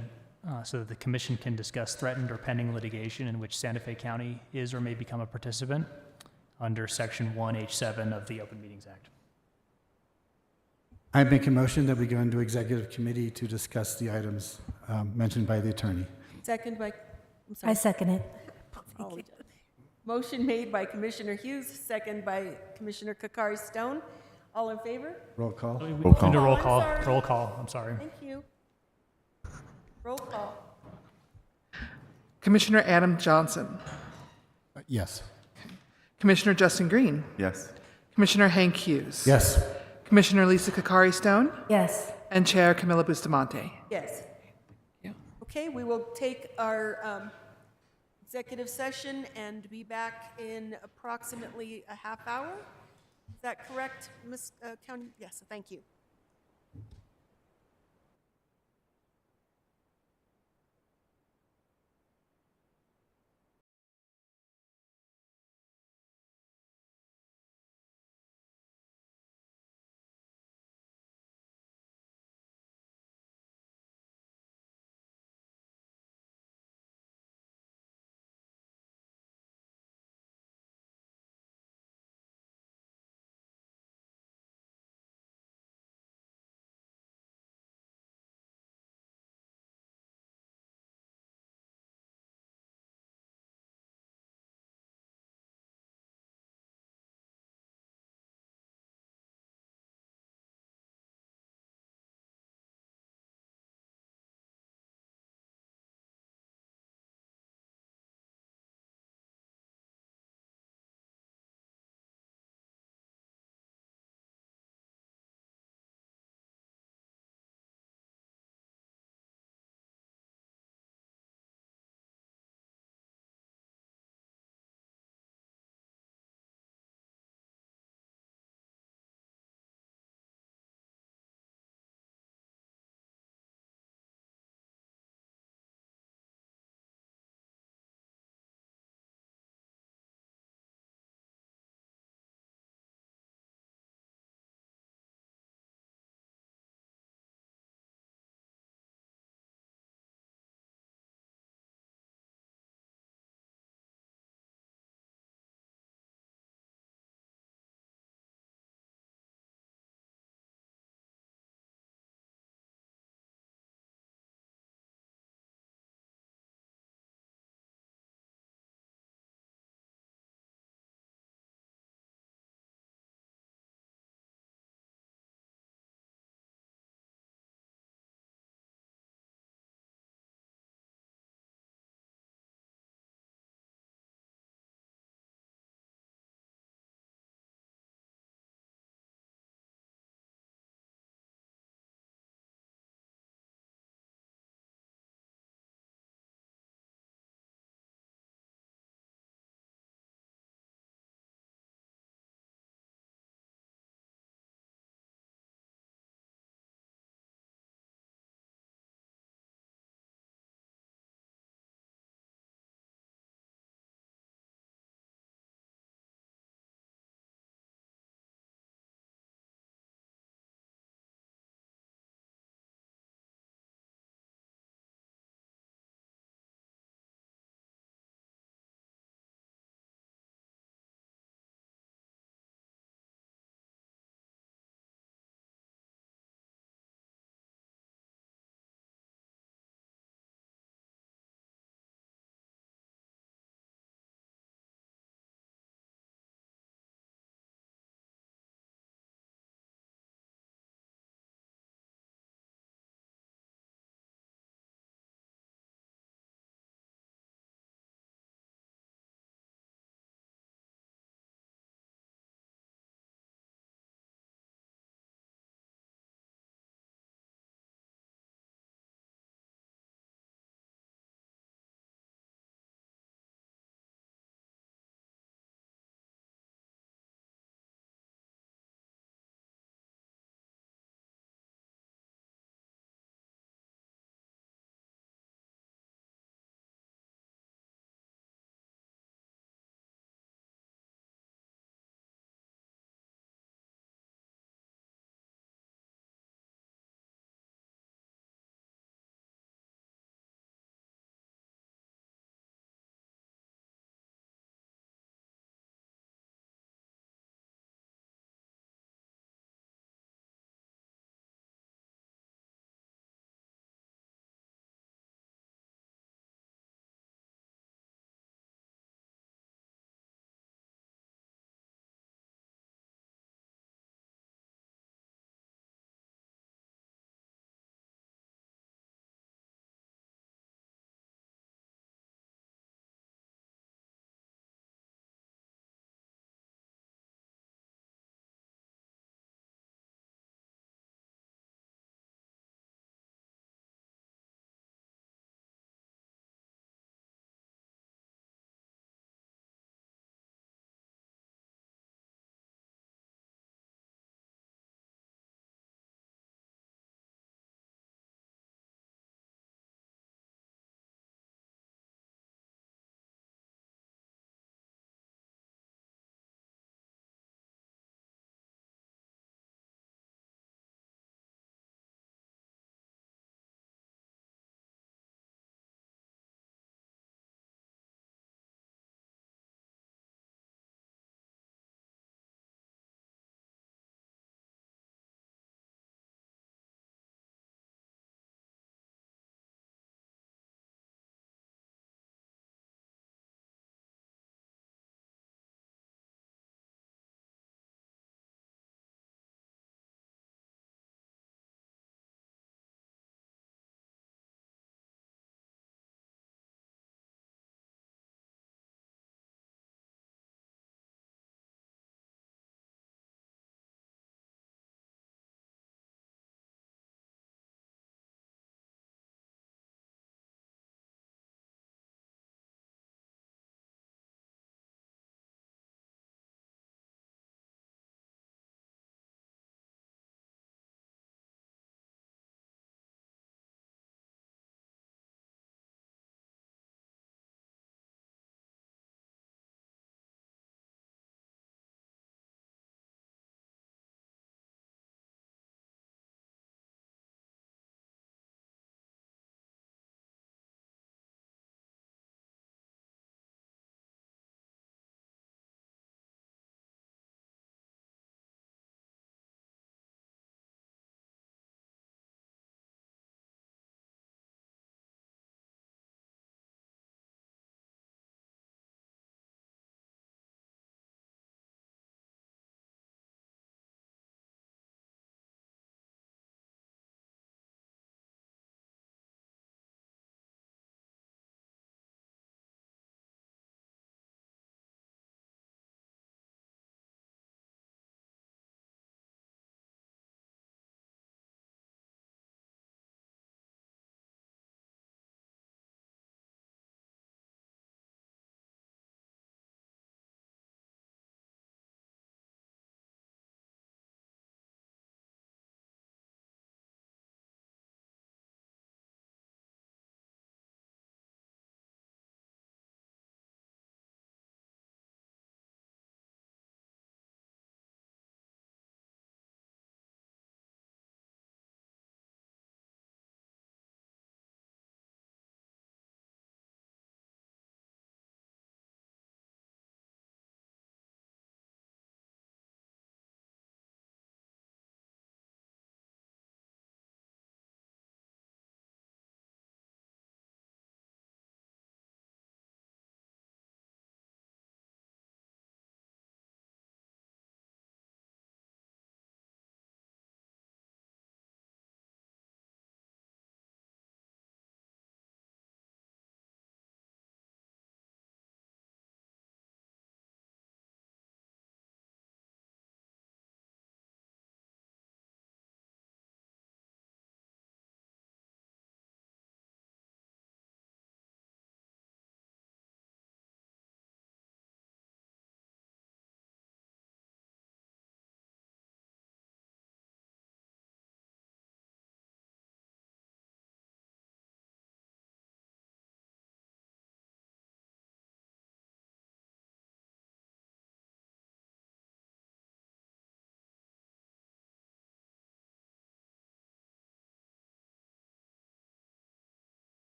so that the Commission can discuss threatened or pending litigation in which Santa Fe County is or may become a participant under Section 1H7 of the Open Meetings Act. I make a motion that we go into executive committee to discuss the items mentioned by the attorney. Second by, I'm sorry. I second it. Motion made by Commissioner Hughes, second by Commissioner Kakari Stone. All in favor? Roll call. Roll call. Roll call. Roll call. I'm sorry. Thank you. Roll call. Commissioner Adam Johnson. Yes. Commissioner Justin Green. Yes. Commissioner Hank Hughes. Yes. Commissioner Lisa Kakari Stone. Yes. And Chair Camilla Bustamante. Yes. Okay, we will take our executive session and be back in approximately a half hour. Is that correct, Ms. County? Yes, thank you.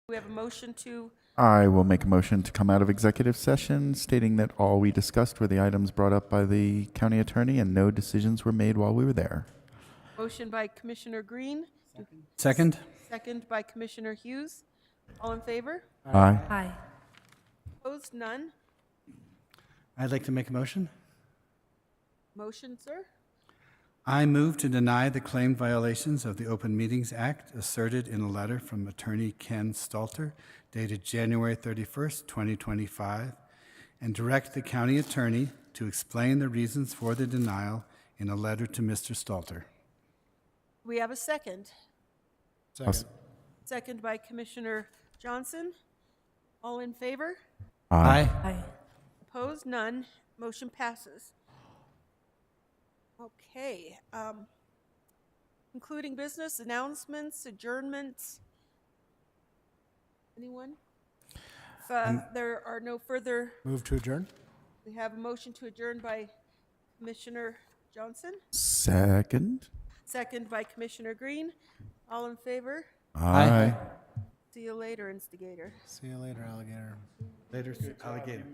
We have a motion to, I will make a motion to come out of executive session stating that all we discussed were the items brought up by the county attorney and no decisions were made while we were there. motion by Commissioner Green, Second? second by Commissioner Hughes. All in favor? Aye. Aye. Opposed? None. I'd like to make a motion. Motion, sir? I move to deny the claimed violations of the Open Meetings Act asserted in a letter from Attorney Ken Stalter dated January 31st, 2025, and direct the county attorney to explain the reasons for the denial in a letter to Mr. Stalter. We have a second. Second. Second by Commissioner Johnson. All in favor? Aye. Aye. Opposed? None. Motion passes. Okay. Concluding business, announcements, adjournments. Anyone? If there are no further, Move to adjourn? we have a motion to adjourn by Commissioner Johnson, Second. second by Commissioner Green. All in favor? Aye. See you later, instigator. See you later, alligator. Later, alligator.